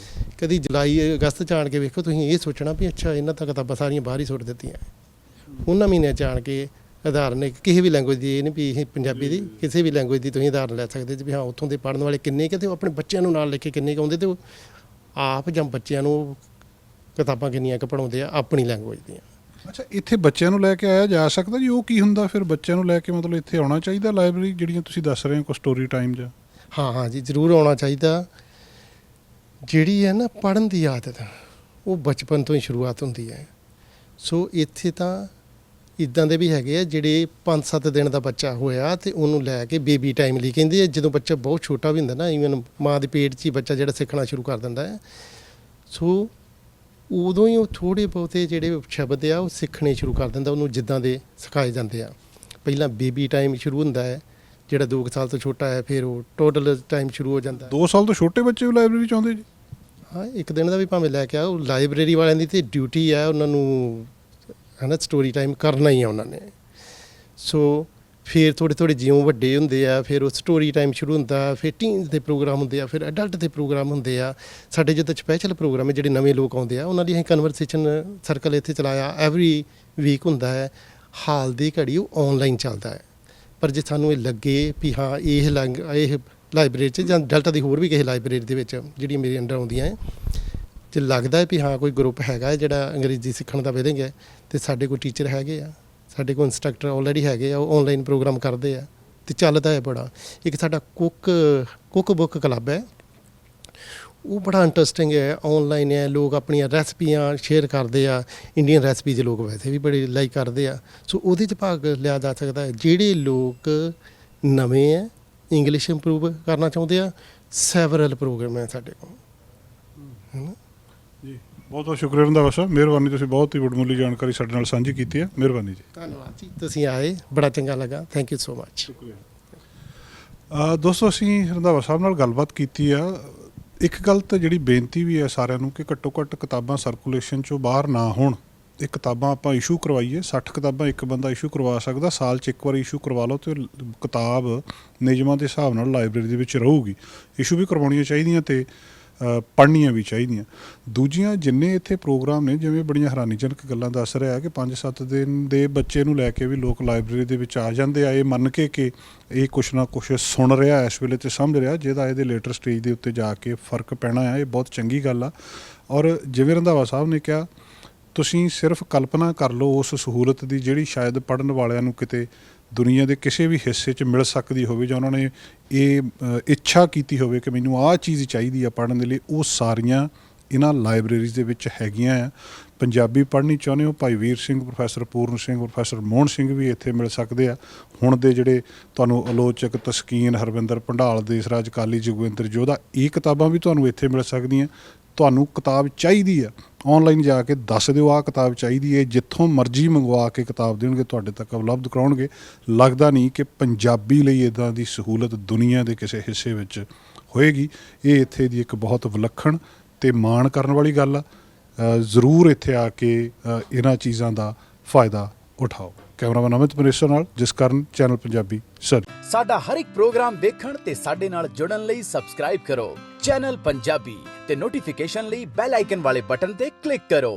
ਕਦੀ ਜੁਲਾਈ ਅਗਸਤ 'ਚ ਆਣ ਕੇ ਵੇਖੋ, ਤੁਸੀਂ ਇਹ ਸੋਚਣਾ ਵੀ ਅੱਛਾ ਇਹਨਾਂ ਤਾਂ ਕਿਤਾਬਾਂ ਸਾਰੀਆਂ ਬਾਹਰ ਹੀ ਸੁੱਟ ਦਿੱਤੀਆਂ। ਉਹਨਾਂ ਮਹੀਨਿਆਂ 'ਚ ਆਣ ਕੇ ਉਦਾਹਰਨ ਕਿਸੇ ਵੀ ਲੈਂਗੁਏਜ ਦੀ, ਇਹ ਨਹੀਂ ਵੀ ਇਹ ਪੰਜਾਬੀ ਦੀ, ਕਿਸੇ ਵੀ ਲੈਂਗੁਏਜ ਦੀ ਤੁਸੀਂ ਉਦਾਹਰਨ ਲੈ ਸਕਦੇ ਜੀ ਵੀ ਹਾਂ ਉੱਥੋਂ ਦੇ ਪੜ੍ਹਨ ਵਾਲੇ ਕਿੰਨੇ ਕੁ, ਤੇ ਉਹ ਆਪਣੇ ਬੱਚਿਆਂ ਨੂੰ ਨਾਲ ਲੈ ਕੇ ਕਿੰਨੇ ਕੁ ਆਉਂਦੇ, ਤੇ ਉਹ ਆਪ ਜਾਂ ਬੱਚਿਆਂ ਨੂੰ ਕਿਤਾਬਾਂ ਕਿੰਨੀਆਂ ਕੁ ਪੜ੍ਹਾਉਂਦੇ ਆ ਆਪਣੀ ਲੈਂਗੁਏਜ ਦੀਆਂ। ਅੱਛਾ, ਇੱਥੇ ਬੱਚਿਆਂ ਨੂੰ ਲੈ ਕੇ ਆਇਆ ਜਾ ਸਕਦਾ ਜੀ? ਉਹ ਕੀ ਹੁੰਦਾ ਫਿਰ ਬੱਚਿਆਂ ਨੂੰ ਲੈ ਕੇ, ਮਤਲਬ ਇੱਥੇ ਆਉਣਾ ਚਾਹੀਦਾ ਲਾਇਬ੍ਰੇਰੀ ਜਿਹੜੀਆਂ ਤੁਸੀਂ ਦੱਸ ਰਹੇ ਹੋ ਕੋਈ ਸਟੋਰੀ ਟਾਈਮ ਜਾਂ? ਹਾਂ ਜੀ, ਜ਼ਰੂਰ ਆਉਣਾ ਚਾਹੀਦਾ। ਜਿਹੜੀ ਹੈ ਨਾ ਪੜ੍ਹਨ ਦੀ ਆਦਤ, ਉਹ ਬਚਪਨ ਤੋਂ ਹੀ ਸ਼ੁਰੂਆਤ ਹੁੰਦੀ ਹੈ। ਸੋ ਇੱਥੇ ਤਾਂ ਇੱਦਾਂ ਦੇ ਵੀ ਹੈਗੇ ਆ ਜਿਹੜੇ 5-7 ਦਿਨ ਦਾ ਬੱਚਾ ਹੋਇਆ ਤੇ ਉਹਨੂੰ ਲੈ ਕੇ ਬੇਬੀ ਟਾਈਮ ਲਈ ਕਹਿੰਦੇ ਆ। ਜਦੋਂ ਬੱਚਾ ਬਹੁਤ ਛੋਟਾ ਵੀ ਹੁੰਦਾ ਨਾ, ਈਵਨ ਮਾਂ ਦੇ ਪੇਟ 'ਚ ਹੀ ਬੱਚਾ ਜਿਹੜਾ ਸਿੱਖਣਾ ਸ਼ੁਰੂ ਕਰ ਦਿੰਦਾ ਹੈ। ਸੋ ਉਦੋਂ ਹੀ ਉਹ ਥੋੜ੍ਹੇ ਬਹੁਤੇ ਜਿਹੜੇ ਸ਼ਬਦ ਆ ਉਹ ਸਿੱਖਣੇ ਸ਼ੁਰੂ ਕਰ ਦਿੰਦਾ, ਉਹਨੂੰ ਜਿੱਦਾਂ ਦੇ ਸਿਖਾਏ ਜਾਂਦੇ ਆ। ਪਹਿਲਾਂ ਬੇਬੀ ਟਾਈਮ ਸ਼ੁਰੂ ਹੁੰਦਾ ਹੈ, ਜਿਹੜਾ 2 ਸਾਲ ਤੋਂ ਛੋਟਾ ਹੈ, ਫਿਰ ਉਹ ਟੋਟਲ ਟਾਈਮ ਸ਼ੁਰੂ ਹੋ ਜਾਂਦਾ। 2 ਸਾਲ ਤੋਂ ਛੋਟੇ ਬੱਚੇ ਵੀ ਲਾਇਬ੍ਰੇਰੀ ਚ ਆਉਂਦੇ ਜੀ? ਹਾਂ, ਇੱਕ ਦਿਨ ਦਾ ਵੀ ਭਾਵੇਂ ਲੈ ਕੇ ਆਓ। ਲਾਇਬ੍ਰੇਰੀ ਵਾਲਿਆਂ ਦੀ ਤੇ ਡਿਊਟੀ ਹੈ, ਉਹਨਾਂ ਨੂੰ ਹੈ ਨਾ ਸਟੋਰੀ ਟਾਈਮ ਕਰਨਾ ਹੀ ਆ ਉਹਨਾਂ ਨੇ। ਸੋ ਫਿਰ ਥੋੜ੍ਹੇ ਜਿਉਂ ਵੱਡੇ ਹੁੰਦੇ ਆ, ਫਿਰ ਉਹ ਸਟੋਰੀ ਟਾਈਮ ਸ਼ੁਰੂ ਹੁੰਦਾ, ਫਿਰ ਟੀਨਸ ਦੇ ਪ੍ਰੋਗਰਾਮ ਹੁੰਦੇ ਆ, ਫਿਰ ਅਡਲਟ ਦੇ ਪ੍ਰੋਗਰਾਮ ਹੁੰਦੇ ਆ। ਸਾਡੇ ਜਿੱਦਾਂ ਸਪੈਸ਼ਲ ਪ੍ਰੋਗਰਾਮ ਹੈ, ਜਿਹੜੇ ਨਵੇਂ ਲੋਕ ਆਉਂਦੇ ਆ ਉਹਨਾਂ ਲਈ ਅਸੀਂ ਕਨਵਰਸੇਸ਼ਨ ਸਰਕਲ ਇੱਥੇ ਚਲਾਇਆ, ਐਵਰੀ ਵੀਕ ਹੁੰਦਾ ਹੈ। ਹਾਲ ਦੀ ਘੜੀ ਉਹ ਔਨਲਾਈਨ ਚੱਲਦਾ ਹੈ, ਪਰ ਜੇ ਸਾਨੂੰ ਇਹ ਲੱਗੇ ਵੀ ਹਾਂ ਇਹ ਲਾਇਬ੍ਰੇਰੀ 'ਚ ਜਾਂ ਡੈਲਟਾ ਦੀ ਹੋਰ ਵੀ ਕਿਸੇ ਲਾਇਬ੍ਰੇਰੀ ਦੇ ਵਿੱਚ ਜਿਹੜੀ ਮੇਰੇ ਅੰਡਰ ਆਉਂਦੀਆਂ ਹੈ, ਜੇ ਲੱਗਦਾ ਹੈ ਵੀ ਹਾਂ ਕੋਈ ਗਰੁੱਪ ਹੈਗਾ ਜਿਹੜਾ ਅੰਗਰੇਜ਼ੀ ਸਿੱਖਣ ਦਾ ਵਧੇਗਾ, ਅਤੇ ਸਾਡੇ ਕੋਲ ਟੀਚਰ ਹੈਗੇ ਆ, ਸਾਡੇ ਕੋਲ ਇੰਸਟਰਕਟਰ ਆਲਰੇਡੀ ਹੈਗੇ ਆ, ਉਹ ਔਨਲਾਈਨ ਪ੍ਰੋਗਰਾਮ ਕਰਦੇ ਆ ਅਤੇ ਚੱਲਦਾ ਹੈ ਬੜਾ। ਇੱਕ ਸਾਡਾ ਕੁੱਕ ਬੁੱਕ ਕਲੱਬ ਹੈ, ਉਹ ਬੜਾ ਇੰਟਰਸਟਿੰਗ ਹੈ, ਔਨਲਾਈਨ ਹੈ। ਲੋਕ ਆਪਣੀਆਂ ਰੈਸਪੀਆਂ ਸ਼ੇਅਰ ਕਰਦੇ ਆ, ਇੰਡੀਅਨ ਰੈਸਪੀਜ਼ ਲੋਕ ਵੈਸੇ ਵੀ ਬੜੇ ਲਾਈਕ ਕਰਦੇ ਆ। ਸੋ ਉਹਦੇ 'ਚ ਭਾਗ ਲਿਆ ਜਾ ਸਕਦਾ ਹੈ। ਜਿਹੜੇ ਲੋਕ ਨਵੇਂ ਹੈ, ਇੰਗਲਿਸ਼ ਇੰਪਰੂਵ ਕਰਨਾ ਚਾਹੁੰਦੇ ਆ, ਸੈਵਰਲ ਪ੍ਰੋਗਰਾਮ ਹੈ ਸਾਡੇ ਕੋਲ, ਹੈ ਨਾ ਜੀ। ਬਹੁਤ ਬਹੁਤ ਸ਼ੁਕਰੀਆ ਰੰਧਾਵਾ ਸਾਹਿਬ, ਮਿਹਰਬਾਨੀ, ਤੁਸੀਂ ਬਹੁਤ ਹੀ ਵਡਮੁੱਲੀ ਜਾਣਕਾਰੀ ਸਾਡੇ ਨਾਲ ਸਾਂਝੀ ਕੀਤੀ ਹੈ। ਮਿਹਰਬਾਨੀ ਜੀ। ਧੰਨਵਾਦ ਜੀ, ਤੁਸੀਂ ਆਏ, ਬੜਾ ਚੰਗਾ ਲੱਗਾ। Thank you so much. ਸ਼ੁਕਰੀਆ। ਦੋਸਤੋ, ਅਸੀਂ ਰੰਧਾਵਾ ਸਾਹਿਬ ਨਾਲ ਗੱਲਬਾਤ ਕੀਤੀ ਆ। ਇੱਕ ਗੱਲ ਤਾਂ ਜਿਹੜੀ ਬੇਨਤੀ ਵੀ ਹੈ ਸਾਰਿਆਂ ਨੂੰ ਕਿ ਘੱਟੋ ਘੱਟ ਕਿਤਾਬਾਂ ਸਰਕੂਲੇਸ਼ਨ 'ਚੋਂ ਬਾਹਰ ਨਾ ਹੋਣ। ਇਹ ਕਿਤਾਬਾਂ ਆਪਾਂ ਇਸ਼ੂ ਕਰਵਾਈਏ। 60 ਕਿਤਾਬਾਂ ਇੱਕ ਬੰਦਾ ਇਸ਼ੂ ਕਰਵਾ ਸਕਦਾ, ਸਾਲ 'ਚ ਇੱਕ ਵਾਰ ਇਸ਼ੂ ਕਰਵਾ ਲਓ ਅਤੇ ਕਿਤਾਬ ਨਿਯਮਾਂ ਦੇ ਹਿਸਾਬ ਨਾਲ ਲਾਇਬ੍ਰੇਰੀ ਦੇ ਵਿੱਚ ਰਹੂਗੀ। ਇਸ਼ੂ ਵੀ ਕਰਵਾਉਣੀਆਂ ਚਾਹੀਦੀਆਂ ਅਤੇ ਪੜ੍ਹਨੀਆਂ ਵੀ ਚਾਹੀਦੀਆਂ। ਦੂਜੀਆਂ ਜਿੰਨੇ ਇੱਥੇ ਪ੍ਰੋਗਰਾਮ ਨੇ, ਜਿਵੇਂ ਬੜੀਆਂ ਹੈਰਾਨੀਜਨਕ ਗੱਲਾਂ ਦੱਸ ਰਿਹਾ ਕਿ 5-7 ਦਿਨ ਦੇ ਬੱਚੇ ਨੂੰ ਲੈ ਕੇ ਵੀ ਲੋਕ ਲਾਇਬ੍ਰੇਰੀ ਦੇ ਵਿੱਚ ਆ ਜਾਂਦੇ ਆ, ਇਹ ਮੰਨ ਕੇ ਕਿ ਇਹ ਕੁਛ ਨਾ ਕੁਛ ਸੁਣ ਰਿਹਾ ਇਸ ਵੇਲੇ ਅਤੇ ਸਮਝ ਰਿਹਾ, ਜਿਹਦਾ ਇਹਦੇ ਲੇਟਰ ਸਟੇਜ ਦੇ ਉੱਤੇ ਜਾ ਕੇ ਫਰਕ ਪੈਣਾ ਆ। ਇਹ ਬਹੁਤ ਚੰਗੀ ਗੱਲ ਆ। ਔਰ ਜਿਵੇਂ ਰੰਧਾਵਾ ਸਾਹਿਬ ਨੇ ਕਿਹਾ, ਤੁਸੀਂ ਸਿਰਫ ਕਲਪਨਾ ਕਰ ਲਓ ਉਸ ਸਹੂਲਤ ਦੀ ਜਿਹੜੀ ਸ਼ਾਇਦ ਪੜ੍ਹਨ ਵਾਲਿਆਂ ਨੂੰ ਕਿਤੇ ਦੁਨੀਆ ਦੇ ਕਿਸੇ ਵੀ ਹਿੱਸੇ 'ਚ ਮਿਲ ਸਕਦੀ ਹੋਵੇ, ਜਾਂ ਉਹਨਾਂ ਨੇ ਇਹ ਇੱਛਾ ਕੀਤੀ ਹੋਵੇ ਕਿ ਮੈਨੂੰ ਆਹ ਚੀਜ਼ ਚਾਹੀਦੀ ਆ ਪੜ੍ਹਨ ਦੇ ਲਈ, ਉਹ ਸਾਰੀਆਂ ਇਹਨਾਂ ਲਾਇਬ੍ਰੇਰੀਜ਼ ਦੇ ਵਿੱਚ ਹੈਗੀਆਂ ਆ। ਪੰਜਾਬੀ ਪੜ੍ਹਨੀ ਚਾਹੁੰਦੇ ਹੋ, ਭਾਈ ਵੀਰ ਸਿੰਘ, ਪ੍ਰੋਫੈਸਰ ਪੂਰਨ ਸਿੰਘ, ਪ੍ਰੋਫੈਸਰ ਮੋਹਨ ਸਿੰਘ ਵੀ ਇੱਥੇ ਮਿਲ ਸਕਦੇ ਆ। ਹੁਣ ਦੇ ਜਿਹੜੇ ਤੁਹਾਨੂੰ ਆਲੋਚਕ ਤਸਕੀਨ, ਹਰਵਿੰਦਰ ਭੰਡਾਲ, ਦੇਸਰਾਜ ਕਾਲੀ, ਜੋਗਿੰਦਰ ਜੋਧਾ, ਇਹ ਕਿਤਾਬਾਂ ਵੀ ਤੁਹਾਨੂੰ ਇੱਥੇ ਮਿਲ ਸਕਦੀਆਂ। ਤੁਹਾਨੂੰ ਕਿਤਾਬ ਚਾਹੀਦੀ ਆ, ਔਨਲਾਈਨ ਜਾ ਕੇ ਦੱਸ ਦਿਓ ਆਹ ਕਿਤਾਬ ਚਾਹੀਦੀ ਹੈ, ਜਿੱਥੋਂ ਮਰਜ਼ੀ ਮੰਗਵਾ ਕੇ ਕਿਤਾਬ ਦੇਣਗੇ, ਤੁਹਾਡੇ ਤੱਕ ਉਪਲਬਧ ਕਰਾਉਣਗੇ। ਲੱਗਦਾ ਨਹੀਂ ਕਿ ਪੰਜਾਬੀ ਲਈ ਇੱਦਾਂ ਦੀ ਸਹੂਲਤ ਦੁਨੀਆ ਦੇ ਕਿਸੇ ਹਿੱਸੇ ਵਿੱਚ ਹੋਏਗੀ। ਇਹ ਇੱਥੇ ਦੀ ਇੱਕ ਬਹੁਤ ਵਿਲੱਖਣ ਅਤੇ ਮਾਣ ਕਰਨ ਵਾਲੀ ਗੱਲ ਆ। ਜ਼ਰੂਰ ਇੱਥੇ ਆ ਕੇ ਇਹਨਾਂ ਚੀਜ਼ਾਂ ਦਾ ਫਾਇਦਾ ਉਠਾਓ। ਕੈਮਰਾਮੈਨ ਅਮਿਤ ਮਨੇਸਰ ਨਾਲ ਜਸਕਰਨ, ਚੈਨਲ ਪੰਜਾਬੀ ਸਰ। ਸਾਡਾ ਹਰ ਇੱਕ ਪ੍ਰੋਗਰਾਮ ਦੇਖਣ ਤੇ ਸਾਡੇ ਨਾਲ ਜੁੜਨ ਲਈ ਸਬਸਕ੍ਰਾਈਬ ਕਰੋ ਚੈਨਲ ਪੰਜਾਬੀ ਤੇ ਨੋਟੀਫਿਕੇਸ਼ਨ ਲਈ ਬੈਲ ਆਈਕਨ ਵਾਲੇ ਬਟਨ ਤੇ ਕਲਿੱਕ ਕਰੋ।